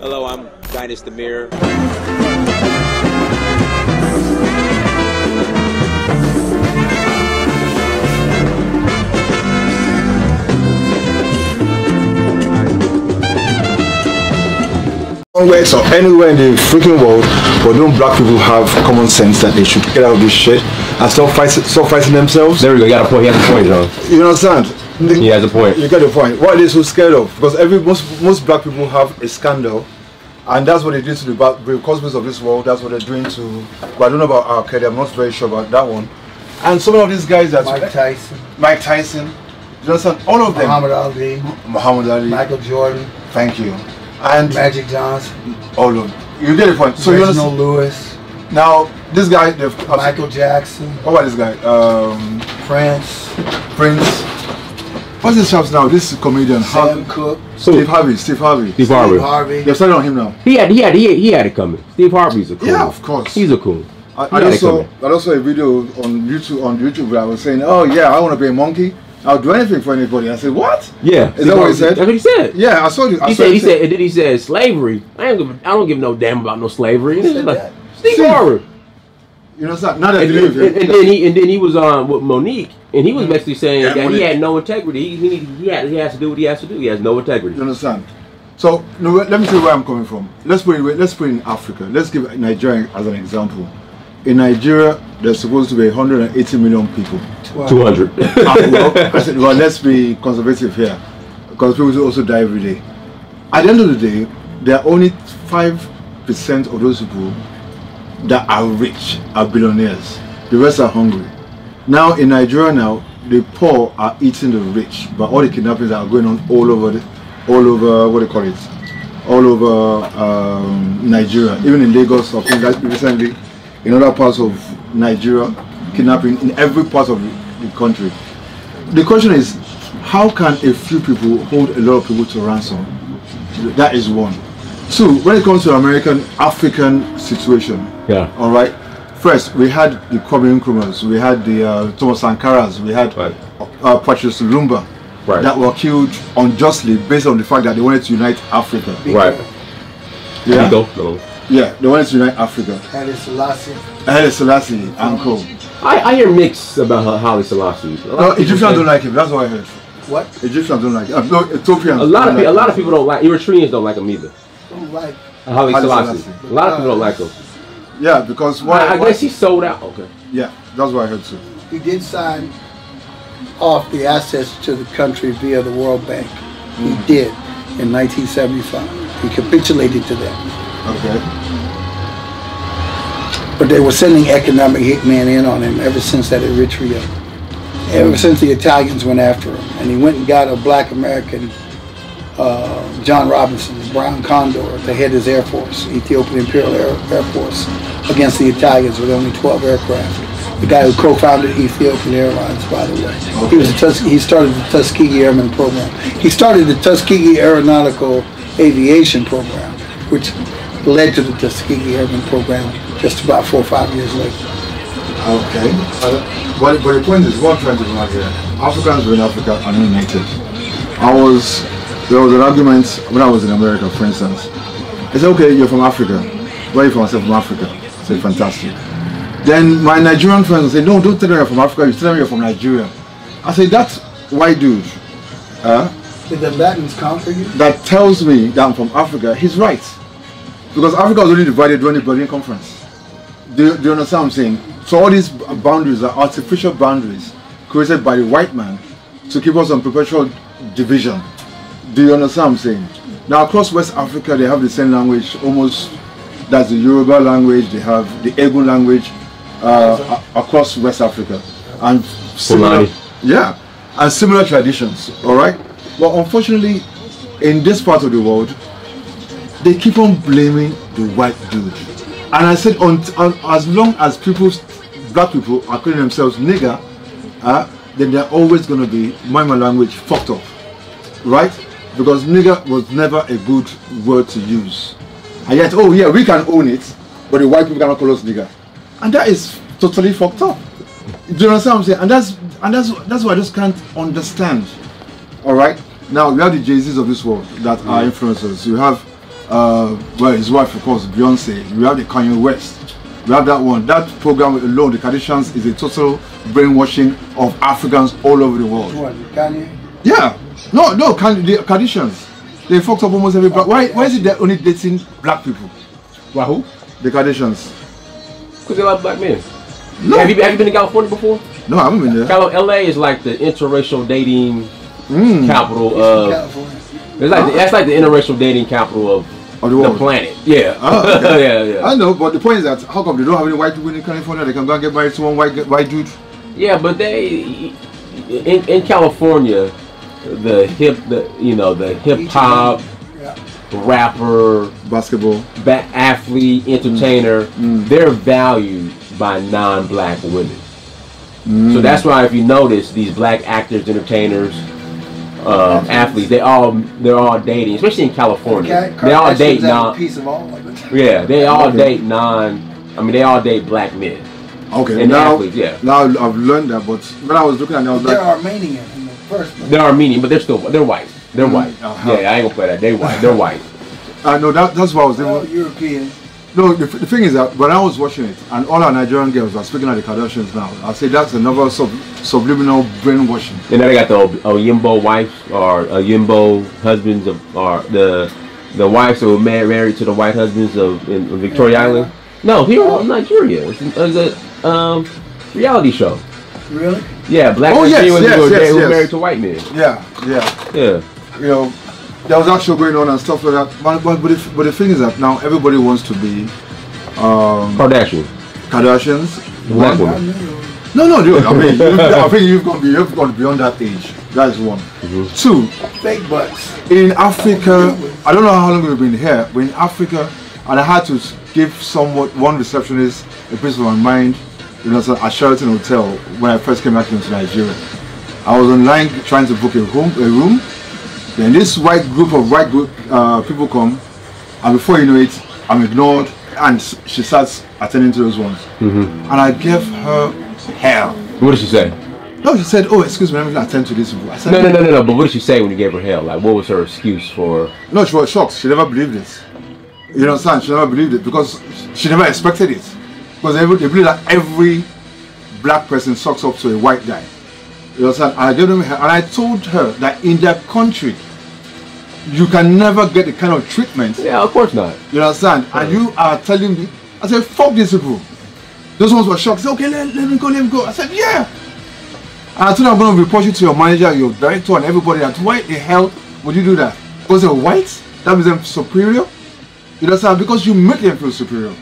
Hello, I'm Dynasty Mirror. So anywhere in the freaking world, but don't black people have common sense that they should get out of this shit and stop fighting themselves? There we go. You got a point. He has a point, John. You understand? He has a point. You get the point. What are they so scared of? Because most black people have a scandal, and that's what they did to the cosmos of this world. That's what they're doing to. But I don't know about Arcady. I'm not very sure about that one. And some of these guys that Mike Tyson. You understand? All of them. Muhammad Ali. Michael Jordan. Thank you. And Magic Johnson. All of them. You get the point. So you understand? Lewis. Now this guy, Michael Jackson. What about this guy? Prince. What's his chap's now? This comedian. Sam Cooke. Steve Harvey. Steve Harvey. They're starting on him now. He had it coming. Steve Harvey's a cool. Yeah, of course. He's a cool. I also saw a video on YouTube where I was saying, oh yeah, I want to be a monkey. I'll do anything for anybody. I said, what? Yeah. Is that what he said? That's what he said. Yeah, I saw you. He said slavery. I don't give no damn about no slavery. He like, Steve Harvey. You know, not that and then he was on with Monique, and he was basically saying that he had no integrity. He has to do what he has to do. He has no integrity. You understand? So let me tell you where I'm coming from. Let's put it in Africa. Let's give Nigeria as an example. In Nigeria, there's supposed to be 180 million people. 200. I said, well, let's be conservative here, because people also die every day. At the end of the day, there are only 5% of those people that are rich, are billionaires. The rest are hungry. Now in Nigeria, the poor are eating the rich, but all the kidnappings that are going on all over what they call it, all over Nigeria, even in Lagos, I think that recently. In other parts of Nigeria, kidnapping in every part of the country. The question is, how can a few people hold a lot of people to ransom? That is one. Two, when it comes to African situation, all right. First, we had the Kwame Nkrumahs, we had the Thomas Sankaras, we had Patrice Lumumba that were killed unjustly based on the fact that they wanted to unite Africa. Right. Yeah. Yeah, they wanted to unite Africa. Haile Selassie and co. I hear mixed about Haile Selassie. No, Egyptians don't like him. That's what I heard. What? Egyptians don't like him. No, Ethiopians. A lot of people don't like. Eritreans don't like him either. Don't like Haile Selassie. A lot of people don't like him. Yeah, because I guess he sold out. Okay. Yeah, that's what I heard too. He did sign off the assets to the country via the World Bank. He did in 1975. He capitulated to them. Okay. But they were sending economic hitmen in on him ever since that Eritrea. Ever since the Italians went after him. And he went and got a black American, John Robinson, Browne Condor, to head his Air Force, Ethiopian Imperial Air Force, against the Italians with only 12 aircraft. The guy who co-founded Ethiopian Airlines, by the way. Okay. He started the Tuskegee Airmen program. He started the Tuskegee Aeronautical Aviation program, which led to the Tuskegee Airmen program just about 4 or 5 years later. Okay. But the point is, what I'm trying to do here, Africans were in Africa are not united. There was an argument when I was in America, for instance. I said, okay, you're from Africa. Where are you from? I said, from Africa. I said, fantastic. Then my Nigerian friends would say, no, don't tell me you're from Africa, you tell me you're from Nigeria. I said, that's white dude. Did the Latins conquer you? That tells me that I'm from Africa. He's right. Because Africa was only divided during the Berlin Conference. Do you understand what I'm saying? So all these boundaries are artificial boundaries created by the white man to keep us on perpetual division. Do you understand what I'm saying? Now across West Africa they have the same language, almost. That's the Yoruba language, they have the Egun language across West Africa. And similar, and similar traditions, alright? But unfortunately, in this part of the world, they keep on blaming the white dude. And I said, as long as black people are calling themselves nigger, then they're always going to be, mind my language, fucked up. Right? Because nigger was never a good word to use. And yet, oh yeah, we can own it, but the white people cannot call us nigger. And that is totally fucked up. Do you understand what I'm saying? And that's what I just can't understand. Alright? Now we have the Jay-Z's of this world that are influencers. You have well, his wife, of course, Beyonce. We have the Kanye West. We have that one. That program alone, the Kardashians, is a total brainwashing of Africans all over the world. What, Kanye? Yeah. No, the Kardashians. They fucked up almost every black. Why is it they're only dating black people? Why who? The Kardashians. Because they like black men. No. Have you been to California before? No, I haven't been there. LA is like the interracial dating capital of. California. It's like that's like the interracial dating capital of the planet. Yeah. Oh, okay. yeah. I know, but the point is that how come they don't have any white people in California? They can go and get married to one white dude. Yeah, but they in California, the hip hop, rapper, basketball, athlete, entertainer, they're valued by non-black women. So that's why if you notice these black actors, entertainers, athletes, they're all dating, especially in California. They all date Yeah, they all date they all date black men. Okay, and now athletes, yeah. Now I've learned that, but when I was looking at it, I was like, they're Armenian in the first place. They're Armenian, but they're white. They're white. Yeah, I ain't gonna play that. They're white. They're white. No, that's what I was doing. European. No, the thing is that when I was watching it, and all our Nigerian girls are speaking of the Kardashians now, I say that's another subliminal brainwashing. And then they got the Oyimbo wives or Oyimbo husbands or the wives who were married to the white husbands in Victoria Island. No, here in Nigeria. It's a reality show. Really? Yeah, black Nigerians who were married to white men. Yeah. You know, there was that show going on and stuff like that. But the thing is that now everybody wants to be Kardashians. Black women. No, dude. I mean, I think you've gone beyond that age. That is one. Two, fake butts. In Africa, I don't know how long we've been here, but in Africa, and I had to give one receptionist a piece of my mind, at Sheraton Hotel when I first came back into Nigeria. I was online trying to book a room. Then this group of white people come, and before you know it, I'm ignored, and she starts attending to those ones. And I gave her hell. What did she say? No, she said, "Oh, excuse me, let me attend to this." I said, No. But what did she say when you gave her hell? Like, what was her excuse for? No, she was shocked. She never believed it. You understand? She never believed it because she never expected it. Because they believe that every black person sucks up to a white guy. You understand? And I gave them, and I told her that in their country, you can never get the kind of treatment. Yeah, of course not. You understand? And you are telling me, I said, fuck these people. Those ones were shocked. They said, okay, let me go. I said, yeah. And I told her I'm going to report you to your manager, your director, and everybody. That why the hell would you do that? Because they're white? That makes them superior? You understand? Because you make them feel superior.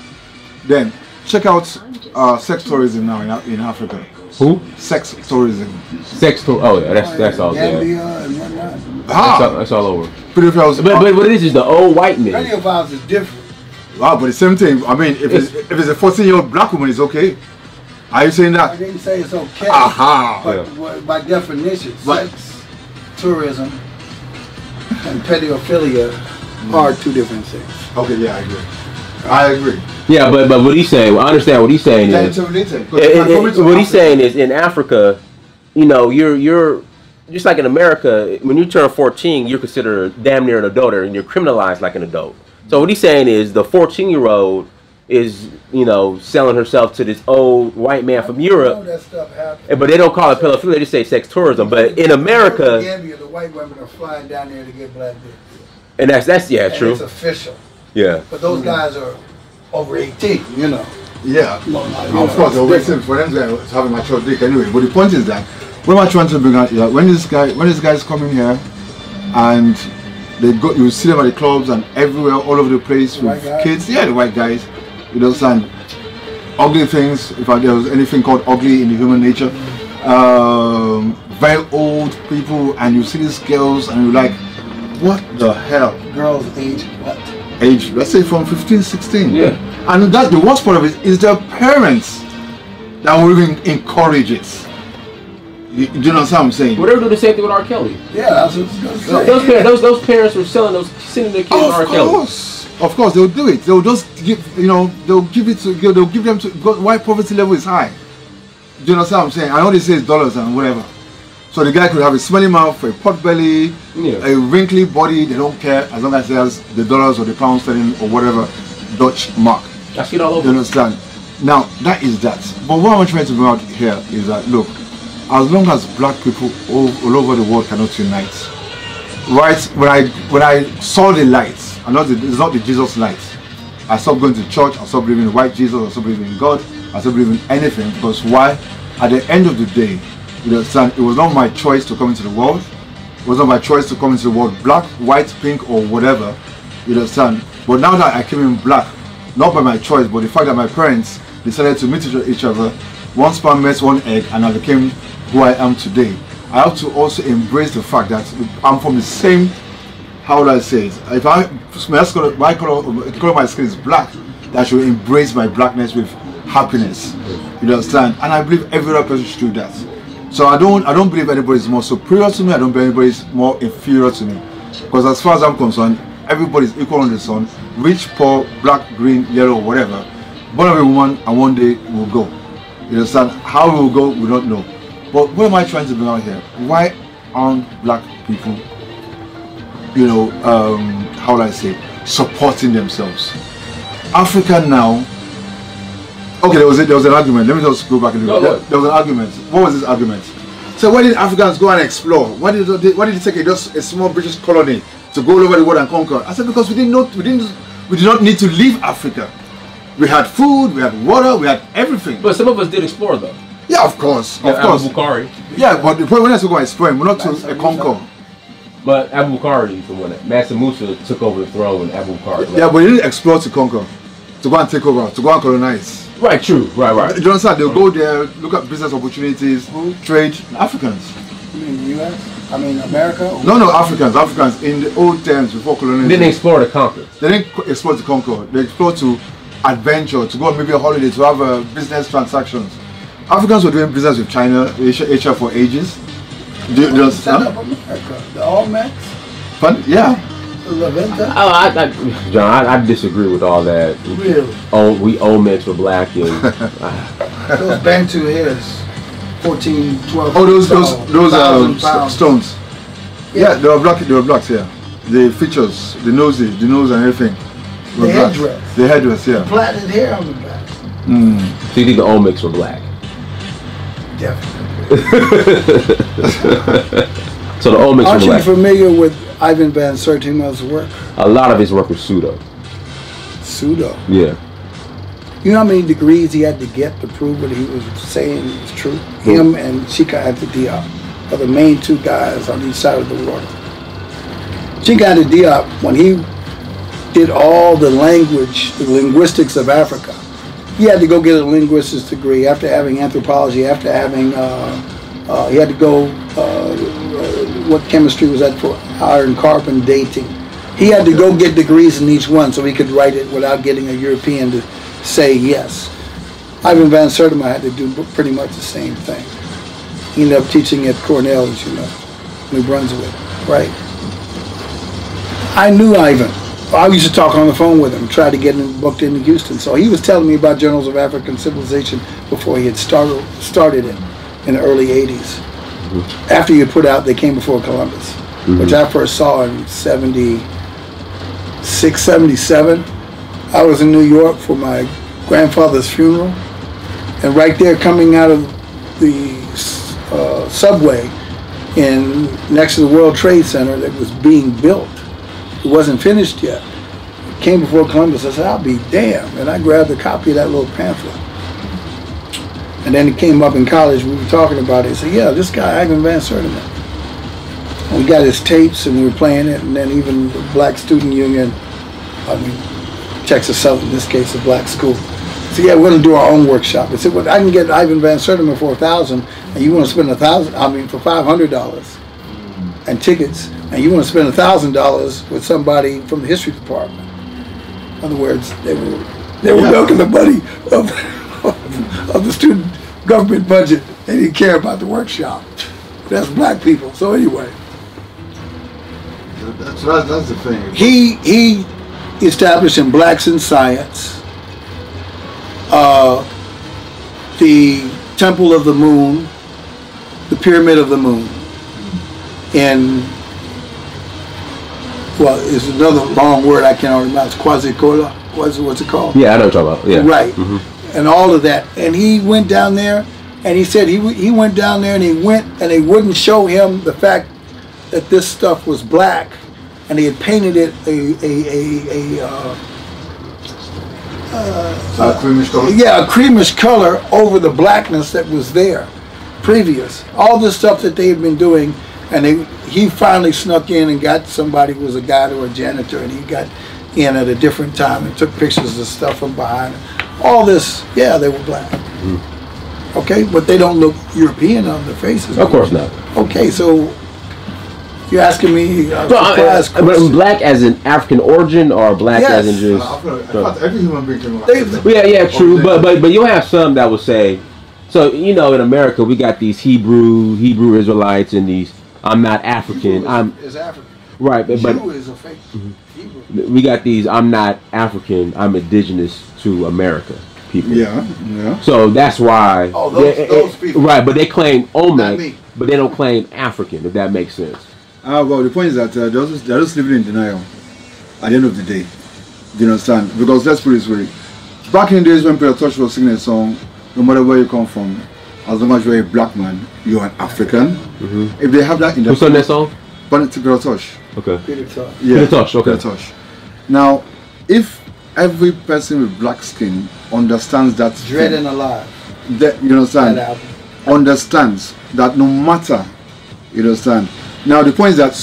Then check out sex tourism now in Africa. Who? Sex tourism. Oh yeah, that's all. Gambia and whatnot. That's all over. But this is the old white men. Pedophiles is different. Wow, but the same thing. I mean, if it's a 14-year-old black woman, it's okay. Are you saying that? I didn't say it's okay. Aha. But by definition, sex tourism and pedophilia are two different things. Okay, yeah, I agree. Yeah, but what he's saying, I understand what he's saying is. What he's saying is in Africa, you're just like in America. When you turn 14, you're considered damn near an adult, and you're criminalized like an adult. So what he's saying is the 14-year-old is selling herself to this old white man from Europe. That stuff happens. But they don't call it pedophilia; they just say sex tourism. But in America, in Gambia, the white women are flying down there to get black dicks. And that's true. It's official. Yeah. But those guys are over 18, Yeah. Of course, they're waiting for them to have a mature dick anyway. But the point is that what am I trying to bring out here? When these guys come in here and you see them at the clubs and everywhere, all over the place with kids. Yeah, the white guys. You understand? Ugly things. If there was anything called ugly in the human nature. Very old people, and you see these girls and you're like, what the hell? Girls age what? Age, let's say from 15, 16. Yeah. And that's the worst part of it is their parents that will even encourage it. Do you know what I'm saying? Well, they're doing the same thing with R. Kelly. Yeah, that's what I was gonna say. Those parents were sending their kids to R. Kelly. Of course, they'll do it. They'll just give, they'll give them to white poverty level is high. Do you know what I'm saying? I know they say it's dollars and whatever. So the guy could have a smelly mouth, a pot belly, a wrinkly body. They don't care as long as he has the dollars or the pound sterling or whatever Dutch mark. I see it all over. You understand? Now that is that. But what I'm trying to bring out here is that look, as long as black people all over the world cannot unite, right? When I saw the lights, it's not the Jesus light. I stopped going to church. I stopped believing in white Jesus. I stopped believing in God. I stopped believing in anything, because why? At the end of the day, you understand, it was not my choice to come into the world. It was not my choice to come into the world black, white, pink, or whatever. You understand? But now that I came in black, not by my choice, but the fact that my parents decided to meet each other, one sperm met one egg, and I became who I am today. I have to also embrace the fact that I'm from the same, how would I say it? If my color of my skin is black, that I should embrace my blackness with happiness. You understand? And I believe every other person should do that. So I don't believe anybody is more superior to me. I don't believe anybody is more inferior to me. Because as far as I'm concerned, everybody is equal on the sun. Rich, poor, black, green, yellow, whatever. Born of a woman, and one day we'll go. You understand? How we will go, we don't know. But what am I trying to bring out here? Why aren't black people, you know, how would I say, supporting themselves? Africa now. Okay, there was an argument. Let me just go back and do it. There was an argument. What was this argument? So why did Africans go and explore? Why did they take just a small British colony to go all over the world and conquer? I said because we did not need to leave Africa. We had food, we had water, we had everything. But some of us did explore though. Yeah, of course, of course. Abu-Bakari. Yeah, but the point when I go explore, we're not to conquer. But Abu-Bakari, from when Mansa Musa took over the throne, when Abu-Bakari. Yeah, but he didn't explore to conquer, to go and take over, to go and colonize. Right, true, right. Do you understand? They'll go there, look at business opportunities, trade. Africans. You mean the U.S.? I mean America? No, Africans in the old times before colonialism. They didn't explore to conquer. They didn't explore to conquer. They explored to adventure, to go on maybe a holiday, to have business transactions. Africans were doing business with China, Asia for ages. Do you understand? Set up America. The Olmecs? Fun? Yeah. John, I disagree with all that. Really? Oh, we Olmecs were black and those Bantu heads, 14, 12. Oh, those stones. Yeah, they were blacks. Yeah, the features, the nose and everything. The headdress. The headdress, yeah. The plaited hair on the back. So you think the Olmecs were black? Definitely. So the Olmecs were black. Aren't you familiar with Ivan Van Sertima's work? A lot of his work was pseudo. Pseudo? Yeah. You know how many degrees he had to get to prove what he was saying was true? Him and Chika Anta Diop are the main two guys on each side of the water. Chika Anta Diop, when he did all the linguistics of Africa, he had to go get a linguistics degree after having anthropology, after having, he had to go, what chemistry was that for? Iron carbon dating. He had to go get degrees in each one so he could write it without getting a European to say yes. Ivan Van Sertima had to do pretty much the same thing. He ended up teaching at Cornell, as you know, New Brunswick, right? I knew Ivan. I used to talk on the phone with him, try to get him booked into Houston. So he was telling me about Journals of African Civilization before he had started it in the early 80s. After he had put out They Came Before Columbus, which I first saw in 76, 77. I was in New York for my grandfather's funeral, and right there coming out of the subway next to the World Trade Center that was being built, it wasn't finished yet. It Came Before Columbus. I said, I'll be damned. And I grabbed a copy of that little pamphlet. And then it came up in college, we were talking about it. He said, yeah, this guy, Ivan Van Sertima. We got his tapes and we were playing it, and then even the Black Student Union, Texas Southern, in this case, a black school. So yeah, we're gonna do our own workshop. I said, well, I can get Ivan Van Sertima for $1,000, and you want to spend $1,000, for $500 and tickets, and you want to spend $1,000 with somebody from the history department. In other words, they were milking the money of the student government budget. They didn't care about the workshop. That's black people. So anyway, that's the thing. He established in Blacks in Science the Temple of the Moon, the Pyramid of the Moon. in, well, it's another long word I cannot remember. It's quasi-cola. What's it called? Yeah, I know what you're talking about. Yeah. Right. And all of that. And he went down there, and he said he went down there, and he went, and they wouldn't show him the fact that this stuff was black, and he had painted it a creamish color. Yeah, a creamish color over the blackness that was there previous. All the stuff that they had been doing, and he finally snuck in and got somebody who was a guide or a janitor, and he got in at a different time and took pictures of stuff from behind. All this, yeah, they were black. Okay, but they don't look European on their faces. Of course not. Okay, so you're asking me but black as in African origin or black as in just every human being can yeah, true. But you'll have some that will say, so in America we got these Hebrew Israelites and these I'm not African. Is African. Right, but Jew is a fake Hebrew. We got these I'm not African, I'm indigenous to America people. Yeah. So that's why those people. Right, but they claim Olmec, but they don't claim African, if that makes sense. Well, the point is that they're just living in denial at the end of the day. Do you understand? Because let's put it this way. Back in the days when Peter Tosh was singing a song, no matter where you come from, as long as you're a black man, you're an African. If they have that in the... Who sung that song? Peter Tosh. Okay. Peter Tosh. Yeah, Peter Tosh, okay. Peter Tosh. Now, if every person with black skin understands that... Dread and Alive. That, you understand? Understands that no matter... You understand? Now the point is that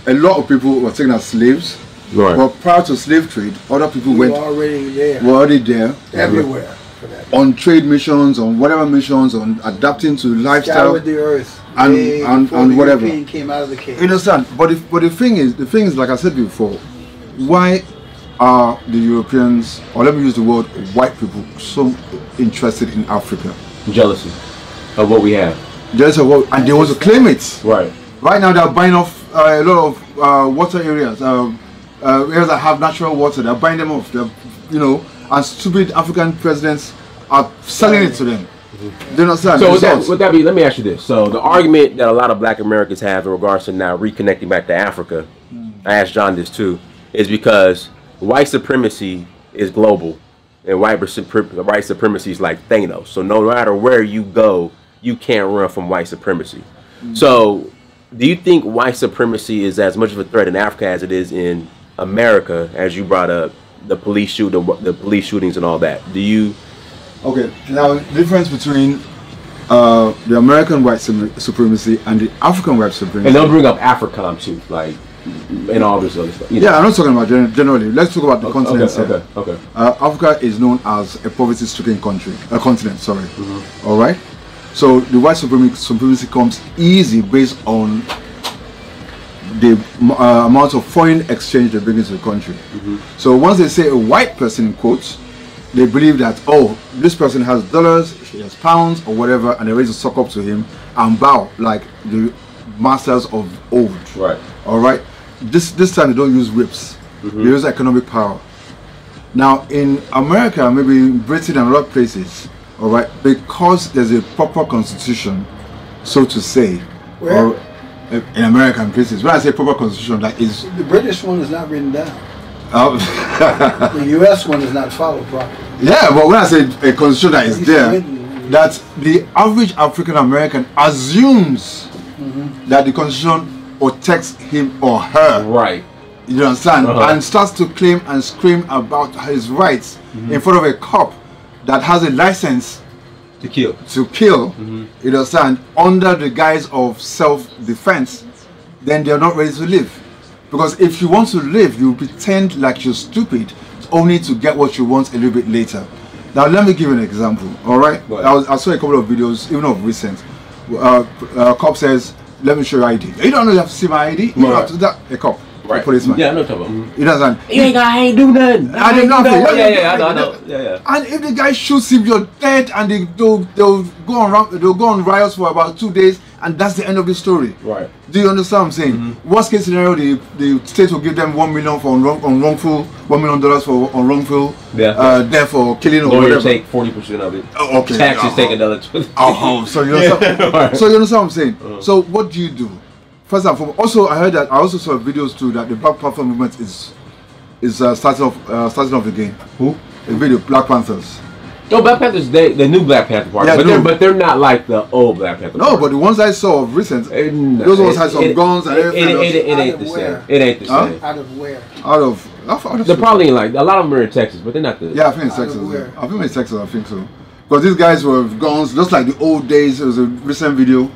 a lot of people were taken as slaves. Right. But prior to slave trade, other people were already there. Everywhere for that. On trade missions, on whatever missions, on adapting to lifestyle. Scoured the earth. And whatever. European came out of the cave. You understand? But the thing is, like I said before, why are the Europeans, or let me use the word white people, so interested in Africa? Jealousy of what we have. Jealousy of what, and they want to claim it. Right. Right now they're buying off a lot of water areas, areas that have natural water. They're buying them off. And stupid African presidents are selling it to them. Do you understand? So would that be? Let me ask you this. So the argument that a lot of Black Americans have in regards to now reconnecting back to Africa, I asked John this too, is because white supremacy is global, and white supremacy is like Thanos. So no matter where you go, you can't run from white supremacy. So do you think white supremacy is as much of a threat in Africa as it is in America, as you brought up the police shootings and all that? Do you? Okay, now the difference between the American white supremacy and the African white supremacy. And they'll bring up AFRICOM too, like, and all this other stuff. Yeah, I'm not talking about generally. Let's talk about the continent. Okay. Africa is known as a poverty-stricken continent. Sorry. All right. So the white supremacy comes easy based on the amount of foreign exchange they bring into the country. So once they say a white person in quotes, they believe that, oh, this person has dollars, he has pounds or whatever, and they're ready to suck up to him and bow like the masters of old. Right. All right. This time they don't use whips. They use economic power. Now in America, maybe in Britain and other places, all right, because there's a proper constitution, so to say, or in American places. When I say proper constitution, that is the British one is not written down. The U.S. one is not followed properly. Yeah, but when I say a constitution that is there, that the average African American assumes that the constitution protects him or her. Right. You understand? And starts to claim and scream about his rights in front of a cop that has a license to kill. You understand? Under the guise of self-defense, then they're not ready to live. Because if you want to live, you pretend like you're stupid only to get what you want a little bit later. Now let me give you an example. All right? I saw a couple of videos, even of recent. A cop says, "Let me show you ID." You don't know you have to see my ID. You have to do that. A cop. Right. A policeman. Yeah, I know what you're talking about. You understand? You ain't got, I ain't do nothing. I did nothing. Yeah, I know. Yeah. And if the guy shoots him, you're dead, and they'll go on riots for about 2 days, and that's the end of the story. Right. Do you understand what I'm saying? Worst case scenario, the state will give them $1 million for unwrongful, $1 million for unwrongful death for killing or whatever. Lawyers take 40% of it. Okay. Taxes take another 20%. So you understand? So you understand what I'm saying? So what do? first and foremost, also I heard that I also saw videos too that the Black Panther movement is starting off again. Who? The video Black Panthers. No, Black Panthers, the new Black Panther Party, Yeah, but they're not like the old Black Panther Party. No, but the ones I saw of recent, those ones had some guns and everything. It ain't the same. It ain't the same. Out of where? Out of they're probably in like a lot of them are in Texas, but they're not the. Yeah, I think in Texas. I think in Texas. I think so. Because these guys were with guns, just like the old days. It was a recent video, you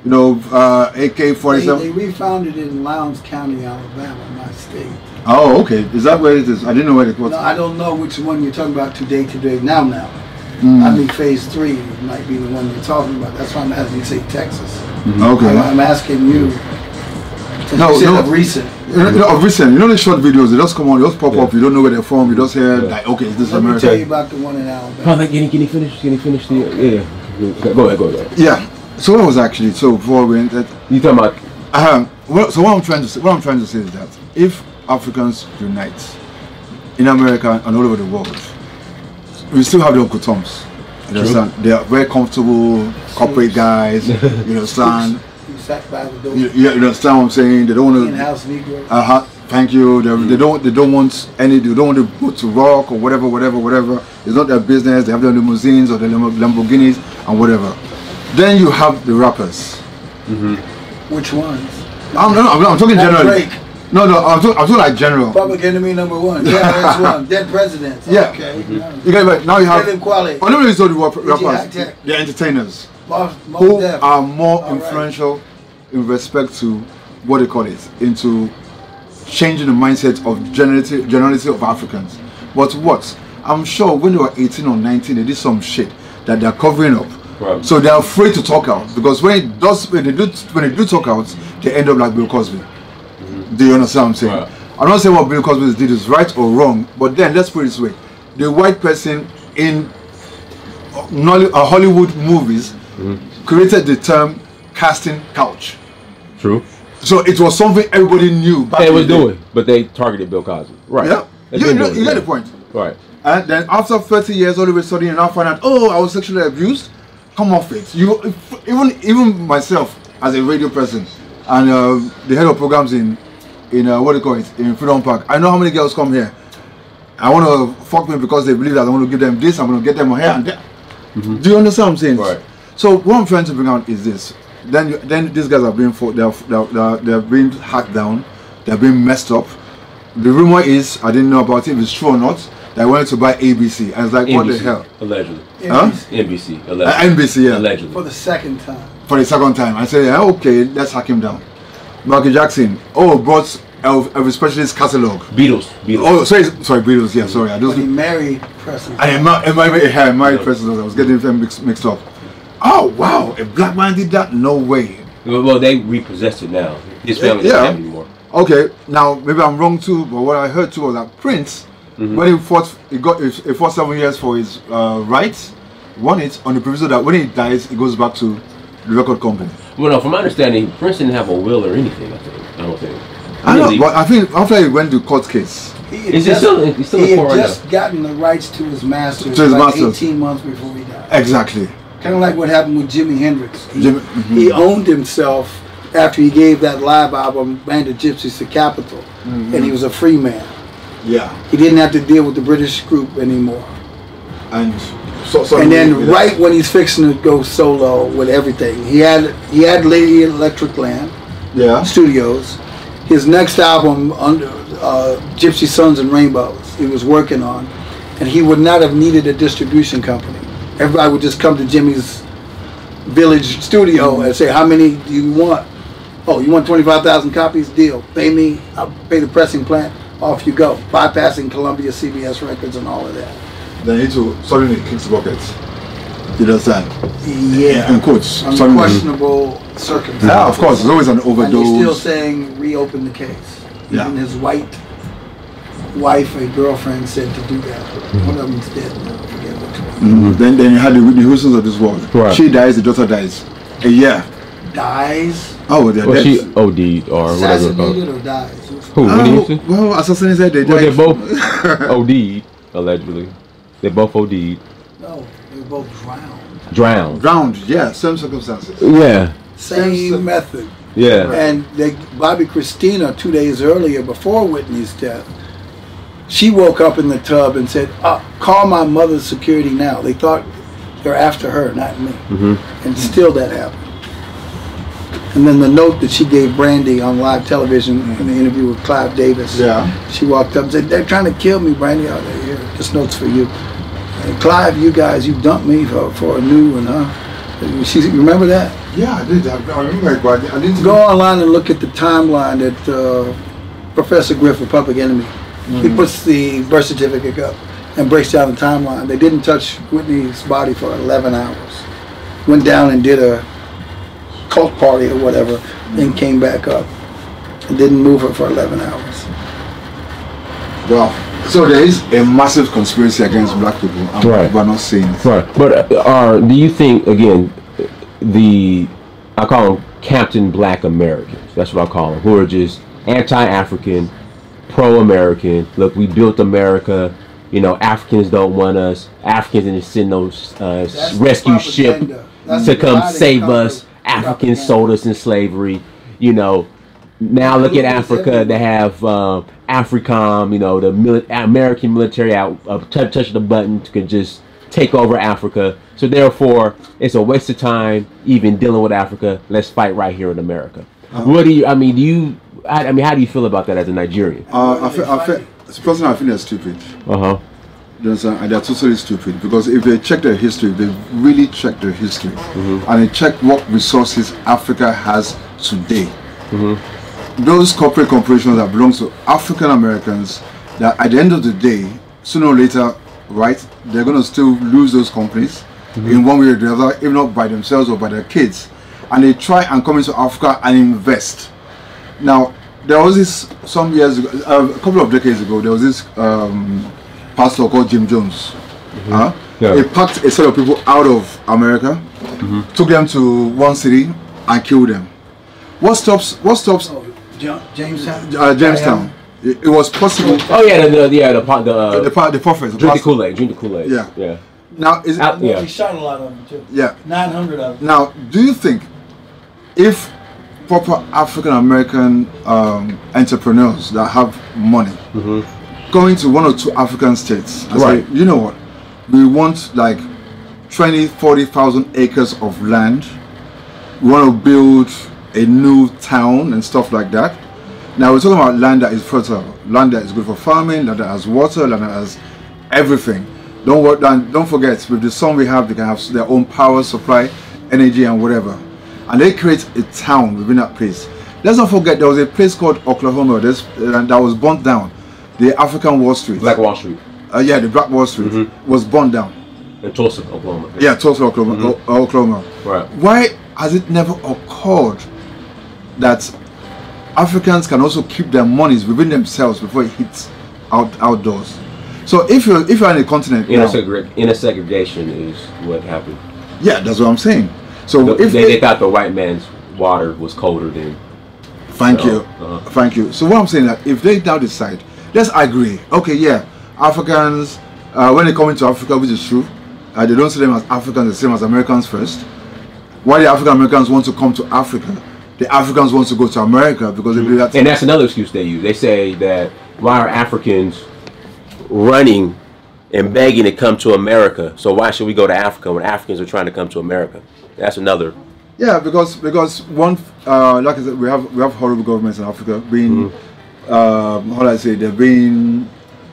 know, AK-47. They refounded it in Lowndes County, Alabama, my state. Oh, okay. Is that where it is? I didn't know where it was. No, I don't know which one you're talking about today. Now. I think phase 3 might be the one you're talking about. That's why I'm asking you to say Texas. Okay. I'm asking you. No, of recent. Of recent. You know the short videos, they just come on, they just pop up, you don't know where they're from, you just hear like, okay, is this Let America? me tell you about the one in Alabama. Oh, like, can you finish the yeah. Go ahead. Yeah. So what was actually before we entered, You talking about so what I'm trying to say is that if Africans unite in America and all over the world, we still have the Uncle Toms. You understand? They are very comfortable corporate guys. You understand? You sat by the door. You understand what I'm saying? They don't want to. In-house Negro. Thank you. They don't want any. They don't want to go to rock or whatever. It's not their business. They have their limousines or their Lamborghinis and whatever. Then you have the rappers. Which ones? I'm talking generally. Drake. No, I'm talking like general. Public Enemy #1. Yeah, that's one. Dead Presidents. Yeah. Okay. You get it. Now you have. Quality. Oh, let me tell you what rappers. They're entertainers who are more influential in respect to what they call it, into changing the mindset of generality of Africans. But what? I'm sure when they were 18 or 19, they did some shit that they're covering up. Right. So they're afraid to talk out because when they do talk out, they end up like Bill Cosby. Do you understand what I'm saying? Right. I'm not saying what Bill Cosby did is right or wrong, but then let's put it this way: the white person in Hollywood movies created the term casting couch. True. So it was something everybody knew back they was doing, but they targeted Bill Cosby. Right. Yeah. You get the point. Right. And then after 30 years, all of a sudden, you now find out, oh, I was sexually abused. Come off it. Even myself as a radio person and the head of programs in what do you call it, in Freedom Park, I know how many girls come here. I want to fuck me because they believe that I want to give them this, I'm going to get them here and there. Do you understand what I'm saying? Right. So what I'm trying to bring out is this. Then these guys are being they're being hacked down, they're being messed up. The rumor is, I didn't know about it, if it's true or not, they wanted to buy ABC. And it's like, NBC, what the hell? Allegedly. Huh? NBC, allegedly. NBC, yeah. Allegedly. For the second time. For the second time. I said, okay, let's hack him down. Michael Jackson, brought Elvis Presley's catalog. Beatles. Oh, sorry, Beatles, yeah, sorry. But he married Presley. I married Presley, I was getting them mixed up. Oh, wow, a black man did that? No way. Well, they repossessed it now. His family doesn't have it anymore. Okay, now maybe I'm wrong too, but what I heard too was that Prince, when he fought 7 years for his rights, won it on the proviso that when he dies, it goes back to the record company. Well, no, from my understanding, Prince didn't have a will or anything. I don't think. I know, but I think after he went to court case, he had just gotten the rights to his masters. 18 months before he died. Exactly. Kind of like what happened with Jimi Hendrix. He owned himself after he gave that live album, Band of Gypsies to Capitol, and he was a free man. Yeah. He didn't have to deal with the British group anymore. And then right when he's fixing to go solo with everything, he had Lady Electric Land Studios. His next album, under Gypsy Sons and Rainbows, he was working on, and he would not have needed a distribution company. Everybody would just come to Jimmy's village studio and say, how many do you want? Oh, you want 25,000 copies? Deal. Pay me. I'll pay the pressing plant. Off you go. Bypassing Columbia, CBS Records, and all of that. Then he suddenly kicks the buckets. You understand? Yeah. In quotes. Under questionable circumstances. Yeah, of course. There's always an overdose. And he's still saying, reopen the case. Even his white wife or girlfriend said to do that. One of them's dead now. I forget which one. Then you had the Whitney Houstons of this world. Right. She dies, the daughter dies. A year. Dies? Oh, they're dead. She OD'd or whatever. Assassinated or dies? Who? Whitney Houston? Well, assassinated, they died. Well, they both OD'd, allegedly. They both OD'd. No, they were both drowned. Drowned, yeah. Same circumstances. Yeah. Same method. Yeah. And Bobby Christina, 2 days earlier, before Whitney's death, she woke up in the tub and said, call my mother's security now. They thought they're after her, not me. And still that happened. And then the note that she gave Brandy on live television in the interview with Clive Davis. Yeah. She walked up and said, they're trying to kill me, Brandy. Oh, here, this note's for you. And Clive, you guys, you dumped me for a new one, huh? You remember that? Yeah, I did. I remember it, but I didn't go online and look at the timeline that Professor Griff of Public Enemy. He puts the birth certificate up and breaks down the timeline. They didn't touch Whitney's body for 11 hours. Went down and did a cult party or whatever, then came back up and didn't move her for 11 hours. Well, so there is a massive conspiracy against black people, and we're not seeing it. Right, but do you think, again, I call them Captain Black Americans, that's what I call them, who are just anti-African, pro-American, look, we built America, you know, Africans don't want us, Africans didn't send those rescue ship to come save us, Africans sold us in slavery, you know. Now look at Africa, they have AFRICOM, you know, the American military out, touch the button to just take over Africa. So therefore, it's a waste of time even dealing with Africa. Let's fight right here in America. What do you, how do you feel about that as a Nigerian? Personally, I think they're stupid. You understand? And they're totally stupid, because if they check their history, they really check their history, and they check what resources Africa has today. Those corporate corporations that belong to African Americans, that at the end of the day, sooner or later, right, they're going to still lose those companies in one way or the other, if not by themselves or by their kids. And they try and come into Africa and invest. Now, there was this, some years ago, a couple of decades ago, there was this pastor called Jim Jones. He packed a set of people out of America, took them to one city and killed them. What stops Jamestown? Jamestown. It was possible. Oh yeah, the prophets. Drink the Kool-Aid. Drink the Kool-Aid. Yeah. Now is he shot a lot of them too. Yeah. 900 of them. Now, do you think if proper African American entrepreneurs that have money going to one or two African states and say, you know what, we want like 20,000-40,000 acres of land, we want to build a new town and stuff like that. Now we're talking about land that is fertile, land that is good for farming, land that has water, land that has everything. Don't forget, with the sun we have, they can have their own power supply, energy and whatever. And they create a town within that place. Let's not forget, there was a place called Oklahoma that was burnt down. The African Wall Street. Black Wall Street. Yeah, the Black Wall Street was burnt down. In Tulsa, Oklahoma. Yeah, Tulsa, Oklahoma. Oklahoma. Right. Why has it never occurred that Africans can also keep their monies within themselves before it hits outdoors? So if you're in a continent inner segregation is what happened. Yeah, that's what I'm saying. So if they thought the white man's water was colder than. Thank you. So what I'm saying, that if they now decide, let's agree. Okay, yeah, Africans when they come into Africa, which is true, they don't see them as Africans the same as Americans first. Why the African Americans want to come to Africa, the Africans want to go to America because they believe that. And that's another excuse they use. They say that why are Africans running and begging to come to America? So why should we go to Africa when Africans are trying to come to America? That's another. Yeah, because one, like I said, we have horrible governments in Africa being, how do I say, they're being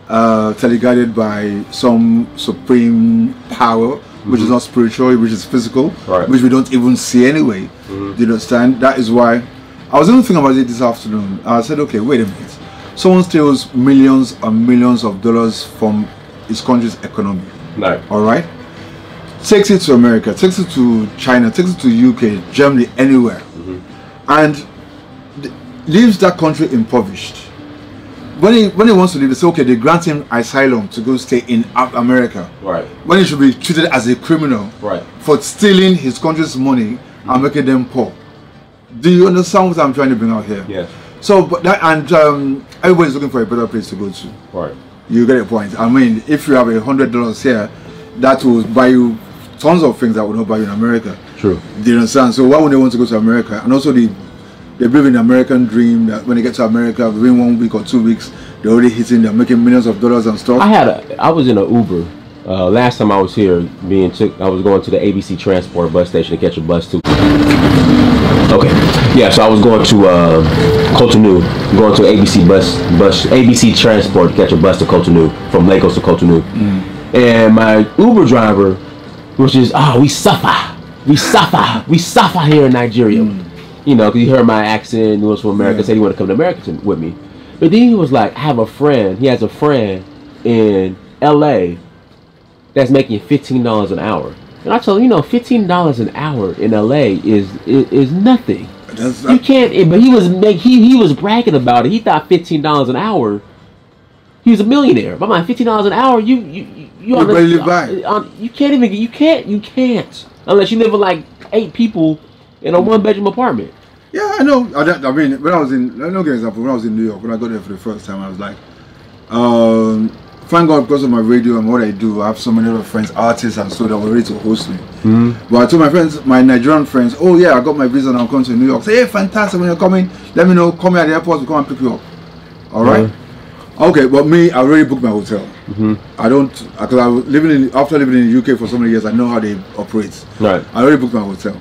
teleguided by some supreme power, which is not spiritual, which is physical, which we don't even see anyway. Do you understand? That is why I was even thinking about it this afternoon. I said, okay, wait a minute. Someone steals millions and millions of dollars from his country's economy. All right? Takes it to America, takes it to China, takes it to UK, Germany, anywhere, and leaves that country impoverished. When he wants to leave, they say, okay, they grant him asylum to go stay in America. When he should be treated as a criminal for stealing his country's money and making them poor. Do you understand what I'm trying to bring out here? Yes. So, but that, and everybody's looking for a better place to go to. You get a point. I mean, if you have $100 here, that will buy you tons of things that would not buy you in America. True. Do you understand? So why would they want to go to America? And also the they believe in the American dream that when they get to America within 1 week or 2 weeks, they're already hitting, they're making millions of dollars and stuff. I was in an Uber. Last time I was here, I was going to the ABC Transport bus station to catch a bus to. Okay, yeah. So I was going to Cotonou, going to ABC Transport to catch a bus to Cotonou from Lagos to Cotonou, and my Uber driver, which is we suffer here in Nigeria, you know, because he heard my accent, he was from America, said he wanted to come to America with me, but then he was like, he has a friend in LA that's making $15 an hour. And I told him, you know, $15 an hour in LA is nothing. You can't. But he was bragging about it. He thought $15 an hour. He was a millionaire. But my $15 an hour, you can't unless you live with like 8 people in a 1-bedroom apartment. Yeah, I know. I mean, when I was in, let me give an example. When I was in New York, when I got there for the first time, I was like, thank God because of my radio and what I do, I have so many other friends, artists and so that were ready to host me. But I told my friends, my Nigerian friends, oh yeah, I got my visa and I'm coming to New York. Say, hey, fantastic, when you're coming, let me know, call me at the airport, we'll come and pick you up. Alright? Okay, but me, I already booked my hotel. I don't, because I was after living in the UK for so many years, I know how they operate. Right. I already booked my hotel.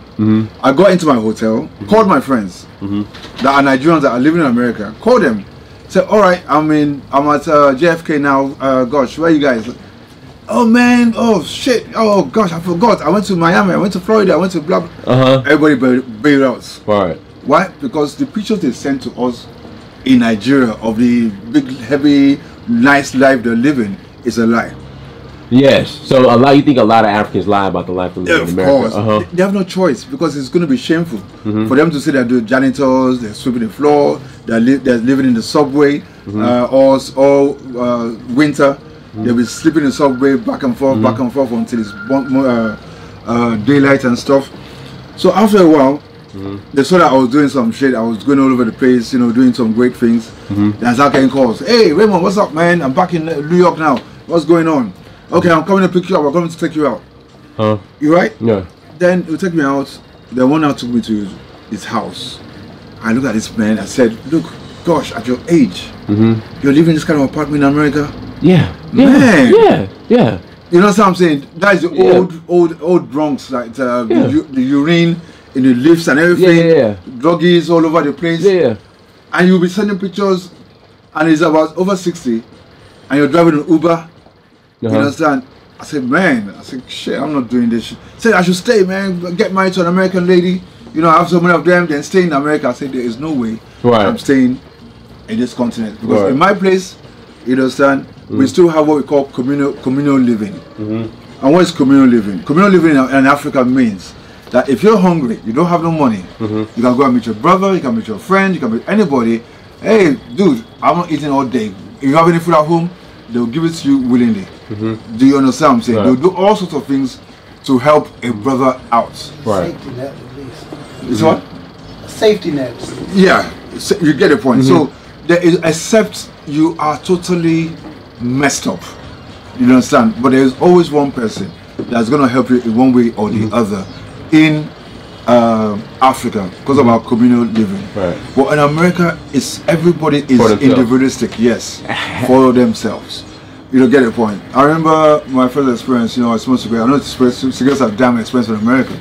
I got into my hotel, called my friends that are Nigerians that are living in America, called them. Said, all right, I'm at JFK now. Gosh, where are you guys? Oh man, oh shit, oh gosh, I forgot. I went to Miami, I went to Florida, I went to blah. Everybody bailed out. Right. Why? Because the pictures they sent to us in Nigeria of the big, heavy, nice life they're living is a lie. Yes. So you think a lot of Africans lie about the life they live in America? Of course. They have no choice because it's going to be shameful for them to say they're doing janitors, they're sweeping the floor, they're living in the subway, all winter. They'll be sleeping in the subway back and forth until it's daylight and stuff. So after a while, they saw that I was doing some shit. I was going all over the place, you know, doing some great things. That's how getting calls. Hey Raymond, what's up, man? I'm back in New York now. What's going on? Okay, I'm coming to pick you up. I'm coming to take you out. You right? Yeah. Then he'll take me out. Then one now took me to his house. I looked at this man. I said, look, gosh, at your age, you're living in this kind of apartment in America? Yeah. Man. Yeah. You know what I'm saying? That is the old Bronx, like the urine in the lifts and everything. Druggies all over the place. And you'll be sending pictures, and he's about over 60, and you're driving an Uber. You understand? I said, man, shit, I'm not doing this shit. I said, I should stay, man, get married to an American lady. You know, I have so many of them, then stay in America. I said, there is no way I'm staying in this continent. Because in my place, you understand, we still have what we call communal living. And what is communal living? Communal living in Africa means that if you're hungry, you don't have no money, you can go and meet your brother, you can meet your friend, you can meet anybody. Hey, dude, I'm not eating all day. If you have any food at home, they'll give it to you willingly. Do you understand what I'm saying? They'll do all sorts of things to help a brother out. Safety net, at least. It's what? A safety net. Yeah, you get the point. So there is, except you are totally messed up. You understand? But there is always one person that's going to help you in one way or the other in Africa because of our communal living. But in America, everybody is individualistic. Yes, for themselves. You don't get the point. I remember my first experience. You know, I smoked cigarettes. I know cigarettes are damn expensive in America.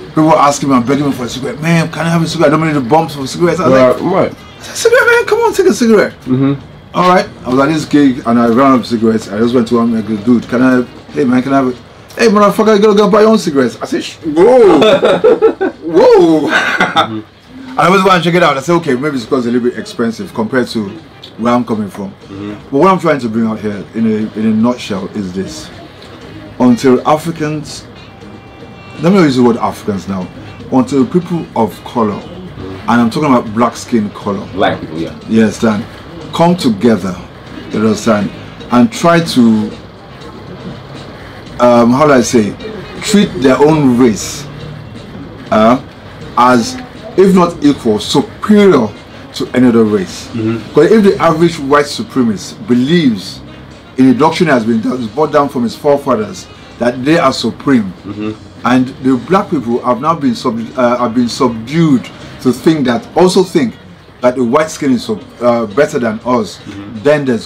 People were asking me, I'm begging me for a cigarette. Man, can I have a cigarette? I don't need the bumps for cigarettes. I was like, I said, cigarette, man, come on, take a cigarette. All right. I was at this gig and I ran out of cigarettes. I just went to him and I go, dude, can I have? Hey man, can I have it? Hey motherfucker, you gotta go buy your own cigarettes. I said, whoa, whoa. And I was going to check it out. I said, okay, maybe it's because it's a little bit expensive compared to where I'm coming from. But what I'm trying to bring out here in a nutshell is this. Until Africans, let me use the word Africans now, until people of color, and I'm talking about black skin color. Black people, yeah. You understand? Come together, you understand? And try to, how do I say, treat their own race as, if not equal, superior to any other race. Because if the average white supremacist believes in a doctrine that is brought down from his forefathers that they are supreme, and the black people have now been subdued to think that that the white skin is so better than us, then there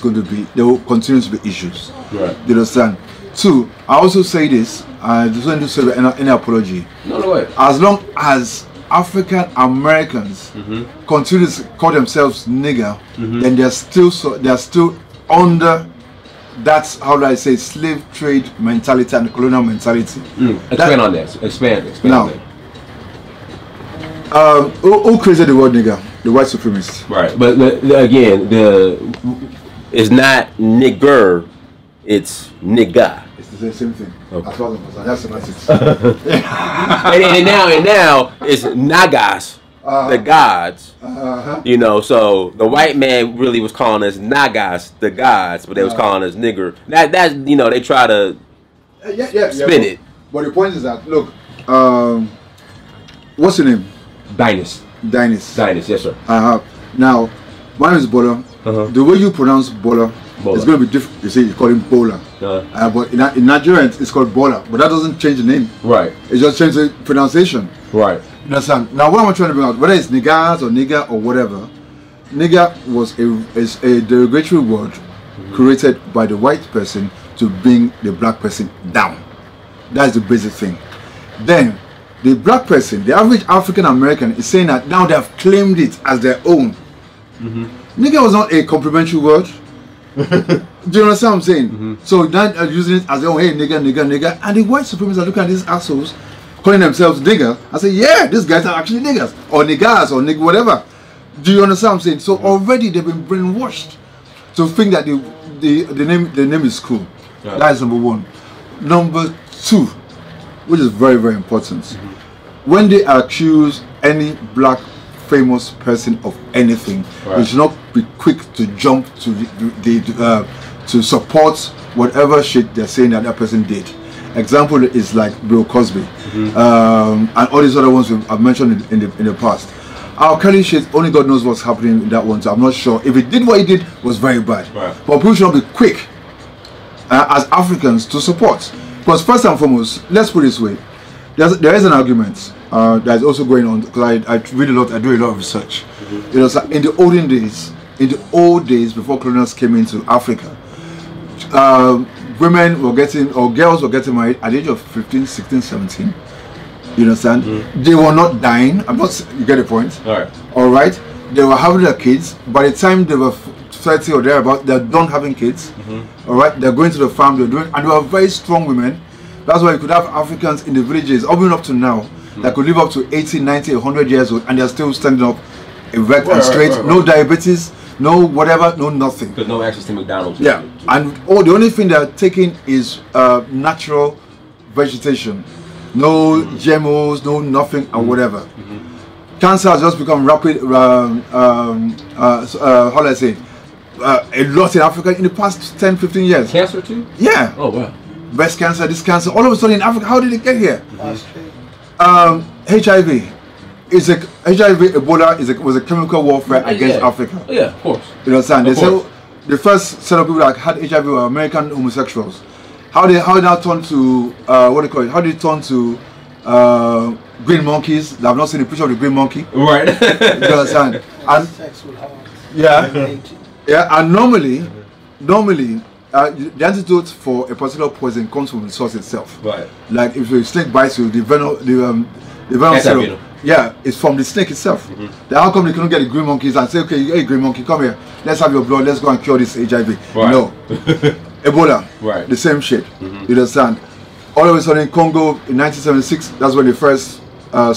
will continue to be issues. Right. You understand? Two, I also say this, I just want to say any apology. No way. As long as African Americans continue to call themselves nigger, then they're still under that's how do I say slave trade mentality and colonial mentality. Expand on that. Expand now, on that. Who created the word nigger? The white supremacists. Right, but again, it's not nigger, it's nigga. It's the same thing. Okay. As far as I'm concerned, that's semantics. and now it's nagas, the gods. You know, so the white man really was calling us nagas, the gods, but they was calling us nigger. That's you know, they try to spin it. But the point is that look, what's your name? Dynasty. Dynasty, yes sir. Now, my name is Bola. The way you pronounce Bola is going to be different. You see, you call him Bola. But in Nigerian, it's called Bola. But that doesn't change the name. Right. It just changes the pronunciation. Right. You understand? Now, what am I trying to bring out? Whether it's niggas or nigger or whatever, nigger is a derogatory word created by the white person to bring the black person down. That's the basic thing. Then, the black person, the average African American, is saying that now they have claimed it as their own. Nigger was not a complimentary word. Do you understand what I'm saying? So now using it as their own, hey, nigger. And the white supremacists are looking at these assholes calling themselves nigger and say, yeah, these guys are actually niggers or niggas or whatever. Do you understand what I'm saying? So already they've been brainwashed to think that the name is cool. Right. That is number one. Number two, which is very, very important, when they accuse any black famous person of anything, they should not be quick to jump to to support whatever shit they're saying that person did. Example is like Bill Cosby, and all these other ones I've mentioned in the past. Our Kelly shit, only God knows what's happening in that one, so I'm not sure. If it did what he did was very bad. But people should not be quick as Africans to support. Because first and foremost, let's put it this way, there is an argument that is also going on, because I read a lot, I do a lot of research. You know, so in the old days before colonials came into Africa, women were getting, or girls were getting married at the age of 15, 16, 17. You understand? They were not dying. You get the point? Alright? They were having their kids. By the time they were 30 or thereabout, they're done having kids. Alright? They're going to the farm, and they were very strong women. That's why you could have Africans in the villages, even up to now, that could live up to 80, 90, 100 years old, and they're still standing up erect and straight. No diabetes, no whatever, no nothing. Because no access to McDonald's. Yeah. And the only thing they're taking is natural vegetation. No GMOs, no nothing, and whatever. Cancer has just become rapid, how do I say, a lot in Africa in the past 10, 15 years. Cancer too? Yeah. Oh, wow. Breast cancer, this cancer, all of a sudden in Africa. How did it get here? HIV. Ebola was a chemical warfare against Africa. Oh, yeah, of course. You understand? They say the first set of people that had HIV were American homosexuals. How they now turn to what do you call it? How did it turn to green monkeys? I've not seen a picture of the green monkey. Right. You understand? And and normally the antidote for a particular poison comes from the source itself. Right. Like if a snake bites you, the venom serum, it's from the snake itself. Then how come they couldn't get the green monkeys and say, okay, hey green monkey, come here, let's have your blood, let's go and cure this HIV. Right. No. Ebola, the same shit. You understand? All of a sudden in Congo in 1976, that's when the first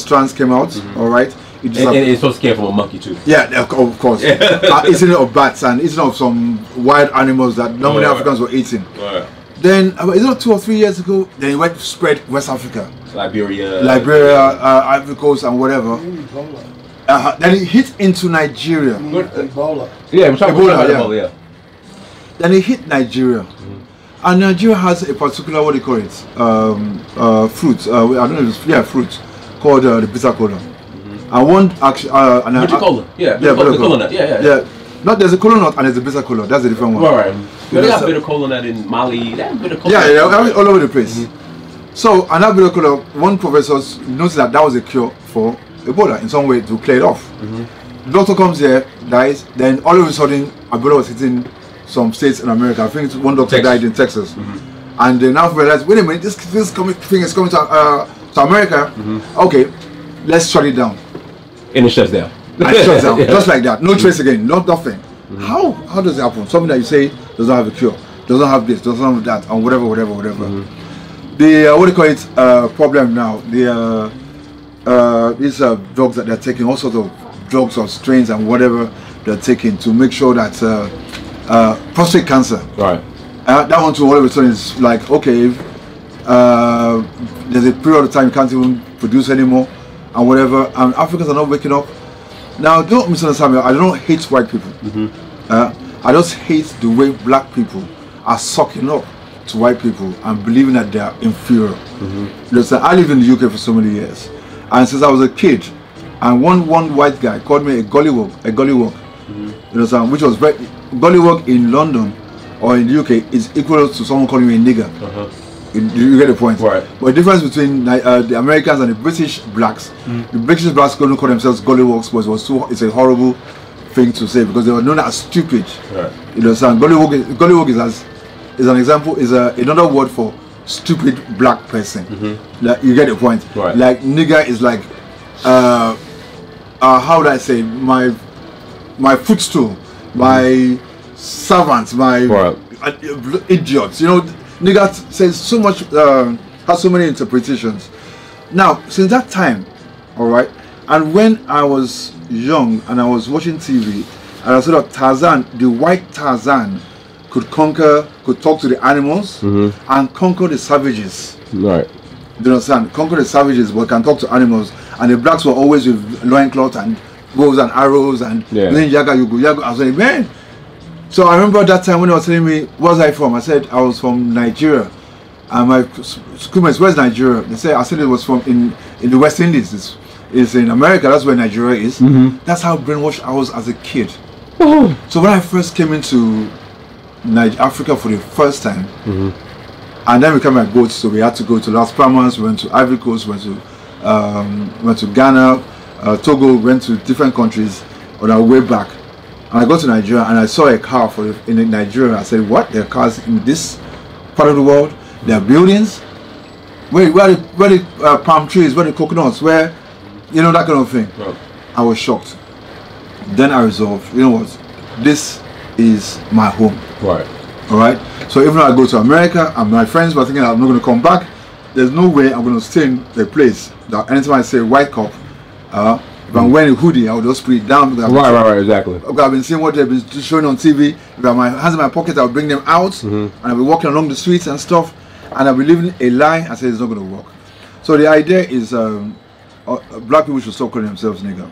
strands came out. Alright. And it's supposed to come from a monkey too. Yeah, of course. Eating of bats and eating of some wild animals that normally Africans were eating. Then, is it 2 or 3 years ago, then it went to spread West Africa. Liberia, Ivory Coast and whatever. Then it hit into Nigeria. Ebola. Yeah, we're talking about Ebola, Then it hit Nigeria. And Nigeria has a particular, what do you call it? Fruit. I don't know if it's, fruit. Called the bitter cola. I want actually bitter cola. Bitter cola nut. Yeah. No, there's a cola nut and there's a bitter cola. That's a different one. Right. But they got bitter cola nut in Mali. They have bitter cola. Yeah, all over the place. So, and that bitter cola, one professor noticed that was a cure for Ebola in some way to clear it off. The doctor comes here, dies, then all of a sudden Ebola was hitting some states in America. I think one doctor died in Texas. And they now realize, wait a minute, this thing is coming to America. Okay, let's shut it down. And it shuts down. And it shuts down, just like that. No trace again, nothing. How does it happen? Something that you say doesn't have a cure, doesn't have this, doesn't have that, and whatever. The what do you call it? Problem now. These drugs that they're taking, all sorts of drugs or strains and whatever they're taking to make sure that prostate cancer. Right. That one too, all of a sudden is like, okay, there's a period of time you can't even produce anymore and whatever, and Africans are not waking up. Now, don't misunderstand me, I don't hate white people. I just hate the way black people are sucking up to white people and believing that they are inferior. Listen, I lived in the UK for so many years, and since I was a kid, and one white guy called me a gollywog, you know, which was very, gollywog in London or in the UK is equal to someone calling me a nigger. You get the point, right? But the difference between the Americans and the British blacks, the British blacks couldn't call themselves gollywogs, but it's a horrible thing to say because they were known as stupid. Right. You know, so gollywog is an example, is another word for stupid black person. Like, you get the point. Right. Like nigger is like how would I say, my footstool, my servant, my idiots. You know, nigger says so much, has so many interpretations. Now, since that time, all right, and when I was young and I was watching TV, and I saw that Tarzan, the white Tarzan, could talk to the animals and conquer the savages. Right. Do you understand? Conquer the savages, but can talk to animals. And the blacks were always with loincloth and bows and arrows and yaga yugu. I was like, man. So I remember that time when they were telling me, where was I from? I said I was from Nigeria. And my schoolmates, where's Nigeria? They said, I said it was from in the West Indies. It's in America, that's where Nigeria is. That's how brainwashed I was as a kid. So when I first came into Africa for the first time, and then we came back goats, so we had to go to Las Palmas, we went to Ivory Coast, went to Ghana, Togo, went to different countries on our way back. And I got to Nigeria and I saw a car in Nigeria. I said, what? There are cars in this part of the world? There are buildings? Where the palm trees, where the coconuts, where, you know, that kind of thing. Right. I was shocked. Then I resolved, you know what? This is my home. Right. All right? So even though I go to America and my friends were thinking I'm not going to come back, there's no way I'm going to stay in a place that anytime I say white cop, if I'm wearing a hoodie, I'll just put it down. Right, exactly. I've been seeing what they've been showing on TV. If I have my hands in my pocket, I'll bring them out, and I'll be walking along the streets and stuff, and I'll be living a lie and say it's not going to work. So the idea is black people should stop calling themselves nigger.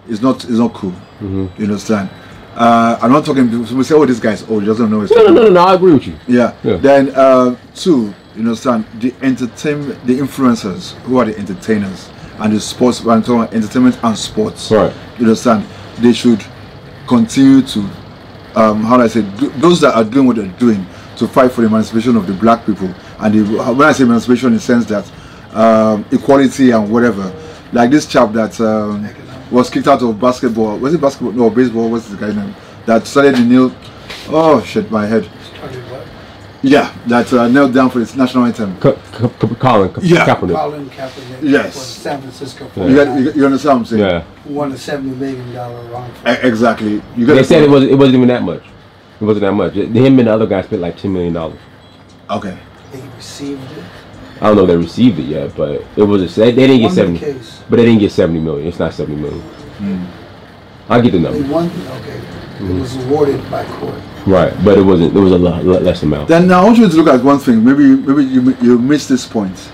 It's not cool. You understand? I'm not talking people who say, oh, this guy's old, he doesn't know his No, I agree with you. Yeah. Then two, you understand, the entertainment, the influencers who are the entertainers and the sports, when I'm talking about entertainment and sports, right? You understand, they should continue to how do I say, those that are doing what they're doing to fight for the emancipation of the black people. And when I say emancipation, in the sense that equality and whatever, like this chap that was kicked out of basketball. Was it basketball? No, baseball. What's the guy's name? That started the kneel. Oh shit, my head. Yeah, that knelt down for his national anthem. Colin Kaepernick. Yes. San Francisco. You understand what I'm saying? Yeah. Won a $70 million round. Exactly. They said it wasn't even that much. It wasn't that much. Him and the other guy spent like $10 million. Okay. They received it. I don't know if they received it yet, but it was they didn't get 70. But they didn't get 70 million. It's not 70 million. I'll get the number. They won. Okay. It was awarded by court. Right, but it wasn't. It was a lot less amount. Then now I want you to look at one thing. Maybe you missed this point.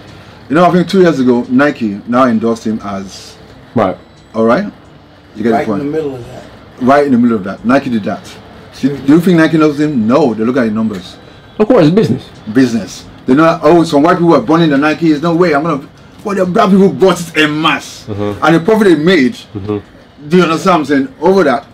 You know, I think 2 years ago, Nike now endorsed him as right. All right, you get the point. Right in the middle of that. Right in the middle of that, Nike did that. Do you think Nike knows him? No, they look at the numbers. Of course, it's business. Business. They know. Oh, some white people are burning the Nike. There's no way I'm gonna. Well, the black people bought it en masse, and the profit they made. Do you understand what I'm saying? Over that.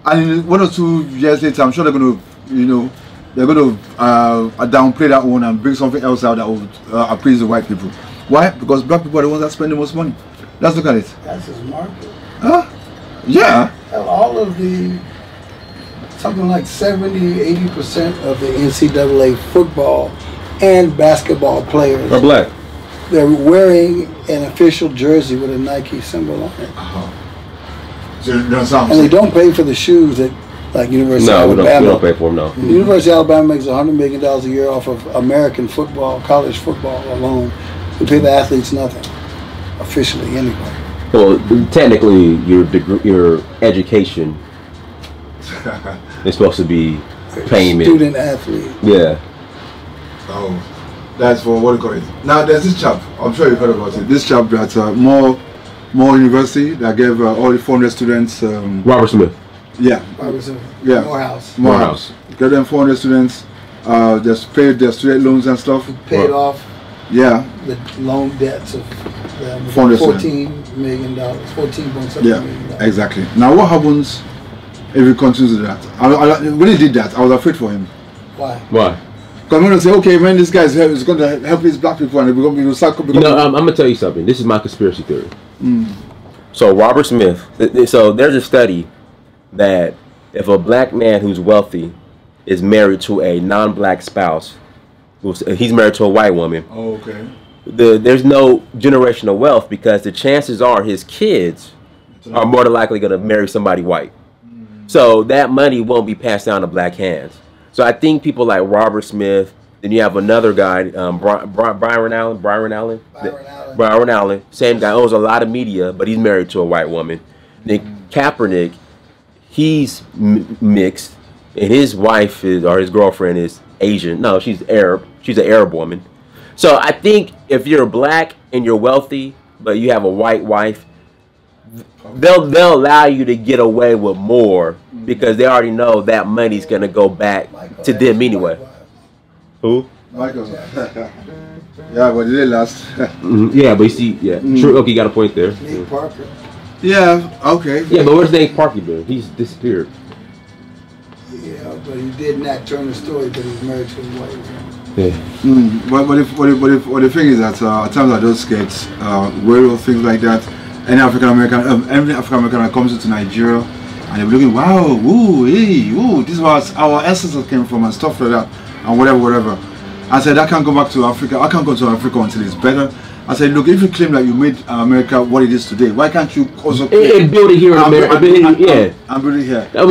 And in 1 or 2 years later, I'm sure they're going to, you know, they're going to downplay that one and bring something else out that will appease the white people. Why? Because black people are the ones that spend the most money. Let's look at it. That's his market. Huh? Yeah. All of the, something like 70-80% of the NCAA football and basketball players are black. They're wearing an official jersey with a Nike symbol on it. So, you know, and they don't pay for the shoes that, like University of Alabama. We don't pay for them, no. The University of Alabama makes $100 million a year off of American football, college football alone. We pay the athletes nothing, officially anyway. Well, technically, your education is supposed to be payment. Student athlete. Yeah. Oh, that's for what do you call it? Now there's this chap. I'm sure you've heard about it. This chap at Moore University that gave all the 400 students. Robert Smith. Yeah. Yeah. Morehouse. Gave them 400 students. Just paid their student loans and stuff. Paid off. Yeah. The loan debts of $14 million. 14.7 million. Exactly. Now what happens if he continues that? When he did that, I was afraid for him. Why? Why? Because I'm going to say, okay, man, this guy is going to help these black people and we're going to start. I'm going to tell you something. This is my conspiracy theory. So Robert Smith, so there's a study that if a black man who's wealthy is married to a non-black spouse, he's married to a white woman. Oh, okay. There's no generational wealth because the chances are his kids are more than likely going to marry somebody white. So that money won't be passed down to black hands. So I think people like Robert Smith, then you have another guy, Browne Allen, same guy, owns a lot of media, but he's married to a white woman. Then Kaepernick, he's mixed, and his wife or his girlfriend is Asian. No, she's Arab. She's an Arab woman. So I think if you're black and you're wealthy, but you have a white wife, they'll allow you to get away with more because they already know that money's gonna go back to them anyway. Who? Michael. Yeah, but did it last? Yeah, but you see, true. Okay, you got a point there. Nate Parker. Yeah. Okay. Yeah, but where's Nate Parker been? He's disappeared. Yeah, but he did not turn the story, but he's married to a white woman. Yeah. But the thing is that at times I just get wary of things like that. Any African American that comes into Nigeria and they're looking, wow, ooh, hey, ooh, this was our ancestors came from and stuff like that and whatever. I said I can't go back to Africa. I can't go to Africa until it's better. I said, look, if you claim that you made America what it is today, why can't you also and build it here in America? I'm building here. I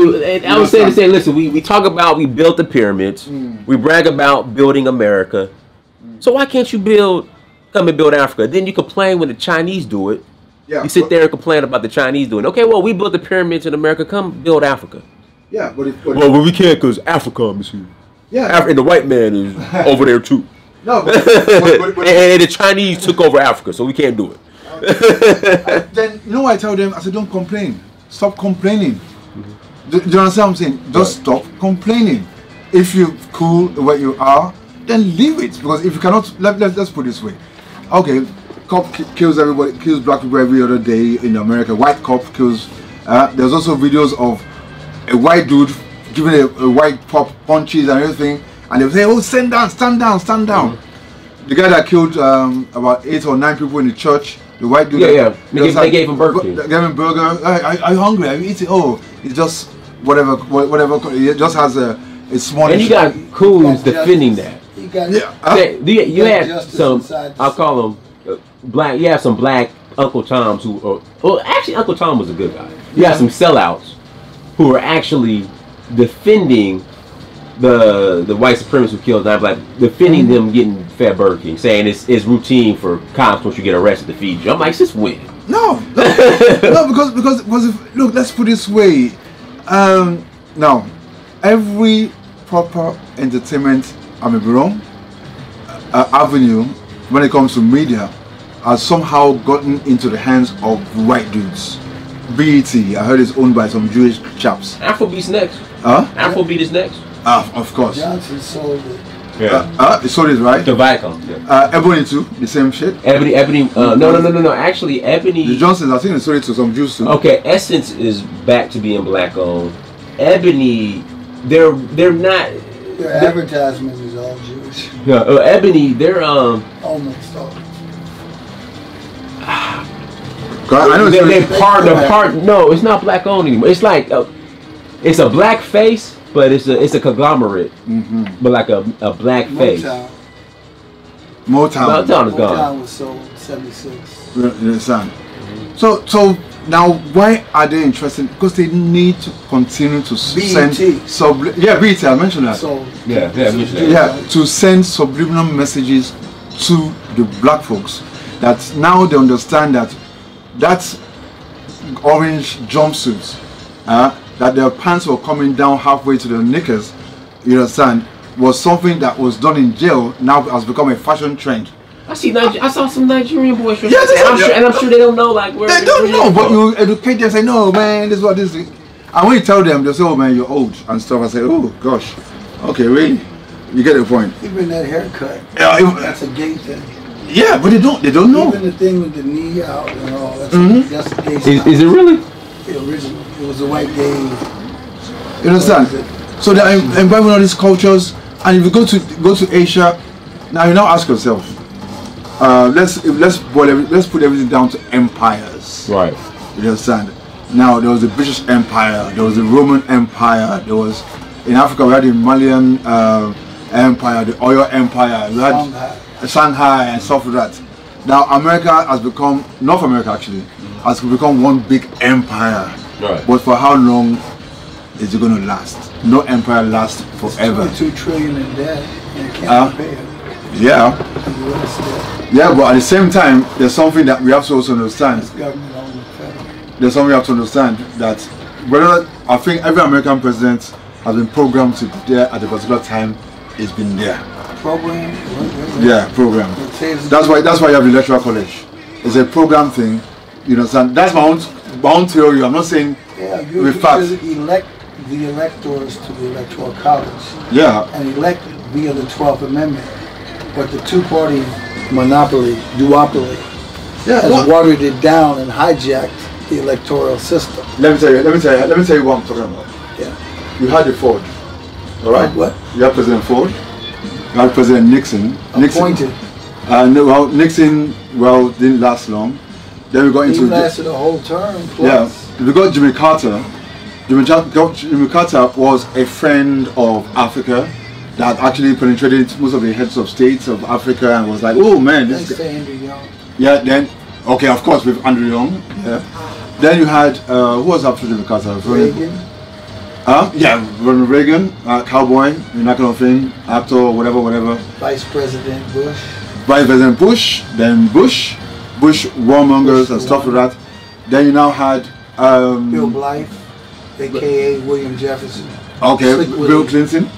was saying, listen, we talk about we built the pyramids, we brag about building America. So why can't you come and build Africa? Then you complain when the Chinese do it. Yeah, you sit there and complain about the Chinese doing it. Okay, well, we built the pyramids in America. Come build Africa. Yeah, but we can't because Africa, monsieur. Yeah, and the white man is over there too. No, but and the Chinese took over Africa, so we can't do it. Then you know what I tell them? I said, don't complain. Stop complaining. Do you understand what I'm saying? Just stop complaining. If you're cool where you are, then leave it. Because if you cannot, let's put it this way. Okay, cop kills everybody, kills black people every other day in America. White cop kills. There's also videos of a white dude giving a white pop punches and everything. And they say, oh, stand down. The guy that killed about 8 or 9 people in the church, the white dude. Yeah. They gave him burger. They gave him burger. Are you hungry? Are you eating? Oh, it's just whatever. It just has a small. And you got coons defending that. You had some. I'll call them black. You have some black Uncle Toms who. Well, actually, Uncle Tom was a good guy. You have some sellouts who are actually defending the white supremacists who killed 9 black, defending them getting fed Burger King, saying it's routine for cops once you get arrested to feed you. I'm like, just win. No, because if, look, let's put it this way. Now, every proper entertainment, avenue when it comes to media has somehow gotten into the hands of white dudes. BET, I heard it's owned by some Jewish chaps. Afrobeat's next. Afrobeat is next. Of course. Johnson sold it. It sold it, right? The Viacom. Yeah. Ebony too, the same shit. Ebony. No. Actually, Ebony. The Johnsons, I think they sold it to some Jews too. Okay, Essence is back to being black owned. Ebony, they're not. Their advertisement is all Jewish. Yeah, Ebony, they're almost all. I know they part. No, it's not black owned anymore. It's like it's a black face, but it's a conglomerate, but like a black face. Motown is gone. Motown was sold 76. You understand? So now why are they interested? Because they need to continue to send BET, I mentioned that. So To send subliminal messages to the black folks that now they understand that orange jumpsuits, that their pants were coming down halfway to their knickers, you understand, was something that was done in jail, now has become a fashion trend. I saw some Nigerian boys. Yeah, I'm sure they don't know where they don't know, but you educate them, say, no man, this is what this is. And when you tell them, they say, oh man, you're old and stuff. I say, oh gosh, okay, really? You get the point. Even that haircut, that's a gay thing. Yeah, but they don't know. Even the thing with the knee out and all, that's a gay style. Is it really? The original. It was a white gay. You understand? So they are imbibing all these cultures, and if you go to Asia, now you now ask yourself, let's put everything down to empires. Right. You understand? Now there was the British Empire, there was the Roman Empire, there was in Africa we had the Malian Empire, the Oyo Empire, we had Shanghai and stuff like that. Now America has become, North America actually, has become one big empire. Right. But for how long is it going to last? No empire lasts forever. It's 22 trillion in debt and it can't pay it. Yeah, but at the same time, there's something that we have to also understand. There's something we have to understand that whether I think every American president has been programmed to be there at a particular time, it's been there. Program? Yeah, program. That's why you have the electoral college. It's a program thing. You understand? That's my own theory. I'm not saying with facts. You should elect the electors to the electoral college. Yeah. And elect via the 12th Amendment. But the two-party duopoly has watered it down and hijacked the electoral system. Let me tell you what I'm talking about. Yeah. You had the Ford. All right. What? You had President Ford. You had President Nixon. Appointed. Nixon didn't last long. Then we got into. He lasted a whole term. Plus. Yeah. We got Jimmy Carter. Jimmy Carter was a friend of Africa that actually penetrated most of the heads of states of Africa and was like, oh man, this is. Andrew Young. Yeah. Then of course with Andrew Young. Yeah. Then you had who was after Jimmy Carter? Reagan. Ronald Reagan, cowboy, that kind of thing, actor, whatever. Vice President Bush. Vice President Bush, then Bush warmongers and stuff like that. Then you now had Bill Blythe, aka William Jefferson. Okay, Bill Clinton.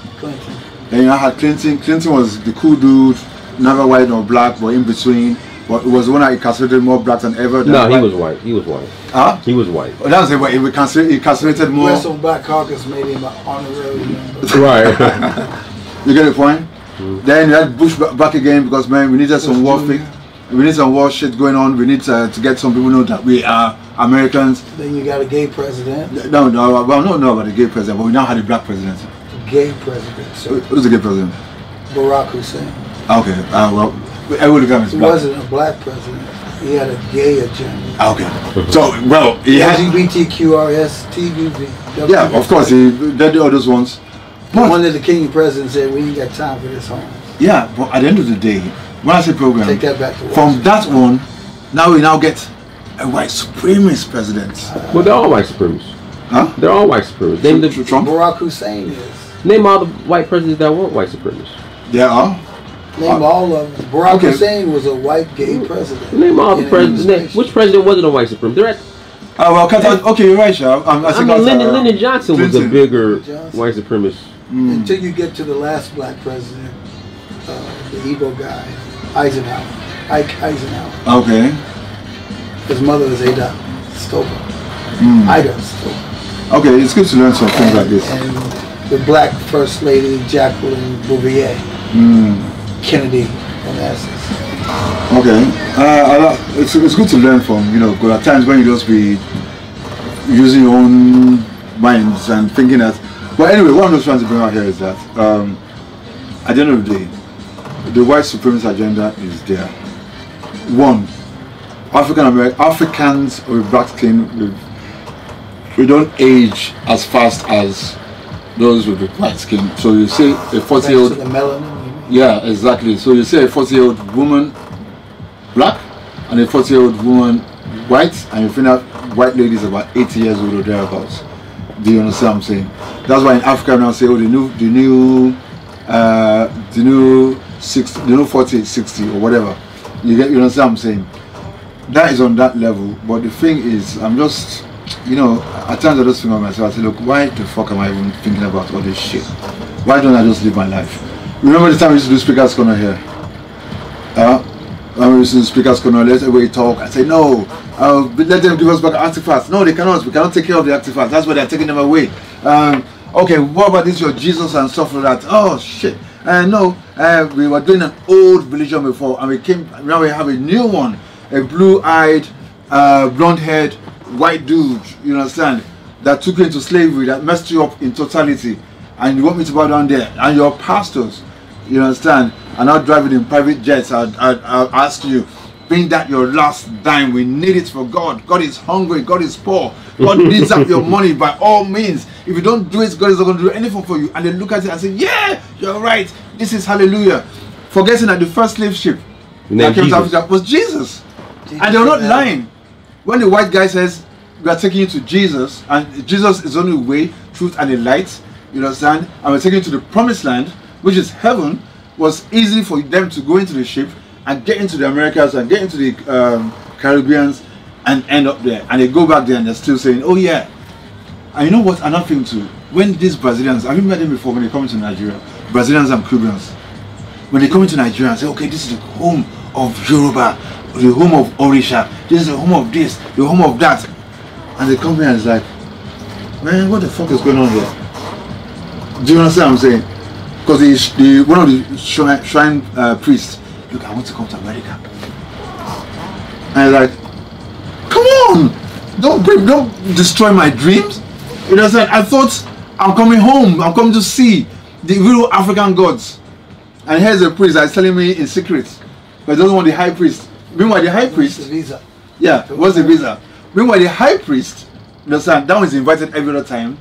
Then you now had Clinton. Clinton was the cool dude, never white nor black, but in between. But it was the one that incarcerated more blacks than ever. No, he was white. He was white. Huh? He was white. Well, that's it. But he incarcerated more. Wrestle Black Caucus made him an honorary member. Right. You get the point? Then you had Bush back again because man, we needed some war fix. We need some war shit going on. We need to get some people know that we are Americans. Then you got a gay president. No, well, I don't know about the gay president, but we now had a black president. Gay president. So who's the gay president? Barack Hussein. Okay. He wasn't a black president. He had a gay agenda. Okay. So, he had LGBTQRS, TVV. Yeah, of course, he did all those ones. But one of the King presidents said, we ain't got time for this home. Yeah, but at the end of the day, when I say program, take that back to from that one, now we get a white supremacist president. Well, they're all white supremacists. Huh? They're all white supremacists. Name the Trump? Barack Hussein is. Name all the white presidents that weren't white supremacists. There are. Name all of them. Barack Hussein was a white gay president. Name all the presidents. Which president wasn't a white supremacist? Okay, you're right, Shaw. Lyndon Johnson was a bigger white supremacist. Until you get to the last black president, the Igbo guy, Ike Eisenhower. Okay. His mother was Ada Stover. Ida Stover. Okay, it's good to learn some things like this. And the black first lady, Jacqueline Bouvier. Kennedy Onassis. Okay, it's good to learn from, because at times when you just be using your own minds and thinking that. But anyway, what I'm just trying to bring out here is that at the end of the day, the white supremacist agenda is there. One, Africans with black skin, we don't age as fast as those with the white skin. So you say a 40-year-old, the melanin. yeah, exactly. So you say a 40-year-old woman black and a 40-year-old woman white, and you find out white ladies about 80 years old or thereabouts. Do you understand what I'm saying? That's why in Africa now say, oh, the new 60, the new 40, 60 or whatever. You understand what I'm saying? That is on that level. But the thing is, I'm just, you know, at times I just think of myself, I say, look, why the fuck am I even thinking about all this shit? Why don't I just live my life? Remember the time we used to do Speaker's Corner here? When we used to do Speaker's Corner, let everybody talk. I say, no, let them give us back artifacts. No, they cannot. We cannot take care of the artifacts. That's why they're taking them away. Okay, what about this, your Jesus and stuff like that? Oh, shit. No, we were doing an old religion before, and now we have a new one. A blue-eyed, blonde-haired, white dude, you understand, that took you into slavery, that messed you up in totality, and you want me to bow down there, and your pastors, you understand, are not driving in private jets. I'll ask you, being that your last dime, we need it for God. God is hungry, God is poor, God needs up your money by all means. If you don't do it, God is not going to do anything for you. And they look at it and say, yeah, you're right, this is hallelujah. Forgetting that the first slave ship that came to Africa was Jesus. And they're not lying. When the white guy says, we are taking you to Jesus, and Jesus is the only way, truth, and the light, you understand, and we're taking you to the promised land, which is heaven, was easy for them to go into the ship and get into the Americas and get into the Caribbeans and end up there. And they go back there and they're still saying, oh yeah. And you know what, another thing too, when these Brazilians, have you met them before when they come into Nigeria? Brazilians and Cubans. When they come into Nigeria and say, okay, this is the home of Yoruba, the home of Orisha, this is the home of this, the home of that. And they come here and it's like, man, what the fuck is going on here? Do you understand what I'm saying? Because one of the shrine priests, look, I want to come to America. And like, come on, don't destroy my dreams. You know what I'm saying? I thought I'm coming home, I'm coming to see the real African gods. And here's a priest that's telling me in secret, but he doesn't want the high priest. Meanwhile, the high priest, What's the visa? yeah, what's the visa? Meanwhile, the high priest, you understand, that one is invited every other time,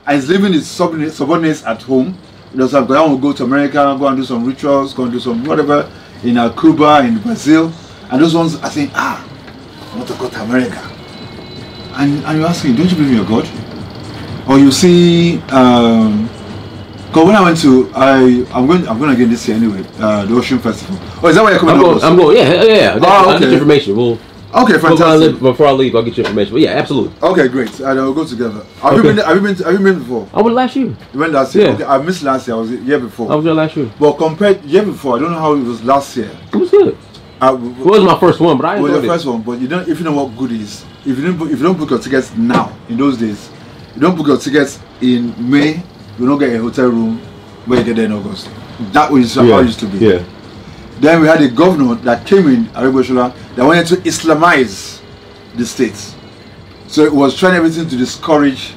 and he's leaving his subordinates at home. You understand, because I want to go to America, go and do some rituals, go and do some whatever in Cuba, in Brazil, and those ones are saying, I want to go to America. And you're asking, don't you believe in your God? Or you see, because when I went to, I'm going again this year anyway, the Ocean Festival. Oh, is that why you're coming? I'm going, yeah. I'll get your information. Okay, fantastic. Before I leave, I'll get your information. But yeah, absolutely. Okay, great. And we'll go together. Have you been before? I went last year. You went last year? Yeah. Okay, I missed last year. I was the year before. I was there last year. But compared year before, I don't know how it was last year. It was good. It was my first one, but I enjoyed it. It was your first one, but you don't. If you know what good is, if you don't book your tickets now, in those days, you don't book your tickets in May, you don't get a hotel room where you get there in August. That was how it used to be. Yeah. Then we had a governor that came in, Araboshola, that wanted to Islamize the states. So it was trying everything to discourage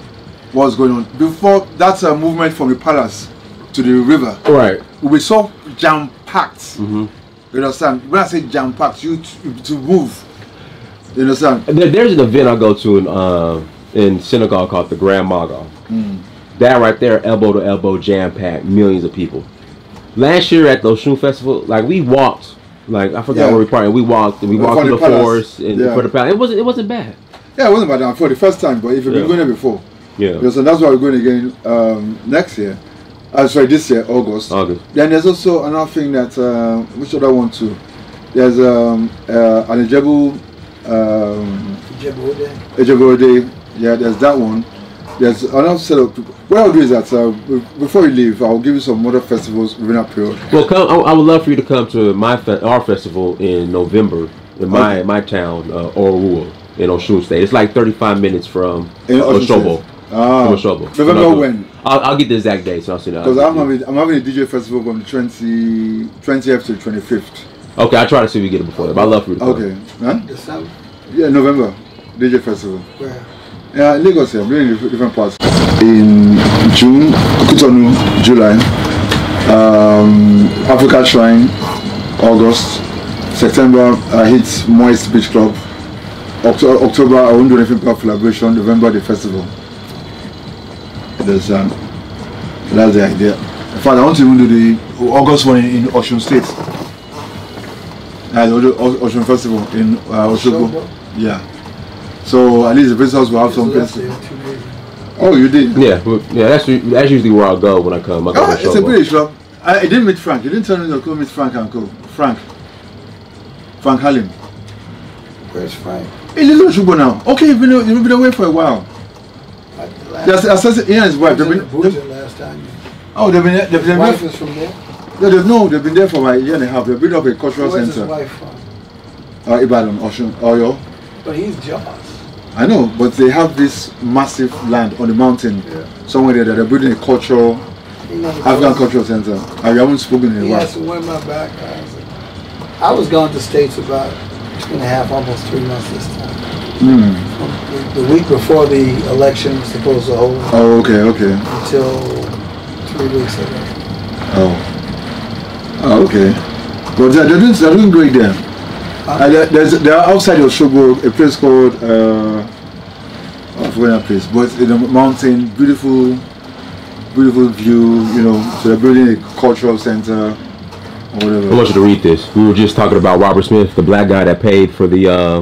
what's going on. Before that's a movement from the palace to the river. Right. We saw jam-packed. You understand? When I say jam-packed, to move. You understand? There's an event I go to in Senegal called the Grand Magal. That right there, elbow to elbow, jam-packed, millions of people. Last year at the Oshun Festival, like we walked, like I forgot where we parked. We walked through the forest and for the palace. It wasn't bad. Yeah, it wasn't bad for the first time, but if you've been going there before, so that's why we're going again next year. Sorry, this year, August. Then there's also another thing that which other one too? There's an Ijebu Ode. Yeah, there's that one. There's another set of people. What I'll do is that before you leave, I'll give you some other festivals within that period. Well, I would love for you to come to our festival in November in my town, Orua, in Osun State. It's like 35 minutes from Oshobo. November when? I'll get the exact date, so I'll see that. Because I'm having a DJ festival from the 20th to the 25th. Okay, I'll try to see if we get it before that, but I'd love for you to come. Okay. Huh? Yeah, November. DJ festival. Where? Yeah, Lagos here. I'm doing different parts. In June, Kutonu, July, Africa Shrine, August, September, I hit Moist Beach Club, October, I won't do anything about collaboration. November, the festival. That's the idea. In fact, I want to even do the August one in Osun State. The Osun Festival in Osogbo. Yeah. So at least the visitors will have some place. Oh, you did? Yeah, that's usually where I'll go when I come. It's a British club. I didn't meet Frank. You didn't tell me to go meet Frank and go. Frank Halim. Where's Frank? He lives in Osogbo now. Okay, you've been away for a while. He and his wife. Last time. Oh, they've been His wife is from there? They've been there for like a year and a half. They've built up a cultural Where's center. Where's his wife from? Ibadan, Osun, Oyo. But he's Jaws. I know, but they have this massive land on the mountain somewhere there that they're building a African cultural center. I haven't spoken in a while. He has to win my back. I was going to the States about 2.5, almost 3 months this time. The week before the election was supposed to hold. Oh, okay. Until 3 weeks ago. Oh, okay. But they're doing great there. They're outside of Osogbo, a place called I forgot that place, but it's in a mountain, beautiful view. So they're building a cultural center or whatever. I want you to read this. We were just talking about Robert Smith, the black guy that paid for the.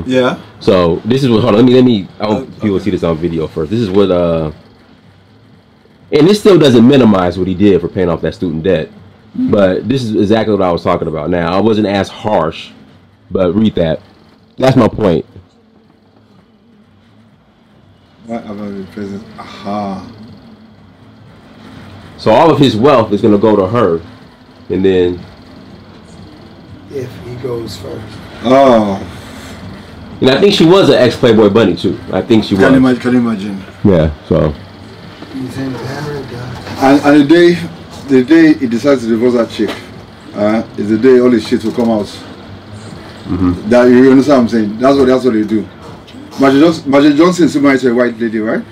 Yeah. So this is what. Hold on. Let me. I want people to see this on video first. This is what. And this still doesn't minimize what he did for paying off that student debt, but this is exactly what I was talking about. Now I wasn't as harsh. But read that. That's my point. What about the president? Aha. So all of his wealth is going to go to her, and then. If he goes first. Oh. And I think she was an ex-Playboy bunny too. I think she was. Can you imagine? Yeah. So. He's in paradise. And the day he decides to divorce that chick, is the day all his shit will come out. That you understand what I'm saying? That's what they do. Magic Johnson is married to a white lady, right?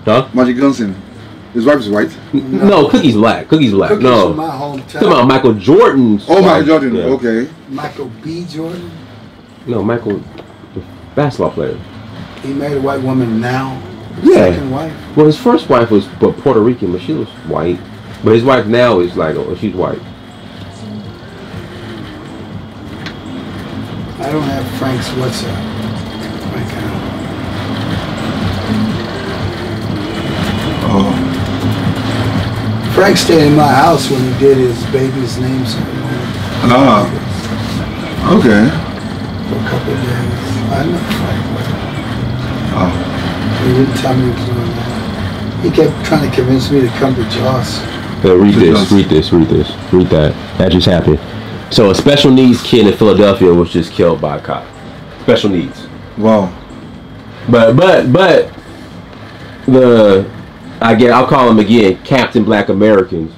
Huh? Magic Johnson. His wife is white? No, Cookie's black. Cookie's black. Cookie's no. from my hometown. Talking about Michael Jordan's. Oh, Michael Jordan. Yeah. Okay. Michael B. Jordan? No, Michael, the basketball player. He married a white woman now. Yeah. Second wife. Well, his first wife was Puerto Rican, but she was white. But his wife now is like, oh, she's white. I don't have Frank's WhatsApp. Frank Allen. Oh. Frank stayed in my house when he did his baby's name ceremony. Okay. For a couple of days. I know Frank well. Oh. He didn't tell me he was doing that. He kept trying to convince me to come to Joss. Read that. That just happened. So a special needs kid in Philadelphia was just killed by a cop. Special needs. Wow. But I'll call them again, Captain Black Americans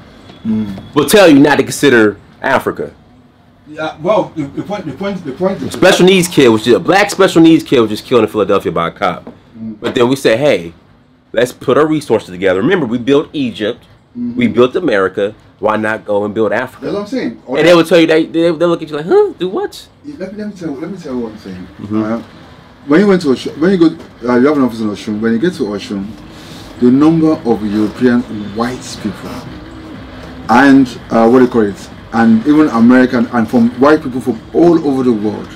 will tell you not to consider Africa. Yeah. Well, the point. Special needs kid was just a black special needs kid was just killed in Philadelphia by a cop. But then we said, hey, let's put our resources together. Remember, we built Egypt, we built America. Why not go and build Africa? That's what I'm saying. And they will tell you they look at you like, huh? Do what? Let me tell you what I'm saying. When you went to Osun, when you go, you have an office in Osun. When you get to Osun, the number of European white people and what do you call it, and even American and from white people from all over the world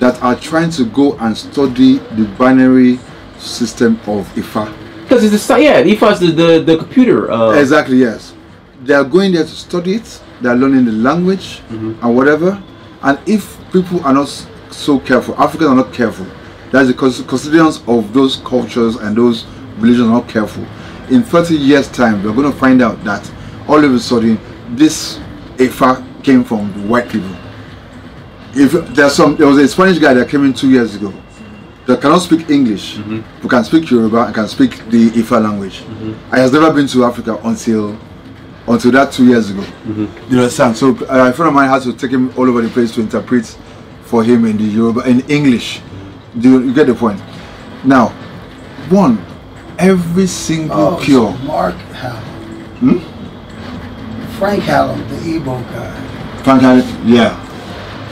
that are trying to go and study the binary system of Ifa. Because it's Ifa's the computer. Exactly, yes. They are going there to study it. They are learning the language and whatever. And if people are not so careful, Africans are not careful, that's because custodians of those cultures and those religions are not careful. In 30 years' time, we're going to find out that all of a sudden this Ifa came from the white people. If there was a Spanish guy that came in 2 years ago that cannot speak English, who can speak Yoruba and can speak the Ifa language. I has never been to Africa until that 2 years ago. You understand? So a friend of mine had to take him all over the place to interpret for him in the Yoruba, in English. Do you get the point? Now, every single pure. So Mark Hallam. Frank Hallam, the Igbo guy. Frank Hallam, yeah.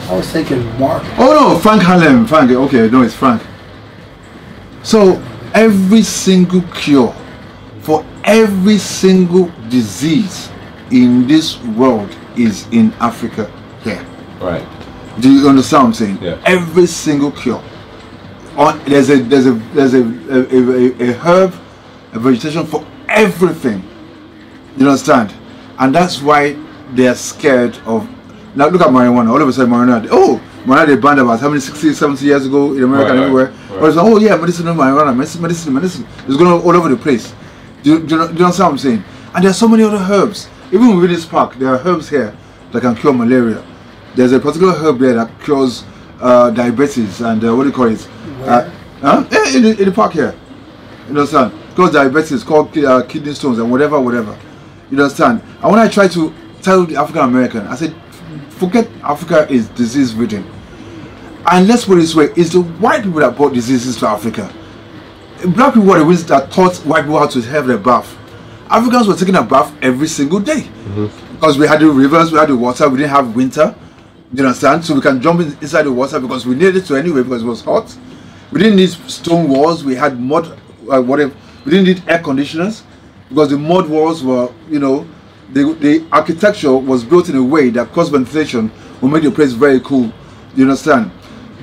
I was thinking Mark. Oh no, Frank Harlem. Frank. Okay, no, it's Frank. So every single cure for every single disease in this world is in Africa here. Right. Do you understand what I'm saying? Yeah. Every single cure. There's a herb, a vegetation for everything. You understand? And that's why they are scared of. Now look at marijuana. All of a sudden marijuana. Oh, marijuana they banned about how many 60, 70 years ago in America and everywhere. Right. But it's like, oh yeah, medicinal marijuana, medicine. It's going all over the place. Do you understand what I'm saying? And there are so many other herbs. Even within this park, there are herbs here that can cure malaria. There's a particular herb there that cures diabetes and what do you call it? In the park here. You understand? Cures diabetes, called kidney stones and whatever. You understand? And when I try to tell the African American, I said, forget Africa is disease ridden. And let's put it this way, it's the white people that brought diseases to Africa. Black people were the ones that taught white people how to have their bath. Africans were taking a bath every single day. Because we had the rivers, we had the water, we didn't have winter. You understand? So we can jump inside the water because we needed to anyway because it was hot. We didn't need stone walls, we had mud, whatever. We didn't need air conditioners because the mud walls were, you know, the architecture was built in a way that cross ventilation will make the place very cool. You understand?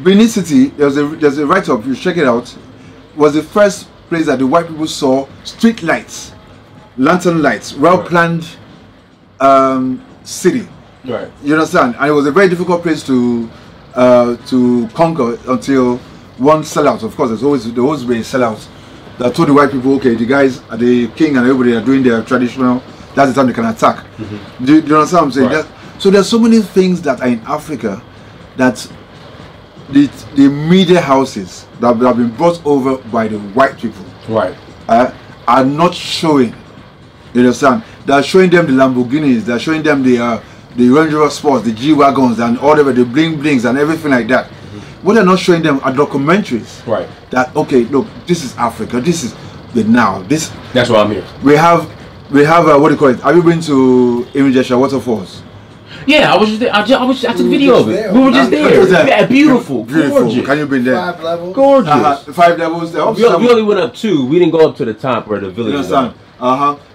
Benin City, there's a write-up, you check it out, was the first place that the white people saw street lights, lantern lights, well-planned city. Right. You understand? And it was a very difficult place to conquer until one sellout. Of course, there's always been a sellout that told the white people, okay, the guys, the king and everybody are doing their traditional. That's the time they can attack. Do you understand what I'm saying? Right. So there's so many things that are in Africa that the media houses that have been brought over by the white people, right, are not showing. You understand? They're showing them the Lamborghinis. They're showing them the Range Rover Sports, the G-Wagons, and all of the bling blings and everything like that. What they're not showing them are documentaries. Right. That okay, look, this is Africa. This is the now. This. That's why I'm here. We have what do you call it? Have you been to Imijesha Waterfalls? Yeah, I was just there. I took a video of it. We were just there. Yeah, beautiful. Gorgeous. Can you been there? 5 levels. Gorgeous. 5 levels. There. We only went up 2. We didn't go up to the top where the village was. Then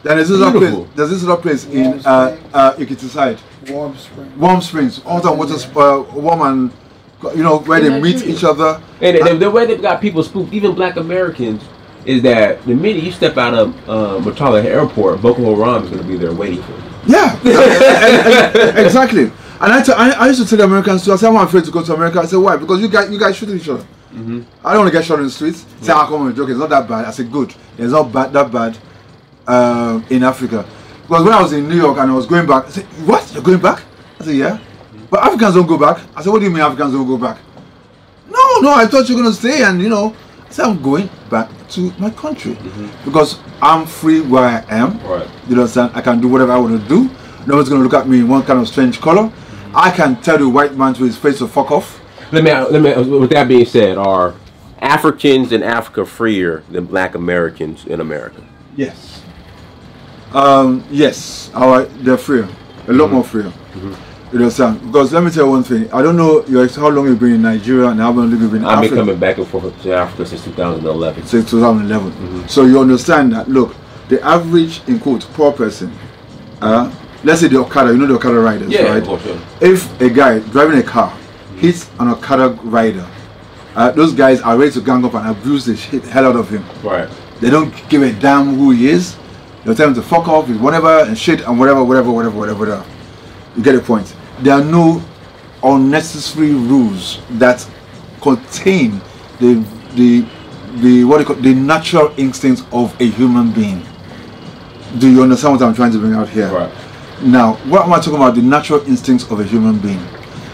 there's this other place. There's this other place in Ikiti side. Warm Springs. Warm Springs. All the water, warm and you know where they meet each other. And the way they've got people spooked, even Black Americans, is that the minute you step out of Murtala Airport, Boko Haram is going to be there waiting for you. Yeah, exactly. And I used to tell the Americans too. I said I'm afraid to go to America. I said why? Because you guys shoot each other. I don't want to get shot in the streets. Say I come on a joke. It's not that bad. I said good. It's not that bad in Africa. Because when I was in New York and I was going back, I said what? You're going back? I said yeah. But Africans don't go back. I said what do you mean Africans don't go back? No. I thought you were gonna stay and you know. I said I'm going back to my country because I'm free where I am. Right. You understand? I can do whatever I want to do. No one's going to look at me in one kind of strange color. I can tell the white man to his face to fuck off. Let me. With that being said, are Africans in Africa freer than Black Americans in America? Yes. Yes. They're freer. A lot more freer. You understand? Because let me tell you one thing. I don't know how long you've been in Nigeria and how long you've been in Africa. I've been coming back and forth to Africa since 2011. Since 2011. So you understand that, look, the average, in quote, poor person, let's say the Okada, you know the Okada riders, right? Yeah. If a guy driving a car hits an Okada rider, those guys are ready to gang up and abuse the hell out of him. Right. They don't give a damn who he is. They'll tell him to fuck off with whatever and shit and whatever. You get the point. There are no unnecessary rules that contain the natural instincts of a human being. Do you understand what I'm trying to bring out here? Right. Now, what am I talking about? The natural instincts of a human being.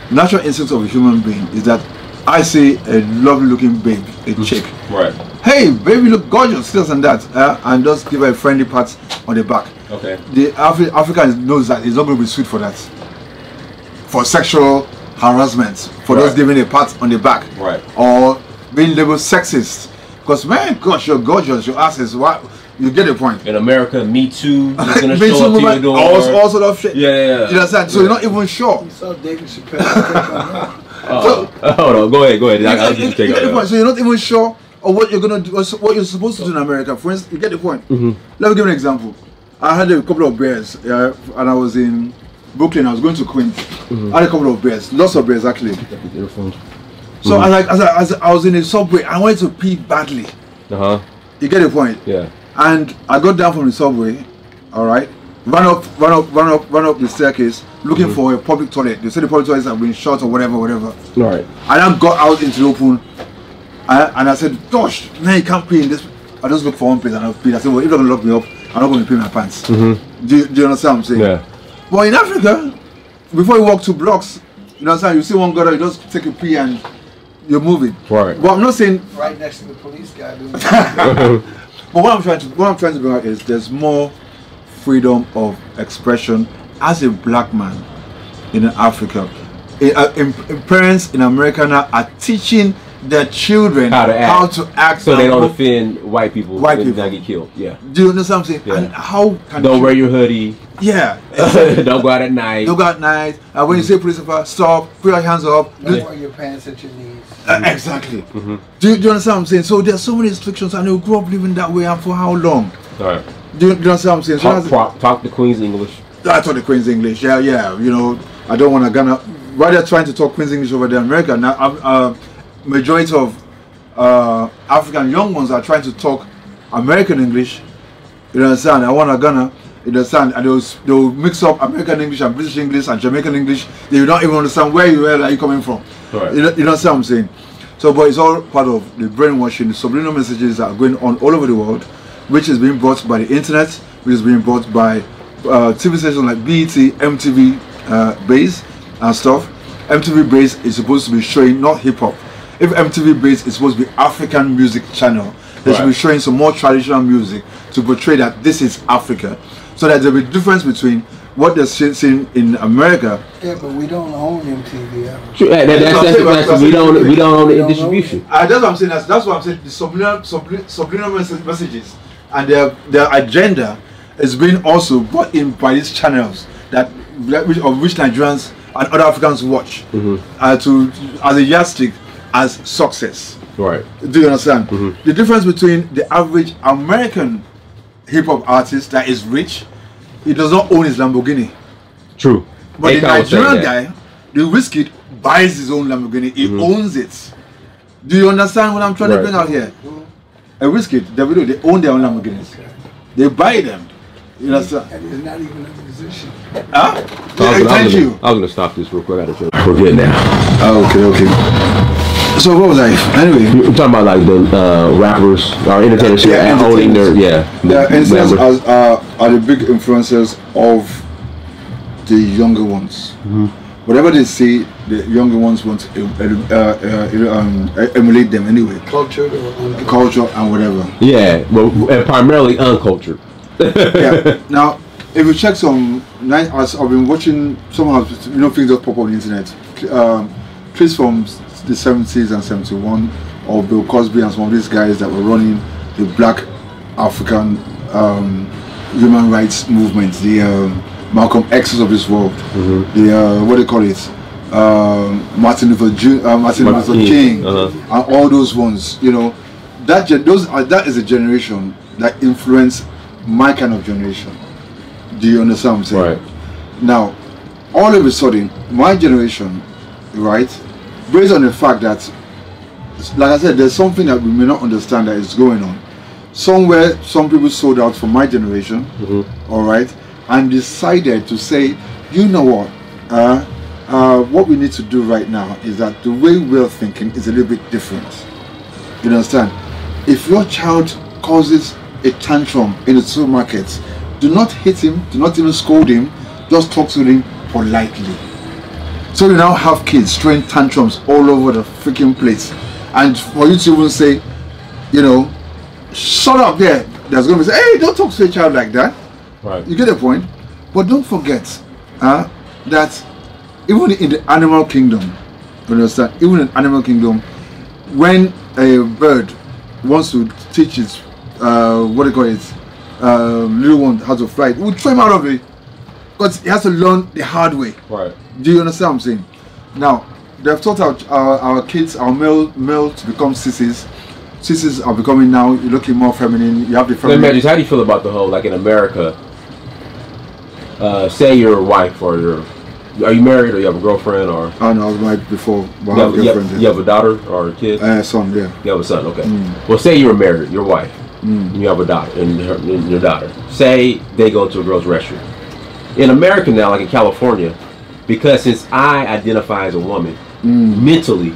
The natural instincts of a human being is that I see a lovely looking babe, a chick. Right. Hey, baby, look gorgeous, this and that, and just give her a friendly pat on the back. Okay. The African knows that it's not going to be sweet for that. For sexual harassment, for those giving a pat on the back, or being labeled sexist. Because man, gosh, you're gorgeous, your ass is what? You get the point. In America, Me Too is gonna Me show Too up to your movement, door. all sort of shit. Yeah. You understand? So you're not even sure. You saw David Chappelle. Hold on, go ahead. I'll just take it. So you're not even sure of what you're gonna do, or what you're supposed to do in America. For instance, you get the point. Let me give you an example. I had a couple of beers, and I was in Brooklyn. I was going to Queens. I had a couple of beers, lots of beers actually. So as I was in a subway, I wanted to pee badly. You get the point? Yeah. And I got down from the subway, all right, ran up the staircase looking for a public toilet. They said the public toilets have been shut or whatever. Right. And I got out into the open, and I said, gosh, man, you can't pee in this. I just look for one place and I'll pee. I said, well, if they're going to lock me up, I'm not going to pee my pants. Do you understand what I'm saying? Yeah. But in Africa, before you walk 2 blocks, you know what I'm saying, you see one gutter, you just take a pee and you're moving. Right. But I'm not saying right next to the police guy doing But what I'm trying to bring out is there's more freedom of expression as a black man in Africa. Parents in America now are teaching their children how to act so they don't offend white people and not get killed. Yeah. Do you understand what I'm saying? Yeah. And how can don't wear your hoodie. Yeah. Don't go out at night. Don't go out at night. When you say police officer, stop, put your hands up. Don't wear your pants at your knees. Exactly. Do you understand what I'm saying? So there's so many restrictions and they'll grow up living that way, and for how long? Right. Do you understand what I'm saying? So talk the Queen's English. I talk the Queen's English. Yeah. You know, I don't want to gonna. Why they're trying to talk Queen's English over there in America now? Majority of African young ones are trying to talk American English. You understand? I want to Ghana. You understand? And they'll mix up American English and British English and Jamaican English. They don't even understand where are you coming from. Right. You understand what I'm saying? So, but it's all part of the brainwashing, the subliminal messages that are going on all over the world, which is being brought by the internet, which is being brought by TV stations like BET, MTV Base and stuff. MTV Base is supposed to be showing not hip hop. If MTV Base is supposed to be African music channel, they should be showing some more traditional music to portray that this is Africa, so that there'll be a difference between what they're seeing in America. Yeah, but we don't own MTV. True. That's we don't own the distribution. That's what I'm saying. That's what I'm saying. The subliminal messages and their agenda is being also brought in by these channels of which Nigerians and other Africans watch as a yardstick as success. Right. Do you understand? The difference between the average American hip hop artist that is rich, he does not own his Lamborghini. True. But the Nigerian guy, the Wizkid, buys his own Lamborghini. He owns it. Do you understand what I'm trying to bring out here? A Wizkid, Davido, they own their own Lamborghinis. They buy them. You understand? And he's not even a musician. Huh? Thank you. I was gonna stop this real quick. We're good now. Oh, okay. So what was I? Anyway, we're talking about like the rappers or entertainers and owning their entertainers are the big influencers of the younger ones. Whatever they say, the younger ones want to emulate them anyway. Culture and whatever. Yeah, but primarily uncultured. Yeah. Now, if you check I've been watching some things that pop on the internet. Clips from the 70s and 71, or Bill Cosby and some of these guys that were running the Black African human rights movement, the Malcolm X's of this world, the what do you call it, Martin Luther King, and all those ones. You know, that is a generation that influenced my kind of generation. Do you understand what I'm saying? Right. Now, all of a sudden, my generation, right, based on the fact that, like I said, there's something that we may not understand that is going on. Somewhere, some people sold out for my generation, all right, and decided to say, you know what we need to do right now is that the way we're thinking is a little bit different. You understand? If your child causes a tantrum in the supermarket, do not hit him, do not even scold him, just talk to him politely. So we now have kids throwing tantrums all over the freaking place, and for you to even say, you know, shut up there, there's going to be say, hey, don't talk to a child like that. Right. You get the point? But don't forget that even in the animal kingdom, you understand, even in animal kingdom, when a bird wants to teach its what do you call it, little one has to fly, we'll throw him out of it because he has to learn the hard way. Right. Do you understand what I'm saying? Now, they've taught our kids, our male to become sissies. Sissies are becoming now, you're looking more feminine. You have the feminine. Imagine, how do you feel about the whole, like in America, say your wife or are you married or you have a girlfriend or? Oh no, I was married before. But you have a daughter or a kid? Son, yeah. You have a son, okay. Well, say you were married, your wife, and you have a daughter, and your daughter. Say they go to a girl's restroom. In America now, like in California, because since I identify as a woman, mentally,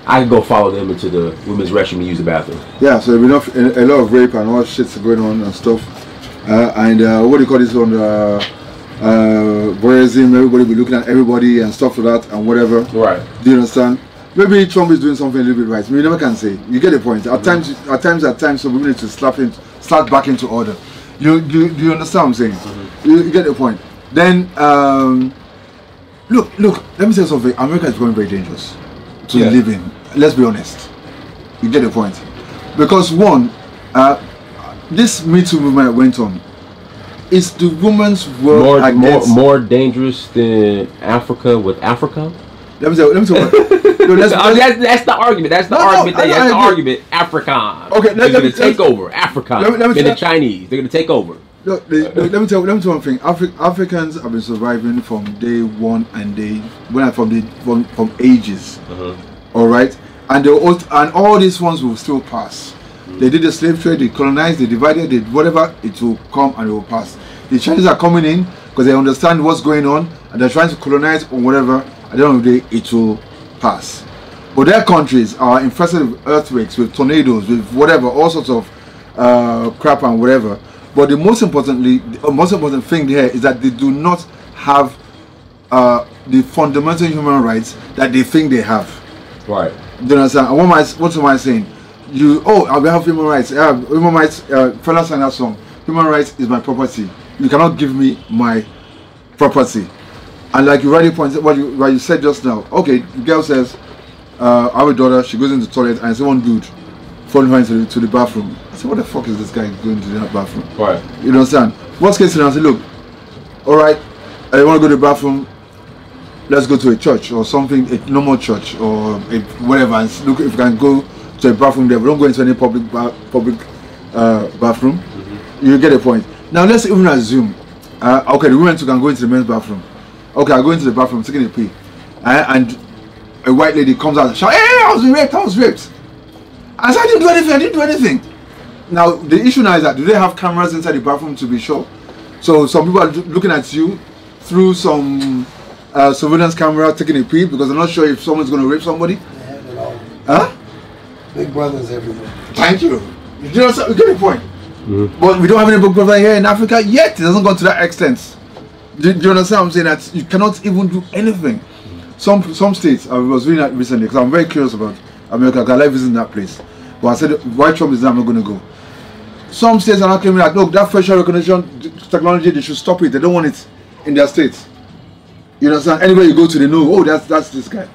I can go follow them into the women's restroom and use the bathroom. Yeah, so there's a lot of rape and all shit's going on and stuff. And what do you call this one? Voyeurism, everybody be looking at everybody and stuff like that and whatever. Right. Do you understand? Maybe Trump is doing something a little bit right. I mean, you never can say. You get the point. At times, so we need to slap back into order. Do you understand what I'm saying? You get the point. Then, look. Let me say something. America is becoming very dangerous to live in. Let's be honest. You get the point. Because one, this Me Too movement went on. It's the woman's world more dangerous than Africa with Africa. Let me tell you. That's the argument. That's the argument. That's the argument. African. Okay, they're going to take over Africa. And the Chinese, they're going to take over. Look, let me tell you one thing. Africans have been surviving from day one and from ages. All right, and all these ones will still pass. They did the slave trade, they colonized, they divided, they whatever, it will come and it will pass. The Chinese are coming in because they understand what's going on and they're trying to colonize or whatever. At the end of the day, it will pass. But their countries are infested with earthquakes, with tornadoes, with whatever, all sorts of crap and whatever. But the most important thing there is that they do not have the fundamental human rights that they think they have. Right. Do you understand? And what am I saying? I have human rights. Human rights. Fella sang that song. Human rights is my property. You cannot give me my property. And like you rightly pointed, what you said just now. Okay, the girl says, I have a daughter. She goes into the toilet and someone dude following her into the bathroom. I said, what the fuck is this guy going to the bathroom? Right. You understand? Worst case scenario, I said, look, all right, I want to go to the bathroom. Let's go to a church or something, a normal church or whatever. And look if we can go to a bathroom there. We don't go into any public bathroom. You get the point. Now let's even assume, okay, the women too can go into the men's bathroom. Okay, I go into the bathroom, taking a pee, and a white lady comes out and shouts, "Hey, I was raped! I said, I didn't do anything. Now the issue now is that do they have cameras inside the bathroom to be sure? So some people are looking at you through some surveillance camera taking a pee because they're not sure if someone's going to rape somebody. They have it all. Huh? Big brothers everywhere. Thank you. You get the point. But we don't have any big brother here in Africa yet. It doesn't go to that extent. Do you understand what I'm saying? That you cannot even do anything. Some states, I was reading that recently because I'm very curious about America because I like visiting that place. But I said, why Trump is there, I'm not going to go. Some states are not claiming that, look, that facial recognition technology, they should stop it. They don't want it in their states. You understand? Anywhere you go to, they know, oh, that's this guy.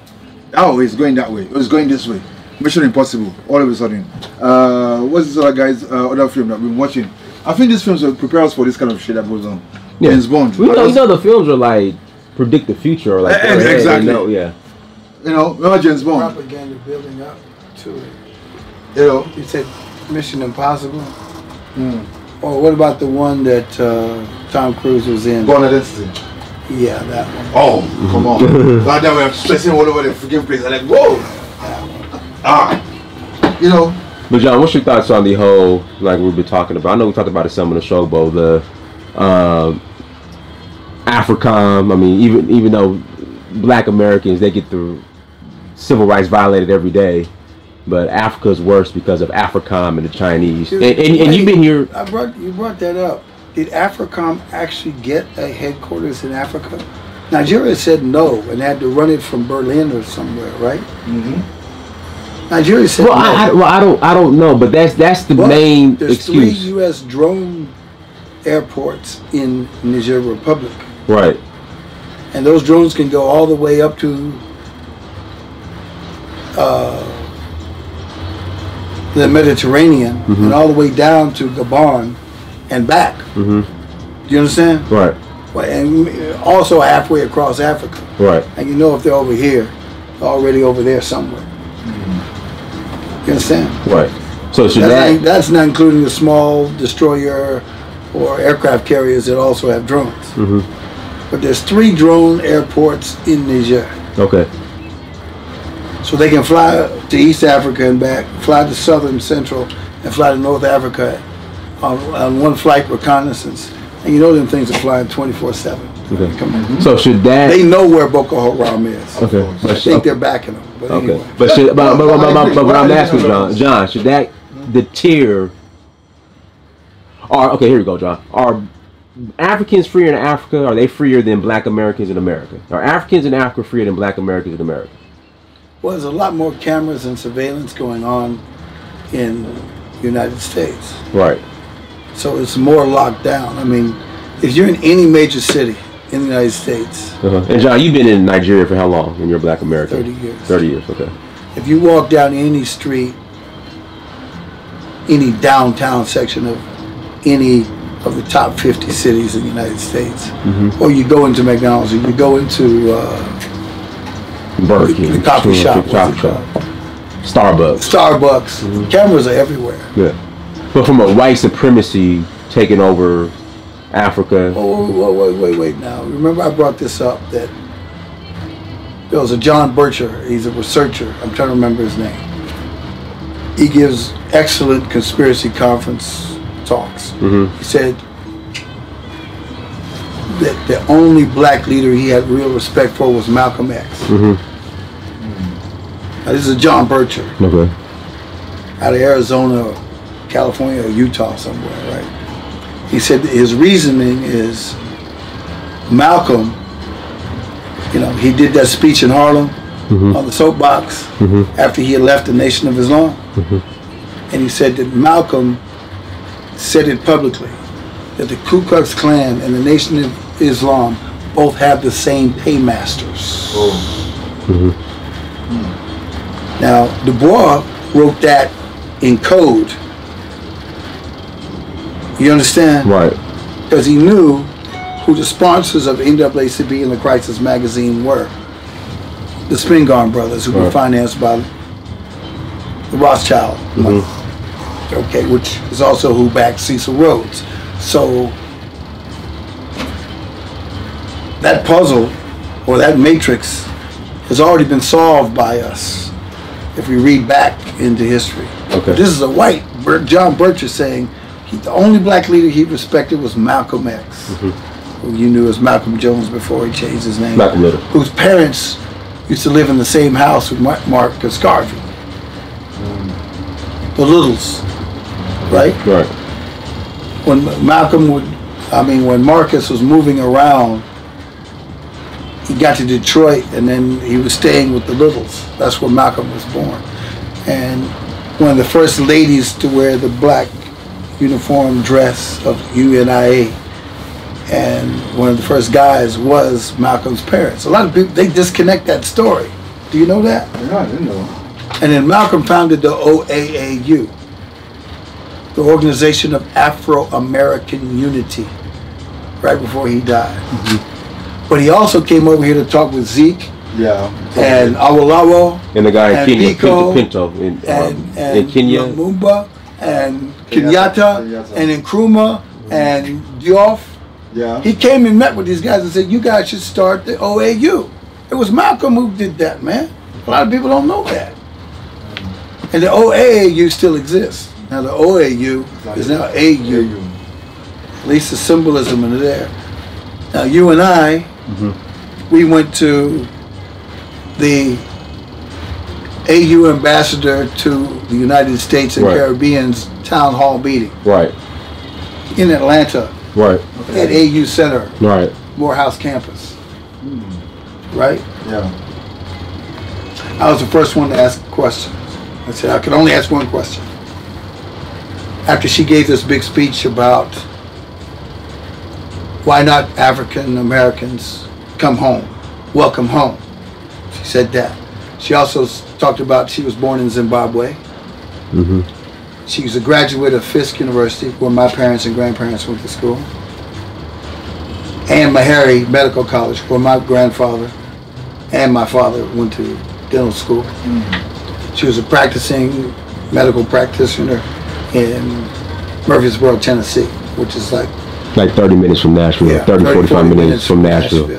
Oh, he's going that way. Oh, he's going this way. Mission Impossible, all of a sudden. What's this other guy's other film that we've been watching? I think these films will prepare us for this kind of shit that goes on. Yeah. James Bond. You know the films are like predict the future, or like exactly. Yeah. You know, remember James Bond? Propaganda building up to it. You know, you said Mission Impossible. Or what about the one that Tom Cruise was in? Born Identity. Yeah, that one. Oh, come on! Right now we're stressing all over the freaking place. I'm like, whoa! You know. But John, what's your thoughts on the whole, like we've been talking about? I know we talked about it some in the show, but the AFRICOM. I mean, even though Black Americans, they get the civil rights violated every day, but Africa's worse because of AFRICOM and the Chinese. And you've been here. You brought that up. Did AFRICOM actually get a headquarters in Africa? Nigeria said no and had to run it from Berlin or somewhere, right? Nigeria said no. I don't know, but that's the main there's excuse. 3 U.S. drone airports in Niger Republic. Right. And those drones can go all the way up to the Mediterranean and all the way down to Gabon and back. Mm-hmm. Do you understand? Right. And also halfway across Africa. Right. And you know if they're over here, they're already over there somewhere. You understand? Right. So should that's not including the small destroyer or aircraft carriers that also have drones. Mm-hmm. But there's 3 drone airports in Niger. Okay. So they can fly to East Africa and back, fly to Southern Central, and fly to North Africa on one flight reconnaissance. And you know them things are flying 24/7. Okay. Come on. So should that? They know where Boko Haram is. Okay. I think they're backing them. But okay. anyway. But what I'm asking, John, should that deter? Or okay, here we go, John. Are Africans freer in Africa? Are they freer than Black Americans in America? Are Africans in Africa freer than Black Americans in America? Well, there's a lot more cameras and surveillance going on in the United States. Right. So it's more locked down. I mean, if you're in any major city in the United States. And John, you've been in Nigeria for how long? And you're Black American? 30 years. 30 years, okay. If you walk down any street, any downtown section of any of the top 50 cities in the United States, or you go into McDonald's, or you go into Burger King, the coffee shop, Starbucks. Cameras are everywhere. Yeah. But from a white supremacy taking over Africa. Oh, wait now. Remember I brought this up that there was a John Bircher, he's a researcher, I'm trying to remember his name. He gives excellent conspiracy conference talks. He said that the only Black leader he had real respect for was Malcolm X. Now, this is John Bircher. Okay. Out of Arizona, California, or Utah somewhere, right? He said that his reasoning is Malcolm, you know, he did that speech in Harlem on the soapbox after he had left the Nation of Islam. And he said that Malcolm said it publicly, that the Ku Klux Klan and the Nation of Islam both have the same paymasters. Now, Du Bois wrote that in code. You understand? Right. Because he knew who the sponsors of NAACP and the Crisis magazine were. The Spingarn brothers, who were financed by the Rothschild money. Okay, which is also who backed Cecil Rhodes. So that puzzle, or that matrix, has already been solved by us if we read back into history. Okay. This is a white, John Bircher saying the only Black leader he respected was Malcolm X, who you knew as Malcolm Jones before he changed his name, whose parents used to live in the same house with Marcus Garvey. The Littles, right? Right. When when Marcus was moving around, he got to Detroit and then he was staying with the Littles. That's where Malcolm was born. And one of the first ladies to wear the black uniform dress of UNIA, and one of the first guys was Malcolm's parents. A lot of people, they disconnect that story. Do you know that? Yeah, I didn't know. And then Malcolm founded the OAAU, the Organization of Afro-American Unity, right before he died. But he also came over here to talk with Zeke, and Awolowo, and the guy in Kenya, Biko, Pinto, in Kenya, Lumumba, and Kenyatta, and Nkrumah, and Diouf. Yeah. He came and met with these guys and said, you guys should start the OAU. It was Malcolm who did that, man. A lot of people don't know that. And the OAAU still exists. Now the OAU is now AU. At least the symbolism in there. Now you and I, we went to the AU ambassador to the United States and Caribbean's town hall meeting. Right. In Atlanta. Right. At AU Center. Right. Morehouse campus. Right? Yeah. I was the first one to ask questions. I said I could only ask one question. After she gave this big speech about why not African Americans come home, welcome home. She said that. She also talked about she was born in Zimbabwe. She's a graduate of Fisk University, where my parents and grandparents went to school. And Meharry Medical College, where my grandfather and my father went to dental school. She was a practicing medical practitioner in Murfreesboro, Tennessee, which is like 30 minutes from Nashville, yeah, 45 minutes from Nashville.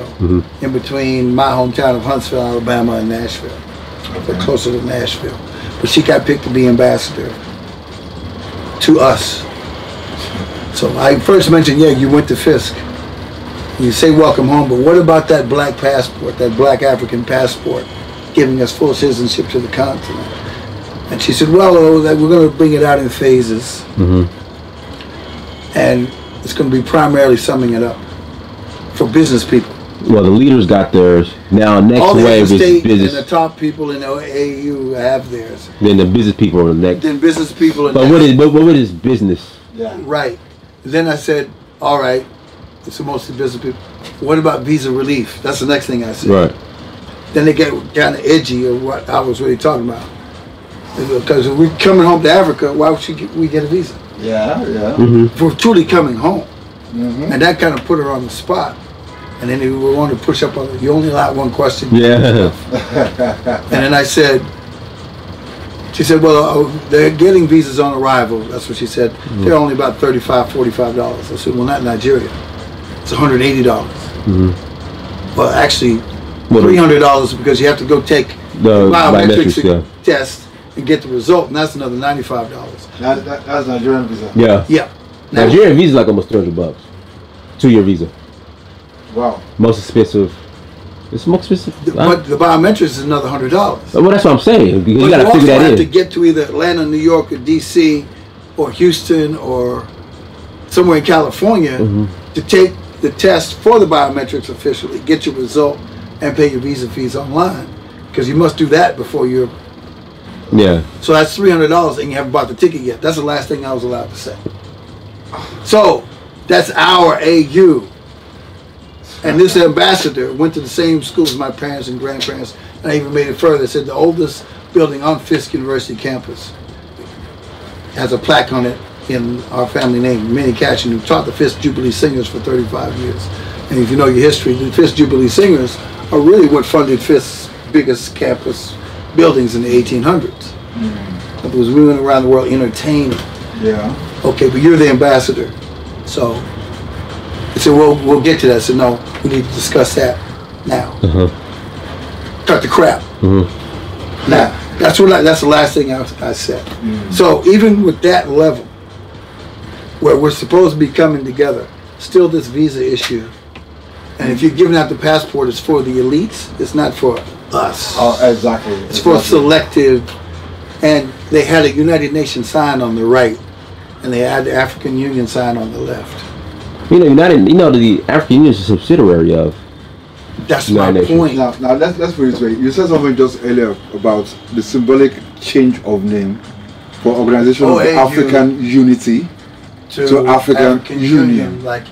In between my hometown of Huntsville, Alabama, and Nashville, but closer to Nashville. But she got picked to be ambassador to us. So I first mentioned, yeah, you went to Fisk. You say welcome home, but what about that black passport, that black African passport, giving us full citizenship to the continent? And she said, well, we're going to bring it out in phases. And it's going to be primarily summing it up for business people. Well, the leaders got theirs. Now, next all the wave is business. And the top people in the AU have theirs. Then the business people are the next. Then business people. But what is business? Yeah. Right. Then I said, all right, it's mostly business people. What about visa relief? That's the next thing I said. Right. Then they get kind of edgy of what I was really talking about. Because if we're coming home to Africa, why should we get a visa? Yeah. If we're truly coming home. And that kind of put her on the spot. And then we wanted to push up on it. You only allowed one question. Yeah. And then I said, she said, well, they're getting visas on arrival. That's what she said. They're only about $35, $45. I said, well, not Nigeria. It's $180. Well, actually, $300 because you have to go take the biometrics test and get the result, and that's another $95. That's Nigerian visa. Yeah. Yeah. Now, Nigerian visa is like almost $300. 2-year visa. Wow. Most expensive. It's more expensive. But the biometrics is another $100. Well, that's what I'm saying. You got to figure that in. You also have to get to either Atlanta, New York, or DC, or Houston, or somewhere in California to take the test for the biometrics officially, get your result, and pay your visa fees online. Because you must do that before you're... Yeah. So that's $300 and you haven't bought the ticket yet. That's the last thing I was allowed to say. So, that's our AU. And this ambassador went to the same school as my parents and grandparents, and I even made it further. It said the oldest building on Fisk University campus has a plaque on it in our family name, Minnie Cashin, who taught the Fisk Jubilee Singers for 35 years. And if you know your history, the Fisk Jubilee Singers are really what funded Fisk's biggest campus buildings in the 1800s. It was we went around the world entertaining. Yeah. Okay, but you're the ambassador. So I said, well, we'll get to that. I said, no, we need to discuss that now. Cut the crap. Now, that's the last thing I said. So even with that level, where we're supposed to be coming together, still this visa issue. And if you're giving out the passport, it's for the elites. It's not for us. Oh, exactly. It's for selective. And they had a United Nations sign on the right, and they had the African Union sign on the left. You know, the African Union is a subsidiary of. That's my point. Now let's put it this way. You said something just earlier about the symbolic change of name for Organization of African Unity to African Union. Like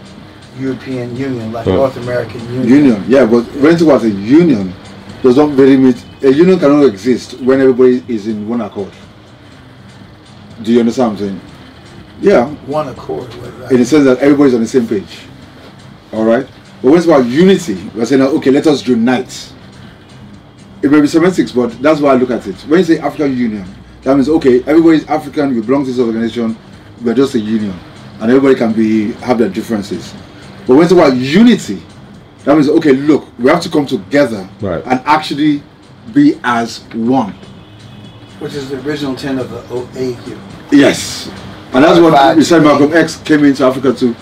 European Union, like North American Union. Union, yeah, but when it was a union, does not very mean a union cannot exist when everybody is in one accord. Do you understand what I'm saying? Yeah. One accord. In the sense that everybody's on the same page. Alright? But when it's about unity, we're saying, okay, let us unite. It may be semantics, but that's why I look at it. When you say African Union, that means, okay, everybody's African, we belong to this organization, we're just a union. And everybody can have their differences. But when it's about unity, that means, okay, look, we have to come together and actually be as one. Which is the original intent of the AU. Yes. And that's what we said Malcolm X came into Africa to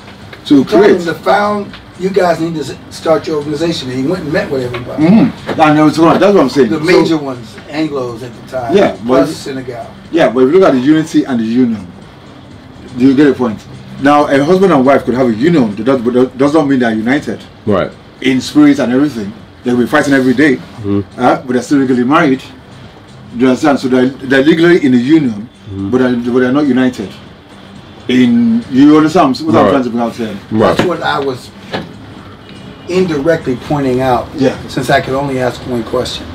create. You guys need to start your organization. And he went and met with everybody. That's what I'm saying. The major ones, Anglos at the time. Yeah. Plus Senegal. Yeah, but if you look at the unity and the union, do you get the point? Now, a husband and wife could have a union, but does not mean they are united. Right. In spirit and everything. They'll be fighting every day, but they're still legally married. Do you understand? So they're legally in a union, but they're not united. You understand what I'm trying to bring out here? That's what I was indirectly pointing out, since I could only ask one question.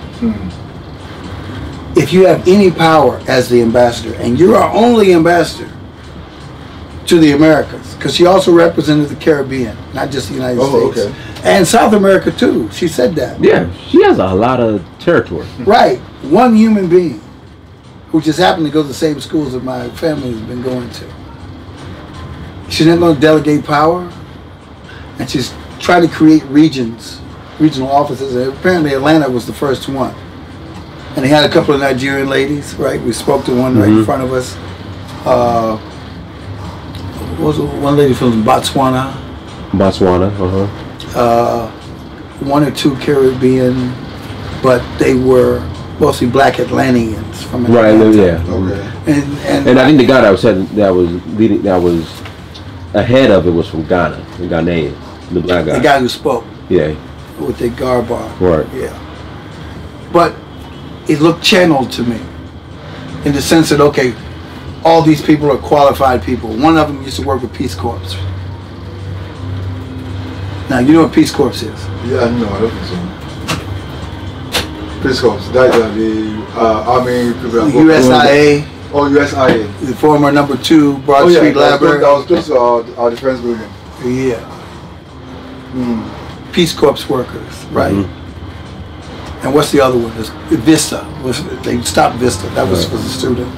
if you have any power as the ambassador, and you're our only ambassador to the Americas, because she also represented the Caribbean, not just the United States. Okay. And South America too. She said that. Yeah, she has a lot of territory. Right. One human being who just happened to go to the same schools that my family has been going to. She's not going to delegate power, and she's trying to create regional offices. And apparently Atlanta was the first one. And they had a couple of Nigerian ladies, right? We spoke to one right in front of us. Was one lady from Botswana. One or two Caribbean, but they were mostly black Atlanteans from Atlanta. Right, yeah. Okay. And I think the guy that was ahead of it was from Ghana, the Ghanaian, the black guy. the guy who spoke Yeah. with the garb on. Right. Yeah. But it looked channeled to me in the sense that, okay, all these people are qualified people. One of them used to work with Peace Corps. Now, you know what Peace Corps is? Yeah, no, I don't think so. Peace Corps, that's the Army people. USIA, Oh, USIA. the former number 2 Broad Street Library. That was close to our defense building. Yeah. Peace Corps workers, right? And what's the other one? Vista. They stopped Vista. That was for the student.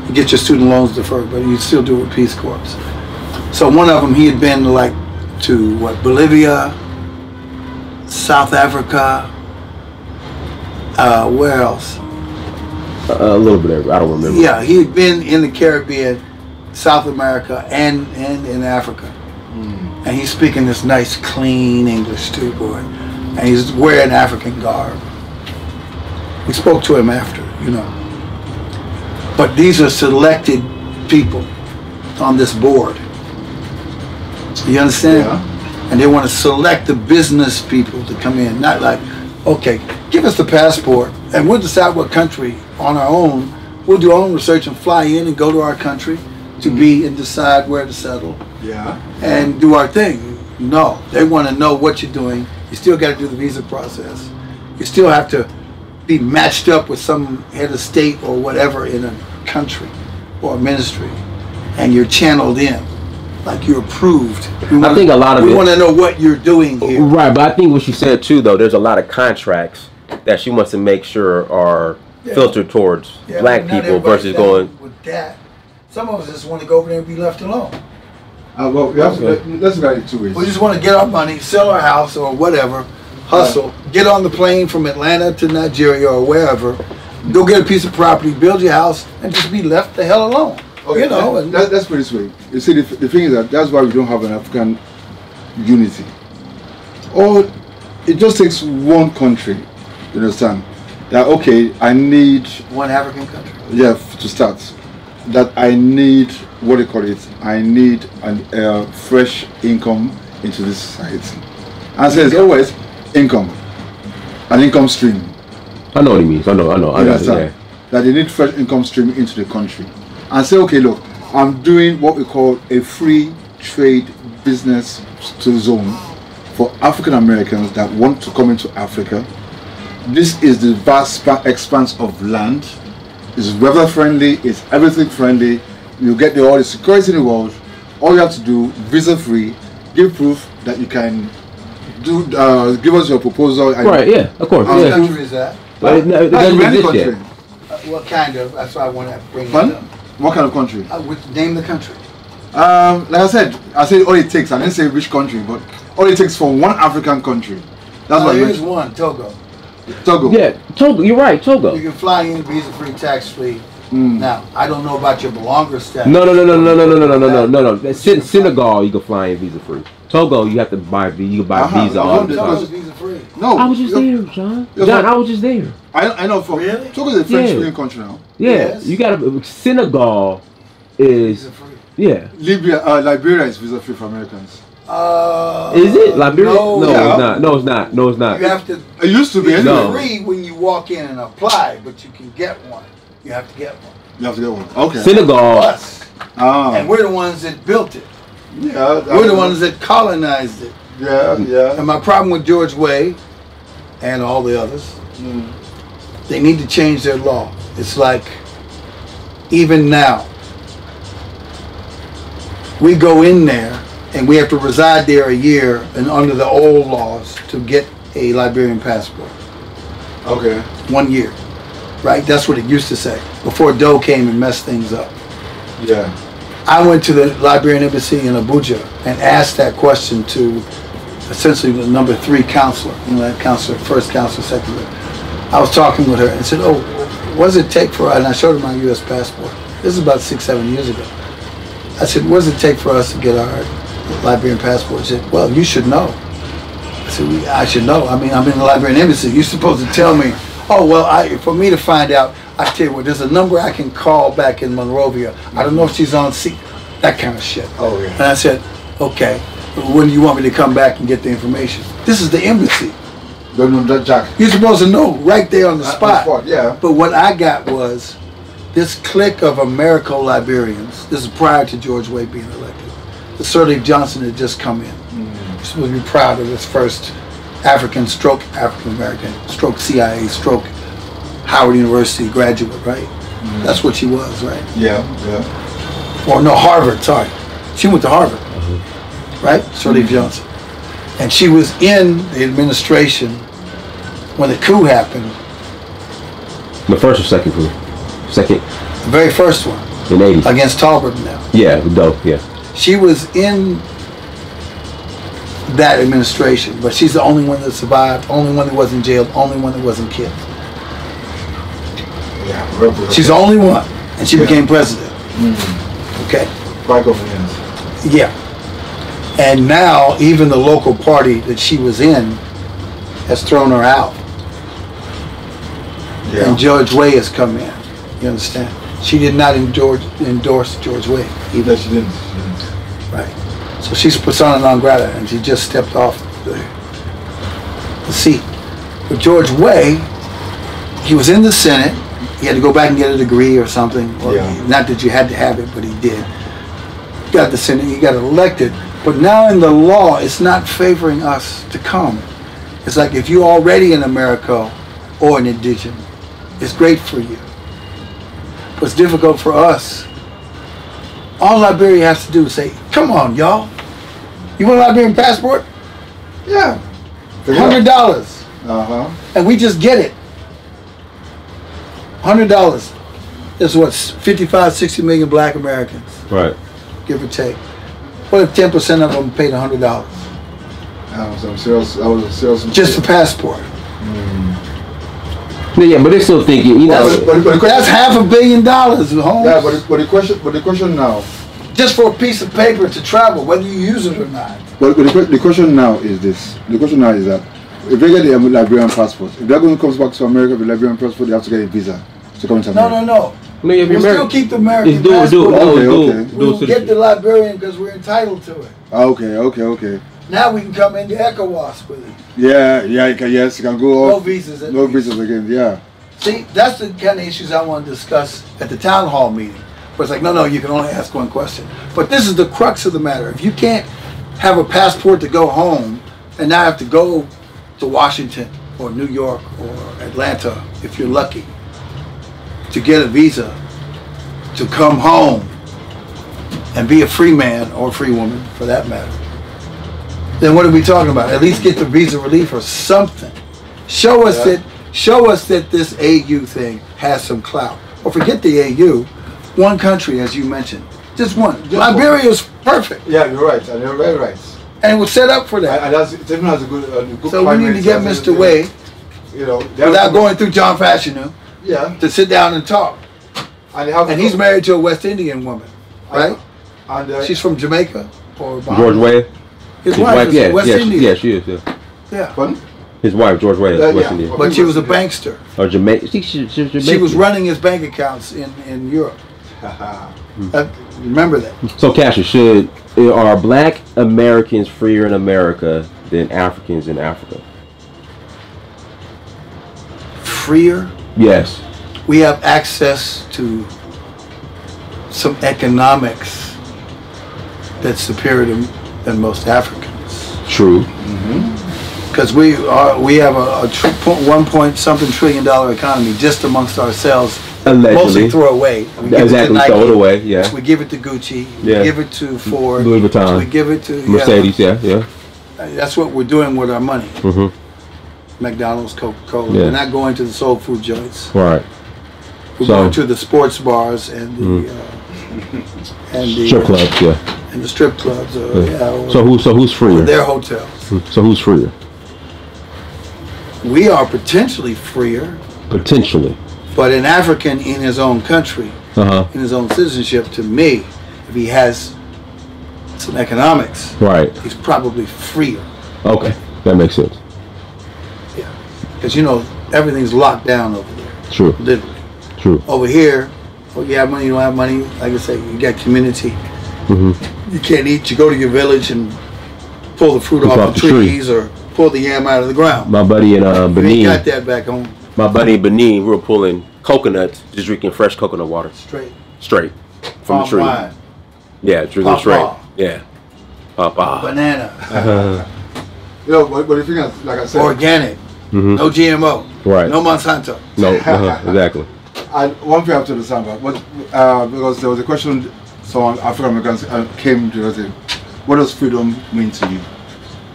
You get your student loans deferred, but you still do it with Peace Corps. So one of them, he had been like to Bolivia, South Africa, where else? A little bit of, I don't remember. Yeah, he had been in the Caribbean, South America, and in Africa. And he's speaking this nice, clean English too, boy. And he's wearing African garb. We spoke to him after, you know. But these are selected people on this board. You understand? Yeah. And they want to select the business people to come in. Not like, okay, give us the passport and we'll decide what country on our own. We'll do our own research and fly in and go to our country to be and decide where to settle. Yeah. And do our thing. No, they want to know what you're doing. You still got to do the visa process. You still have to be matched up with some head of state or whatever in a country or a ministry, and you're channeled in, like you're approved. I think a lot of we it. want to know what you're doing here. Right, but I think what she said too, though, there's a lot of contracts that she wants to make sure are filtered towards black but not people everybody's versus down going. with that. Some of us just want to go over there and be left alone. Well, we have to, let's look at it 2 ways. We just want to get our money, sell our house or whatever, hustle, get on the plane from Atlanta to Nigeria or wherever, go get a piece of property, build your house, and just be left the hell alone. Okay, you know, and let's put it this way. You see, the thing is that that's why we don't have an African unity. Or it just takes one country, you understand, that, okay, I need, one African country. yeah, to start, that I need, what do you call it, I need a fresh income into this society. And so it's always income, an income stream. I know what he means. I know. That they need fresh income stream into the country. And say, okay, look, I'm doing what we call a free trade business zone for African Americans that want to come into Africa. This is the vast expanse of land. It's weather friendly, it's everything friendly. You get all the security in the world. All you have to do, visa free, give proof that you can do, give us your proposal. Right, yeah, of course. What country is that? But it doesn't exist yet. What kind of? That's why I want to bring it up. What kind of country? Name the country. Like I said all it takes. I didn't say which country, but all it takes for one African country. That's what here's one, Togo. Togo. Yeah, Togo. You're right, Togo. You can fly in visa-free, tax-free. Now, I don't know about your belonger status. No. Senegal, you can fly in visa free. Togo, you have to buy. You can buy visa on the Togo's visa-free. No, I was just there, John. I was just there. I know. For really? Togo is a French-speaking country now. Yeah, Yes. you gotta. Senegal is Visa-free. yeah. Liberia is visa-free for Americans. Is it Liberia? No, No, yeah. it's not. No, it's not. No, it's not. You have to. It used to be. It's No. free when you walk in and apply, but you can get one. You have to get one. You have to get one. Okay. Senegal. Us. And we're the ones that built it. Yeah. We're the ones that colonized it. Yeah. And my problem with George Way and all the others, they need to change their law. It's like, even now, we go in there and we have to reside there a year and under the old laws to get a Liberian passport. Okay. 1 year, right? That's what it used to say before Doe came and messed things up. Yeah. I went to the Liberian embassy in Abuja and asked that question to essentially the number 3 counselor, you know, that counselor, first counselor, second. I was talking with her and said, "Oh, what does it take for us?" And I showed her my U.S. passport. This is about 6-7 years ago. I said, "What does it take for us to get our Liberian passport?" She said, "Well, you should know." I said, "I should know. I mean, I'm in the Liberian embassy. You're supposed to tell me." "Oh, well, for me to find out, I tell you what, there's a number I can call back in Monrovia. I don't know if she's on seat." That kind of shit. Oh, yeah. And I said, "Okay, when do you want me to come back and get the information?" This is the embassy. Don't know that, Jack. You're supposed to know right there on the spot. Yeah. But what I got was this clique of Americo-Liberians. This is prior to George Way being elected. The Sirleaf Johnson had just come in. You're supposed to be proud of this first African stroke African-American stroke CIA stroke Howard University graduate, right? That's what she was, right? Yeah, yeah. Or no, Harvard, sorry. She went to Harvard, right? Sirleaf Johnson. And she was in the administration when the coup happened. The first or second coup? Second. The very first one. In the 80s. Against Talbot now. Yeah, dope, yeah. She was in that administration, but she's the only one that survived, only one that wasn't jailed, only one that wasn't killed. Yeah. She's the only one, and she became president. Okay? Quite confident. Yeah. And now, even the local party that she was in has thrown her out. Yeah. And George Way has come in. You understand? She did not endorse George Way either. No, she didn't. Right. So she's persona non grata, and she just stepped off the seat. But George Way, he was in the Senate. He had to go back and get a degree or something. Or not that you had to have it, but he did. He got the Senate. He got elected. But now in the law, it's not favoring us to come. It's like if you're already in America or an indigenous, it's great for you. But it's difficult for us. All Liberia has to do is say, "Come on, y'all. You want a Liberian passport? Yeah. $100. And we just get it. $100. There's what, 55, 60 million black Americans. Right. Give or take. What if 10% of them paid $100? Just a passport. Yeah, but they're still thinking, you know. That's $500 million, Holmes. Yeah, but the question now. Just for a piece of paper to travel, whether you use it or not. But the question now is this. The question now is that if they get the Liberian passport, if they're going to come back to America with a Liberian passport, they have to get a visa to come to America. No. We'll still keep the American passport. We'll get the Liberian because we're entitled to it. Okay. Now we can come into ECOWAS with it. Yeah, you can go. No visas. No visas again, yeah. See, that's the kind of issues I want to discuss at the town hall meeting. But it's like, no, you can only ask one question. But this is the crux of the matter. If you can't have a passport to go home and now have to go to Washington or New York or Atlanta, if you're lucky, to get a visa to come home and be a free man or free woman for that matter, then what are we talking about? At least get the visa relief or something. Show us that this AU thing has some clout. Or forget the AU, one country as you mentioned. Just one. Liberia is perfect. Yeah, you're right, and you're very right. And it was set up for that. And it even has a good so we need to get Mr. Way, without going through John Fashanu, to sit down and talk. And he's married to a West Indian woman, right? She's from Jamaica or Bahamas. George Way. His wife is West Indian. Yeah, she is. Yeah. Pardon? His wife, George Way, is West Indian. But she was a bankster. Or Jamaica. She was Jamaican. She was running his bank accounts in Europe. Remember that. So, Cashin, are black Americans freer in America than Africans in Africa? Freer? Yes. We have access to some economics that's superior than most Africans. True. Because we have a 1 point something trillion dollar economy just amongst ourselves mostly throw away. We give it to Nike, throw it away. Yeah. We give it to Gucci. We give it to Ford. Louis Vuitton. We give it to Mercedes. Yeah. That's what we're doing with our money. McDonald's, Coca-Cola. We're not going to the soul food joints. Right. We're going to the sports bars and the strip clubs. Yeah. And the strip clubs. So who's freer? Their hotels. So who's freer? We are potentially freer. Potentially. But an African in his own country, in his own citizenship, to me, if he has some economics, he's probably freer. Okay, that makes sense. Yeah, because everything's locked down over there. True. Literally. True. Over here, you have money, you don't have money. Like I say, you got community. You can't eat. You go to your village and pull the fruit off the trees or pull the yam out of the ground. My buddy in Benin. You ain't got that back home. My buddy in Benin, we were pulling coconuts, just drinking fresh coconut water. Straight from the tree. Wine. Yeah, drinking straight. Yeah. Banana. But the thing is, like I said, organic. No GMO. Right. No Monsanto. No. Exactly. One thing I have to understand about, because there was a question, some African Americans came to us, what does freedom mean to you?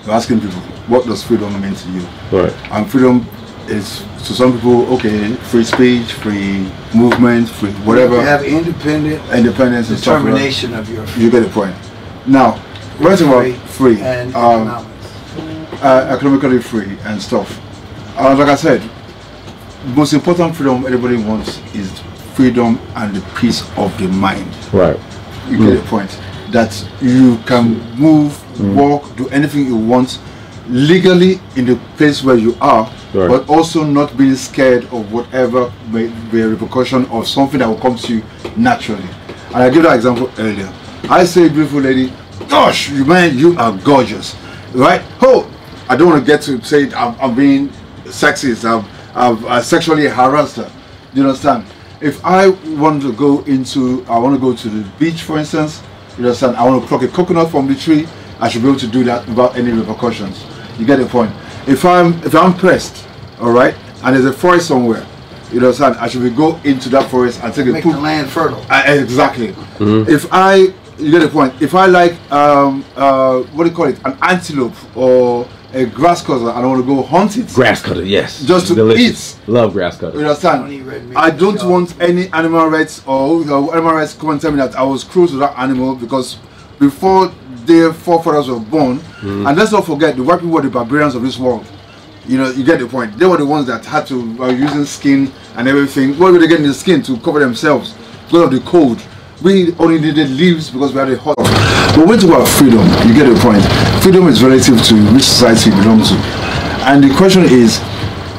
They're asking people, what does freedom mean to you? Right. And freedom is, to some people, okay, free speech, free movement, free whatever. You have independence and determination of your. You get the point. Now, we're talking about free and economically free and stuff. Like I said, most important freedom everybody wants is freedom and the peace of the mind. Right. You get the point. That you can move, walk, do anything you want legally in the place where you are, but also not being scared of whatever may be a repercussion of something that will come to you naturally. And I gave that example earlier. I say, beautiful lady, gosh, you are gorgeous, right? Oh, I don't want to get to say I'm being sexist, I've sexually harassed her. Do you understand? If I want to go to the beach, for instance, you understand, I want to pluck a coconut from the tree, I should be able to do that without any repercussions. You get the point. If I'm pressed, all right, and there's a forest somewhere, you understand, I should go into that forest and take a poop. Make the land fertile. Exactly. You get the point. If I like what do you call it, an antelope or a grass cutter, and I want to go hunt it. Grass cutter, yes. Just to eat. Love grass cutter. You understand? I don't want any animal rights or animal rights come and tell me that I was cruel to that animal because before their forefathers were born, and let's not forget the white people were the barbarians of this world. You get the point. They were the ones that had to using skin and everything. What were they getting the skin to cover themselves because of the cold? We only needed leaves because we had a hot. But when we talk about freedom, you get the point. Freedom is relative to which society you belong to. And the question is,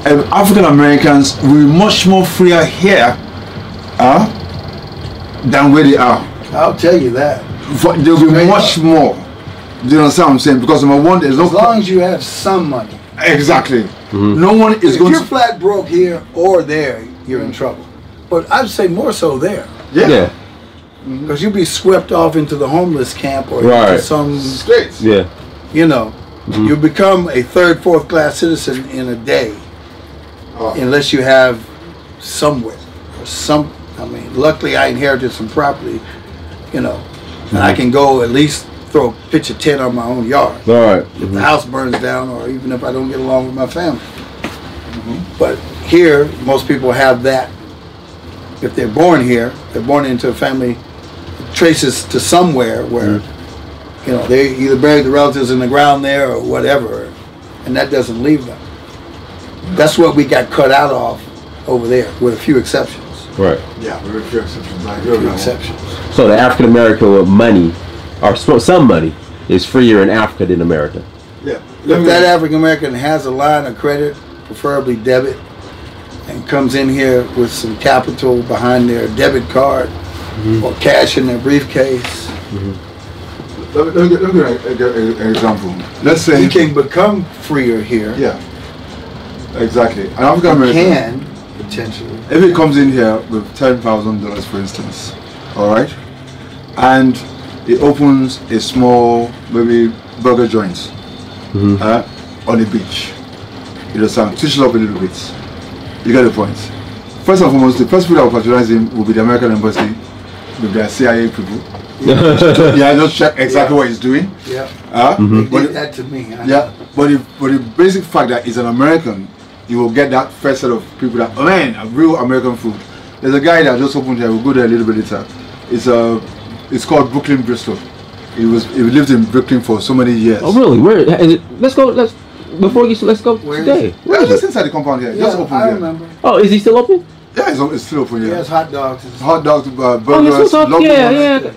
African Americans will be much more freer here than where they are. I'll tell you that. There will be much more. Do you understand what I'm saying? Because number one, there's no. As long as you have some money. Exactly. No one is going to. If you're flat broke here or there, you're in trouble. But I'd say more so there. Yeah. Because you'd be swept off into the homeless camp or into some states. You become a third, fourth class citizen in a day, unless you have somewhere or some. I mean, luckily I inherited some property, and I can go at least pitch a tent on my own yard. If the house burns down, or even if I don't get along with my family. But here, most people have that. If they're born here, they're born into a family traces to somewhere where they either buried the relatives in the ground there or whatever, and that doesn't leave them. That's what we got cut out of over there, with a few exceptions. Right. Yeah, with a few exceptions. So the African American with money, or some money, is freer in Africa than America. Yeah. If that African American has a line of credit, preferably debit, and comes in here with some capital behind their debit card or cash in their briefcase. Let me give an example. Let's say he can become freer here. Yeah, exactly. An African American can potentially. If he comes in here with $10,000, for instance, all right, and he opens a small, maybe burger joint on the beach. You understand? Switch it up a little bit. You get the point. First and foremost, the first people that will patronize him will be the American embassy with their CIA people. Yeah, just check exactly what he's doing. Yeah. But did that to me. But the basic fact that he's an American, you will get that first set of people that, oh man, a real American food. There's a guy that just opened here. We'll go there a little bit later. It's called Brooklyn Bristol. He lived in Brooklyn for so many years. Oh really? Where is it? Let's go let's go today. Where is it? Just inside the compound here. Just open I here. remember. Oh, is he still open? Yeah, it's still open here. He has hot dogs. Hot dogs, burgers,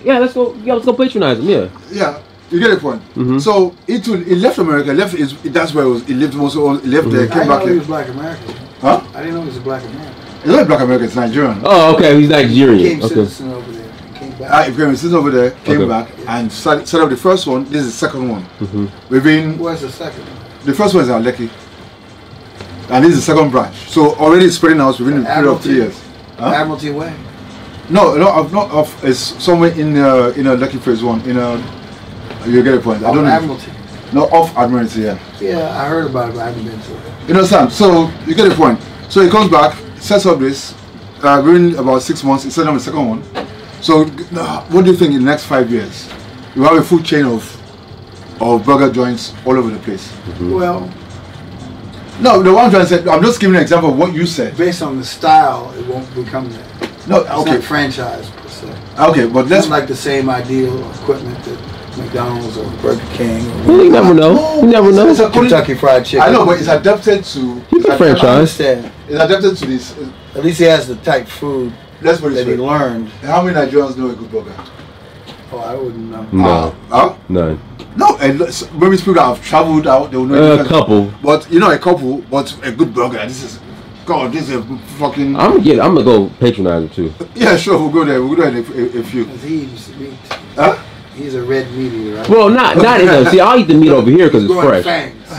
yeah, let's go patronize him. Yeah, you get the point. So he left America. That's where he lived most. He left there, came back I didn't know here. he was Black American. Huh? I didn't know he was a Black American. He's not Black American. It's Nigerian. Oh, okay, he's Nigerian. He became Okay. citizen over there. He came back. He became a citizen over there, came back, and set up the first one. This is the second one. Where's the second one? The first one is in Lekki, and this is the second branch. So already spreading out within a period of 3 years. Huh? Admiralty Way. No, not off. It's somewhere in Lekki phase 1. You get the point. I don't know. Admiralty. No, off Admiralty. Yeah. Yeah, I heard about it, but I haven't been to it. You understand? So you get the point. So he comes back, sets up this. Within about 6 months, he set up the second one. So what do you think in the next 5 years? You have a food chain of burger joints all over the place. Well, no, the one I'm trying to say, I'm just giving an example of what you said. based on the style, it won't become that. No, It's okay. not franchise per se. Okay, but It's let's not like the same ideal equipment that McDonald's or Burger King or Well, you never know. You never know. It's a Kentucky Fried Chicken. I know, but it's adapted to. He's a I franchise. understand. It's adapted to this. At least he has the type food Let's put it that he this way. learned. How many Nigerians know a good burger? Oh, I wouldn't know. No, Huh? none. No, and maybe people that have traveled out, they will know. A couple. But a couple, but a good burger. This is a fucking. I'm gonna go patronize him too. Yeah, sure, we'll go there. We'll go there in a few. Because he eats meat. Huh? He's a red meat eater, right? Well, not enough. See, I'll eat the meat over here because He's it's growing fresh. fangs.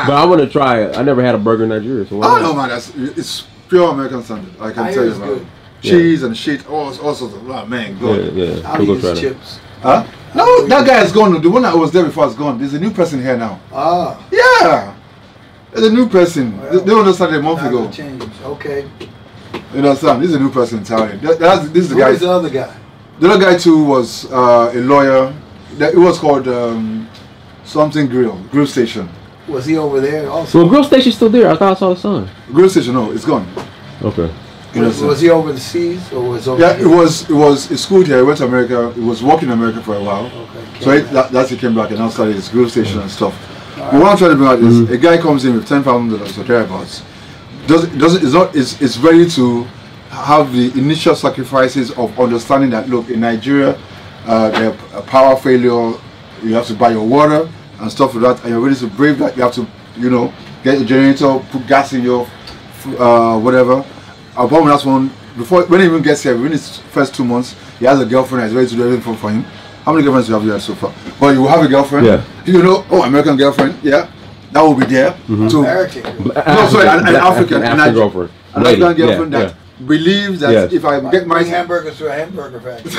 But I want to try it. I never had a burger in Nigeria, so why Oh not? no, man, it's pure American standard. I can I tell hear you it's about good. it. Cheese and shit, all sorts of. Oh, man, good. Yeah. I'll We'll go eat try his that. chips. Huh? No, that guy is gone. The one that was there before is gone. There's a new person here now. Ah. Yeah. There's a new person. Well, They understand a month Times ago. have changed. Okay. You understand? This is a new person entirely. This is the Who guy. is the other guy? The other guy too was a lawyer. It was called something grill station. Was he over there also? Well, grill station's still there. I thought I saw the sign. Grill station, no, it's gone. Okay. You Was understand? he over the seas or was over Yeah, here? it was. He schooled here. He went to America. He was working in America for a while. Okay. So that's he came back and now started his grill station and stuff. But what I'm trying to bring out is a guy comes in with $10,000 or thereabouts. It's ready to have the initial sacrifices of understanding that look, in Nigeria, there's a power failure. You have to buy your water and stuff like that, and you're ready to brave that. You have to, get a generator, put gas in your whatever. Upon that's one before when he even gets here, within his first 2 months, he has a girlfriend that's ready to do everything for him. How many girlfriends do you have here so far? Well, you will have a girlfriend. Yeah. American girlfriend. Yeah, that will be there. So, American. no, sorry, an African, African girlfriend. an African girlfriend that believes that if I get my Bring hamburgers to a hamburger factory.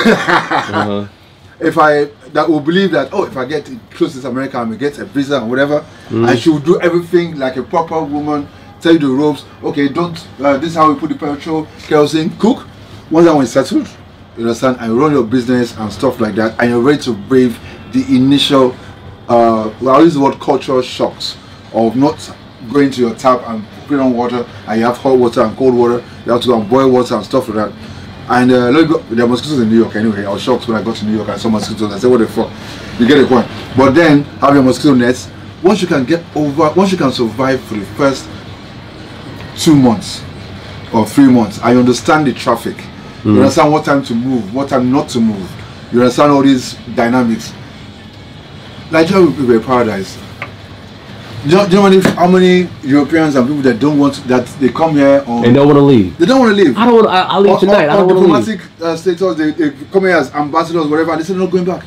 that will believe that if I get close to this American, I will get a visa and whatever, and she will do everything like a proper woman. Tell you the ropes. Okay, don't. This is how we put the petrol, kerosene, cook. Once that one is settled, you understand, and you run your business and stuff like that, and you're ready to brave the initial, I use the word cultural shocks of not going to your tap and putting on water, and you have hot water and cold water. You have to go and boil water and stuff like that. And there are mosquitoes in New York anyway. I was shocked when I got to New York and saw mosquitoes. I said, what the fuck? You get the point. But then have your mosquito nets. Once you can survive for the first 2 months or 3 months, I understand the traffic. You understand what time to move, what time not to move. You understand all these dynamics. Nigeria will be a paradise. Do you know how many Europeans and people that don't want that they come here and don't want to leave? They don't want to leave. I don't want. I'll leave tonight. I don't want to leave. Diplomatic status. They come here as ambassadors, whatever. And they say they're not going back.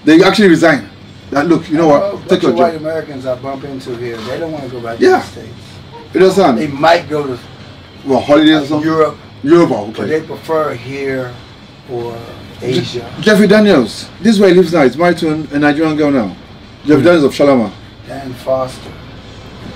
They actually resign. That look, you know what? Take your white job. Americans I bump into here, they don't want to go back to Yeah. the States. You understand? They might go to holidays or something. Europe, Europe, but okay. they prefer here or Asia. Jeffrey Daniels. This is where he lives now. He's married to a Nigerian girl now. Jeffrey Daniels of Shalama. Dan Foster.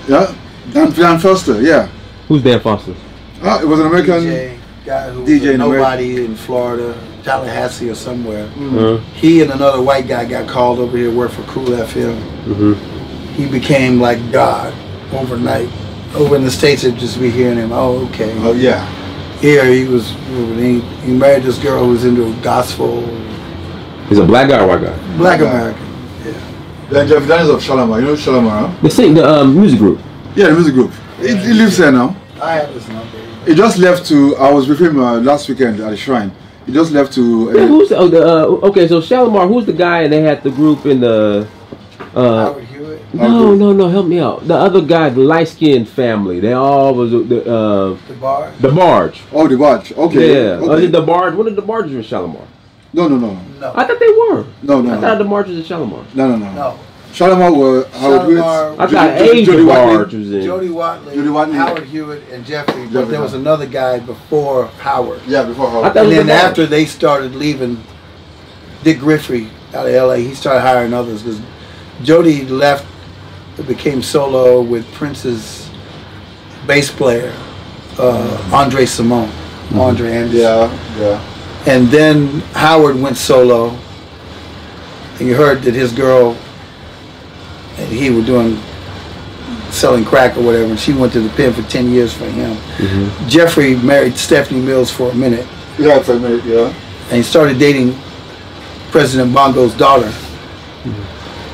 Yeah? Dan Foster, yeah. Who's Dan Foster? Ah, it was an American DJ guy who DJ was in nobody in Florida, Tallahassee or somewhere. Uh-huh. He and another white guy got called over here to work for Cool FM. Mm-hmm. He became like God overnight. Over in the States, it'd just be hearing him. Oh, okay. Oh yeah. Here he was. He married this girl who was into gospel. He's a black guy or white guy? Black American. Yeah. Then Jeff Daniels of Shalamar. You know Shalamar? Huh? The music group. Yeah, the music group. He lives here now. I have his number. He just left to. I was with him last weekend at the shrine. He just left to. Who's okay? So Shalamar, who's the guy? And they had the group in the. Howard Hewitt. No, help me out. The other guy, the light-skinned family. They all was The Barge. the Barge. Oh, the Barge. Okay. Yeah. Okay. The Barge. One of the Barges was Shalamar. No. No. I thought they were. No. I thought the Barges was Shalamar. No. Shalamar were Howard Hewitt. I thought Asian Barge was in. Jody Watley, Howard Hewitt, and Jeffrey. But there was another guy before Howard. Yeah, before Howard. I And then after they started leaving, Dick Griffey out of LA, he started hiring others because Jody left, became solo with Prince's bass player, Andre Simone, Andre Anderson. Yeah. And then Howard went solo, and you heard that his girl and he were selling crack or whatever, and she went to the pen for 10 years for him. Mm-hmm. Jeffrey married Stephanie Mills for a minute. Yeah, for a minute, yeah. And he started dating President Bongo's daughter,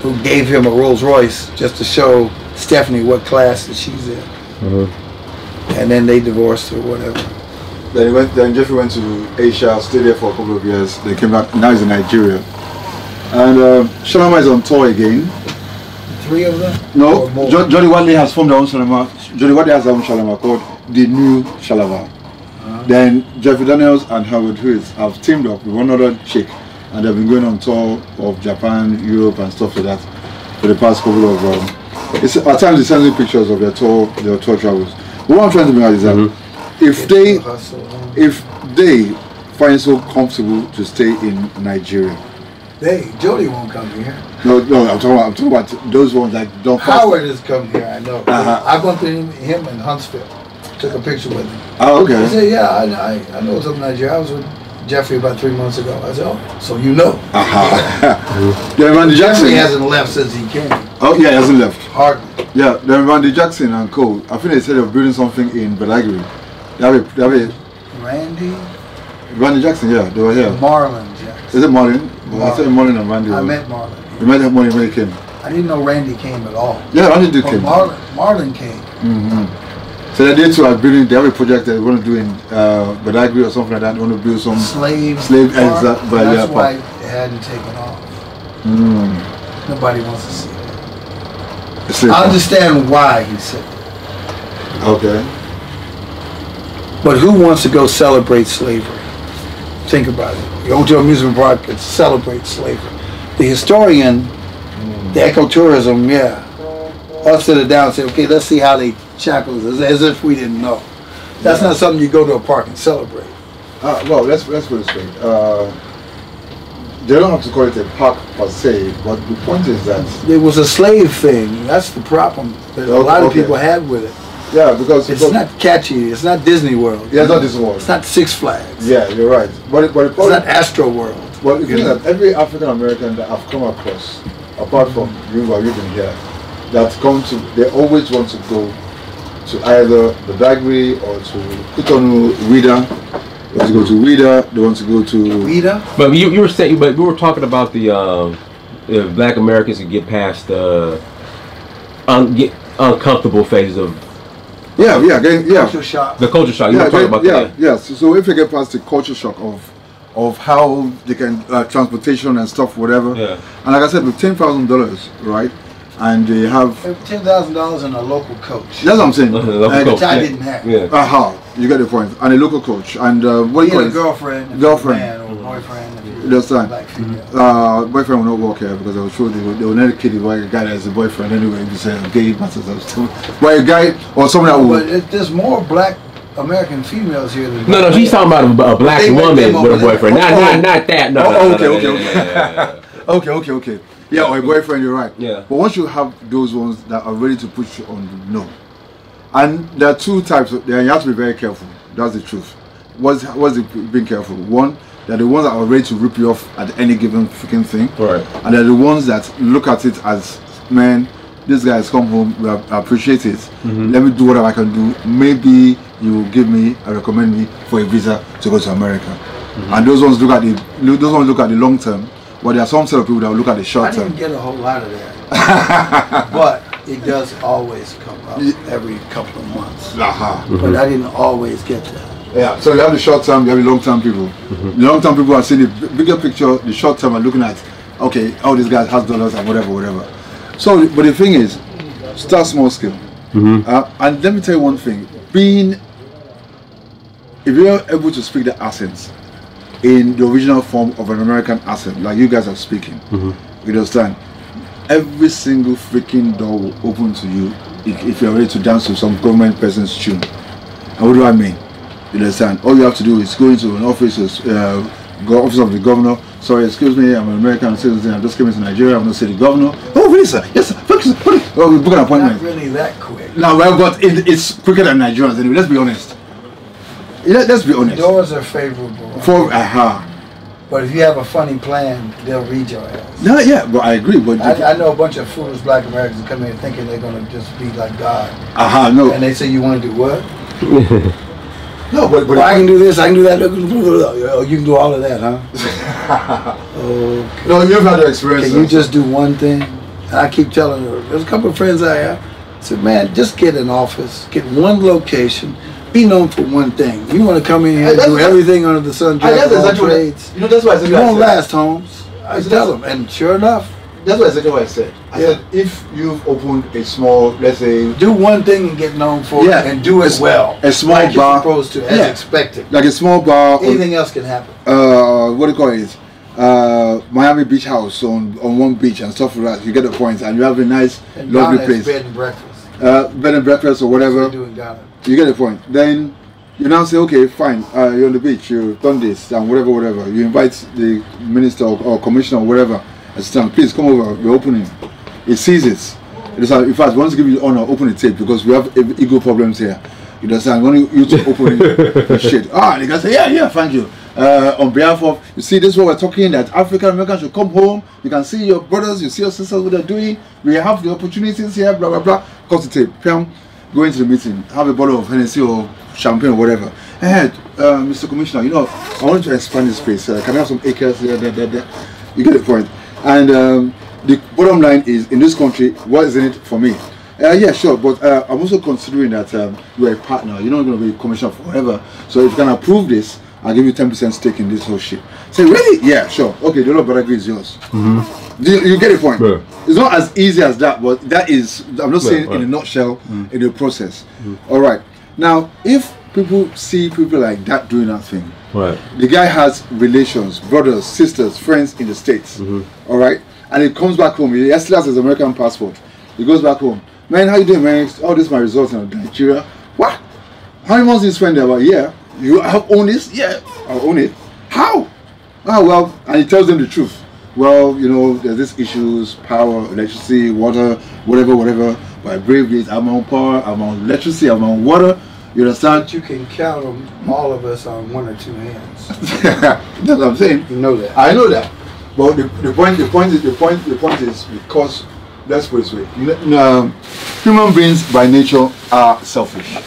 who gave him a Rolls Royce just to show Stephanie what class that she's in. Mm-hmm. And then they divorced or whatever. Then Jeffrey went to Asia, stayed there for a couple of years. They came back. Now he's in Nigeria. And Shalamar is on tour again. 3 of them? No, Or more? Jody Watley has formed their own Shalamar. Jody Watley has their own Shalamar called the New Shalamar. Then Jeffrey Daniels and Howard Hewitt have teamed up with one other chick, and they've been going on tour of Japan, Europe, and stuff like that for the past couple of. At times they send me pictures of their tour travels. But what I'm trying to bring out is that if they find it so comfortable to stay in Nigeria. Jody won't come here. No, I'm talking about those ones that don't. Howard has come here, I know. I bumped into him in Huntsville. Took a picture with him. Oh, okay. He said, yeah, I know what's up in Nigeria. I was with Jeffrey about 3 months ago. I said, oh, so you know. Then Randy Jackson. Jeffrey hasn't left since he came. Oh, yeah, he hasn't left. Hardly. Yeah, then Randy Jackson and Co. I think they said they're building something in Badagry. Randy Jackson, yeah, they were here. Marlon Jackson. Is it Marlon? Well, I said Marlon and Randy. I met Marlon. You met Marlon when he came? I didn't know Randy came at all. Yeah, Randy did came. Marlon came. Mm-hmm. So they are building, they have a project that they want to do in Badagry or something like that. They want to build some slave exact. That's why it hadn't taken off. Nobody wants to see it. I understand why he said it. Okay. But who wants to go celebrate slavery? Think about it. You go to an amusement park and celebrate slavery. The historian, the ecotourism, I'll sit it down and say, okay, let's see how they shackled us, as if we didn't know. That's not something you go to a park and celebrate. Well, let's put it this way. They don't have to call it a park per se, but the point is that it was a slave thing. That's the problem that a lot of people had with it. Yeah, because it's not catchy. It's not Disney World. Yeah, it's not Disney World. It's not Six Flags. Yeah, you're right. But it's not Astro World. Well, the thing is that every African American that I've come across, apart from you you've been here, they always want to go to either the Badagry or to Cotonou, Ouida. They want to go to Ouida. They want to go to Ouida. But you were saying, but we were talking about the Black Americans can get past the uncomfortable phases of. Culture shock. The culture shock. You were talking about that. Yes. So if you get past the culture shock of how they can transportation and stuff, whatever. Yeah. And like I said, with $10,000, right? And they have $10,000 in a local coach. That's what I'm saying. Which I didn't have. Yeah. You get the point. And a local coach. And what you call it? Girlfriend, man or boyfriend. Understand? Black female. Boyfriend will not work here because I was sure they will not kid you a guy that has a boyfriend anyway. If you say gay matters and stuff. But a guy or someone that will. But there's more Black American females here than. No, she's talking about a Black woman with a boyfriend. Not that. No. Okay. Yeah, or a boyfriend, you're right. Yeah. But once you have those ones that are ready to push you on the no, And there are two types. You have to be very careful. That's the truth. What's being careful? One, they're the ones that are ready to rip you off at any given freaking thing. Right. And they're the ones that look at it as, man, this guy has come home, I appreciate it. Let me do whatever I can do. Maybe you will give me or recommend me for a visa to go to America. And those ones look at the long term, but there are some set of people that will look at the short term. I didn't get a whole lot of that. But it does always come up every couple of months. But I didn't always get that. Yeah, so you have the short term, you have the long term people. The long term people are seeing the bigger picture, the short term are looking at, okay, all these guys has dollars and whatever. So, but the thing is, start small scale. And let me tell you one thing, if you're able to speak the accents in the original form of an American accent, like you guys are speaking, you understand, every single freaking door will open to you if you're ready to dance to some government person's tune. And what do I mean? You understand? All you have to do is go into an office, office of the governor. Sorry, excuse me, I'm an American citizen. I just came into Nigeria. I'm going to see the governor. Oh, really, sir? Yes, sir. Oh, we book an appointment. Not really that quick. No, well, but it's quicker than Nigerians anyway. Let's be honest. Let's be honest. Doors are favorable. But if you have a funny plan, they'll read your ass. No, yeah, but I agree. But I know a bunch of foolish black Americans come in thinking they're going to just be like God. No. And they say, you want to do what? No, but I can do this, I can do that. Oh, you can do all of that, huh? Okay. No, you've had the experience. Can you just do one thing? And I keep telling her, there's a couple of friends I have. I said, man, just get an office, get one location, be known for one thing. You want to come in here and do everything under the sun, jack of all trades. That's why I said you won't last, Holmes. I tell them, and sure enough. That's what I said. I said, if you've opened a small, let's say, do one thing and get known for it, and do it well. A small like bar, you're supposed to, as expected. Like a small bar. Anything else can happen. What do you call it? Miami Beach House on one beach and stuff like that. You get the point, and you have a nice, lovely place. Bed and breakfast. Bed and breakfast or whatever. You get the point. Then you now say, okay, fine. You're on the beach. You've done this and whatever. You invite the minister or commissioner or whatever. Please come over, we're opening. It sees it. In fact, we want to give you the honor, open the tape because we have ego problems here. You understand? We want you to open the shit. They can say, yeah, thank you. On behalf of, you see, this is what we're talking, that African Americans should come home. You can see your brothers, you see your sisters, what they're doing. We have the opportunities here, blah, blah, blah. Cut the tape. Go into the meeting, have a bottle of Hennessy or champagne or whatever. Mr. Commissioner, I want to expand this space. Can I have some acres there? You get the point. And the bottom line is, in this country, what is in it for me? Yeah, sure, but I'm also considering that you're a partner. You're not going to be commissioner forever. So if you can approve this, I'll give you 10% stake in this whole shit. Say, really? Yeah, sure. Okay, the law of is yours. You get the point? Yeah. It's not as easy as that, but that is, I'm not saying in a nutshell, in the process. All right. Now, if people see people like that doing that thing, the guy has relations, brothers, sisters, friends in the States, all right? And he comes back home, he still has his American passport. He goes back home. Man, how you doing, man? Oh, this is my results in Nigeria. What? How many months did you spend there? Well, yeah. You have owned this? Yeah, I own it. How? Oh, well, and he tells them the truth. Well, there's these issues, power, electricity, water, whatever. But I brave this. I'm on power, I'm on electricity, I'm on water. You understand? But you can count them, all of us, on one or two hands. That's what I'm saying. You know that. I know that. But the point is because, let's put it this way, human beings by nature are selfish.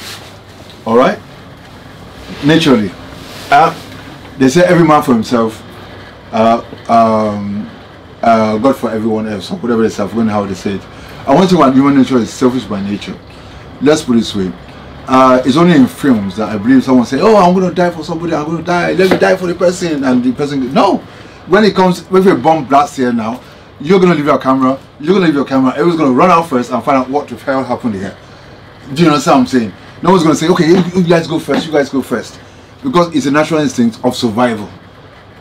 All right? Naturally. They say every man for himself, God for everyone else, or whatever they say, I've forgotten how they say it. I want to say human nature is selfish by nature. Let's put it this way. It's only in films that I believe someone say, oh, I'm going to die for somebody, I'm going to die, let me die for the person, and the person, no. When it comes, if a bomb blasts here now, you're going to leave your camera, everyone's going to run out first and find out what the hell happened here. Do you understand what I'm saying? No one's going to say, okay, you guys go first, because it's a natural instinct of survival.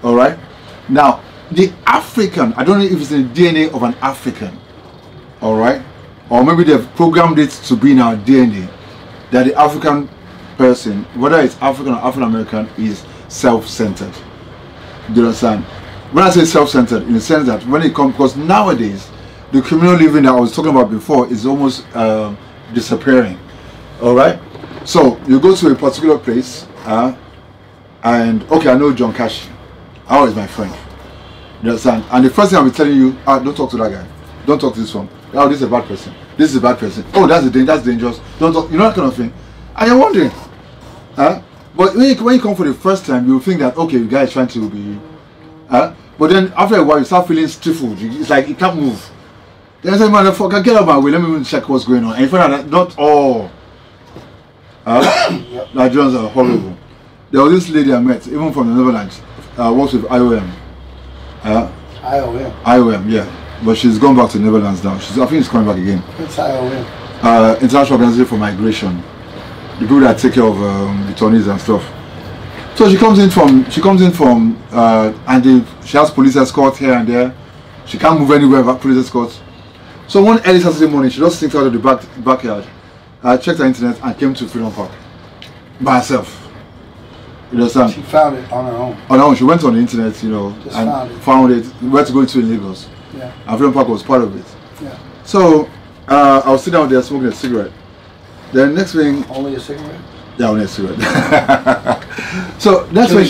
All right? Now, the African, I don't know if it's in the DNA of an African, all right? Or maybe they've programmed it to be in our DNA, that the African person, whether it's African or African American, is self-centered. Do you understand? When I say self-centered, in the sense that when it comes, because nowadays the communal living that I was talking about before is almost disappearing. All right. So you go to a particular place, and okay, I know John Cashin. How is my friend? You understand? And the first thing I'll be telling you, don't talk to that guy. Don't talk to this one. Oh, this is a bad person. This is a bad person. Oh, that's dangerous. Don't talk. You know that kind of thing. And you're wondering, but when you come for the first time, you think that okay, the guy is trying to be, but then after a while you start feeling stifled. It's like you can't move. Then I say, motherfucker, get out of my way. Let me even check what's going on. And you find out that not all Nigerians are horrible. There was this lady I met, even from the Netherlands, works with IOM. IOM, yeah. But she's gone back to the Netherlands now. I think she's coming back again. What's IOM? International Organization for Migration. The people that take care of returnees and stuff. So she comes in from and she has police escort here and there. She can't move anywhere without police escort. So one early Saturday morning, she just sneaked out of the backyard, checked her internet, and came to Freedom Park by herself. You understand? She found it on her own. On her own, she went on the internet, you know, just and found it. Where to go into in Lagos. Yeah. And Freedom Park was part of it. Yeah. So I was sitting down there smoking a cigarette. Then next thing. Only a cigarette? Yeah, only a cigarette. So that's when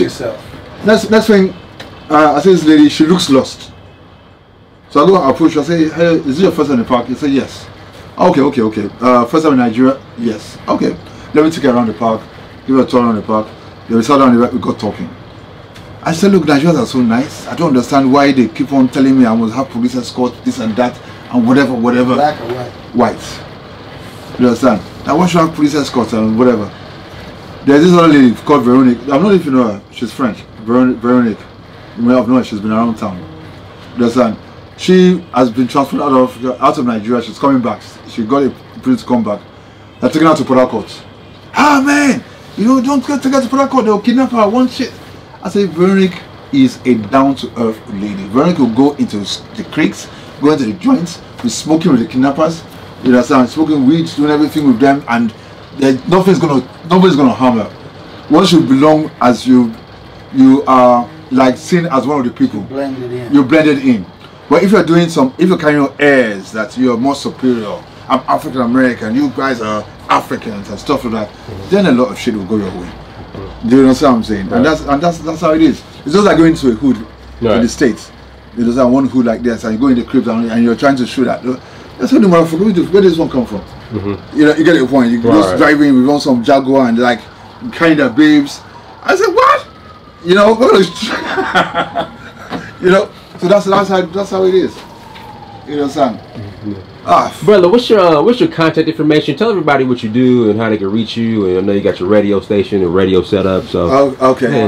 Next thing, I say this lady, she looks lost. So I go approach her, I say, hey, is this your first time in the park? He said, yes. Okay. First time in Nigeria? Yes. Okay. Let me take her around the park, give her a tour around the park. Then we sat down and we got talking. I said, look, Nigerians are so nice. I don't understand why they keep on telling me I must have police escort, this and that, and whatever. Black or white? White. You understand? Now why should I have police escort and whatever? There's this other lady called Veronique. I don't know if you know her. She's French. Veronique. You may have known her. She's been around town. You understand? She has been transferred out of Nigeria. She's coming back. She got a place to come back. They're taking her to Port Harcourt. Ah man, you know, don't take her to Port Harcourt. They'll kidnap her. One shit. I say Veronique is a down-to-earth lady. Veronique will go into the creeks, go into the joints, be smoking with the kidnappers. You understand? Smoking weed, doing everything with them, and nobody's gonna harm her. Once you belong as you are like seen as one of the people. You're blended in. But if you're carrying airs that you're more superior, I'm African American, you guys are Africans and stuff like that, then a lot of shit will go your way. Do you understand what I'm saying? Right. And that's how it is. It's just like going to a hood in the States. You understand, one hood like this, and you go in the cribs and you're trying to shoot at. That's what the motherfucker. Where does this one come from? You know, you get the point. You just driving, we want some Jaguar and like kind of babes. I said, what? You know, you know. So that's how it is. You understand? Brother, what's your contact information? Tell everybody what you do and how they can reach you. And I know you got your radio station and radio set up. So okay.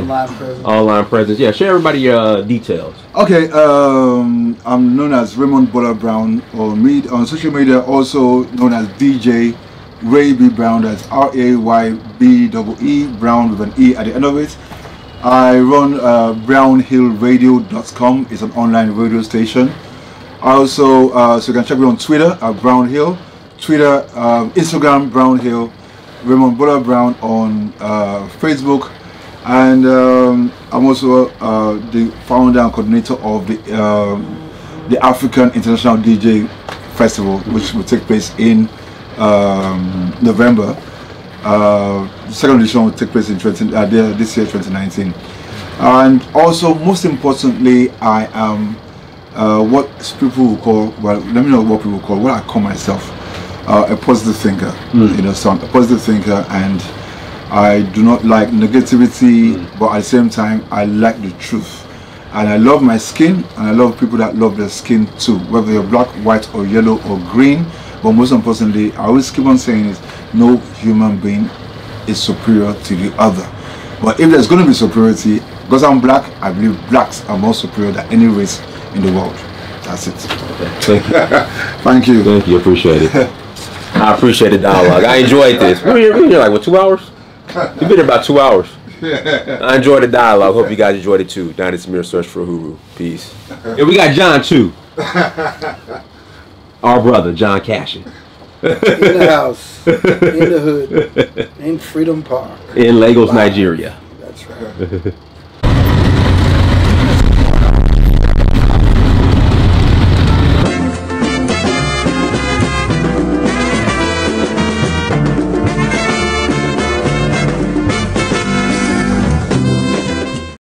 Online presence. Yeah, share everybody your details. Okay. I'm known as Raymond Browne on social media, also known as DJ Ray B Browne. That's RAYBEE Browne with an E at the end of it. I run brownhillradio.com. It's an online radio station. Also, so you can check me on Twitter at Browne Hill, Instagram Browne Hill, Raymond Browne on Facebook, and I'm also the founder and coordinator of the African International DJ Festival, which will take place in November. The second edition will take place in this year, 2019. And also, most importantly, I am what people will call, well, let me know what people call, what I call myself, a positive thinker. You know, so I'm a positive thinker, and I do not like negativity, but at the same time, I like the truth. And I love my skin, and I love people that love their skin too, whether you're black, white, or yellow, or green. But most importantly, I always keep on saying is, no human being is superior to the other. But if there's going to be superiority, because I'm black, I believe blacks are more superior than any race in the world. That's it. Thank you. Thank you. Thank you. Appreciate it. I appreciate the dialogue. I enjoyed this. We were here like, what, 2 hours? We've been here about 2 hours. I enjoyed the dialogue. Hope you guys enjoyed it too. Down at Samir Search for Uhuru. Peace. And we got John too. Our brother, John Cashin. In the house. In the hood. In Freedom Park. In Lagos, Nigeria. That's right.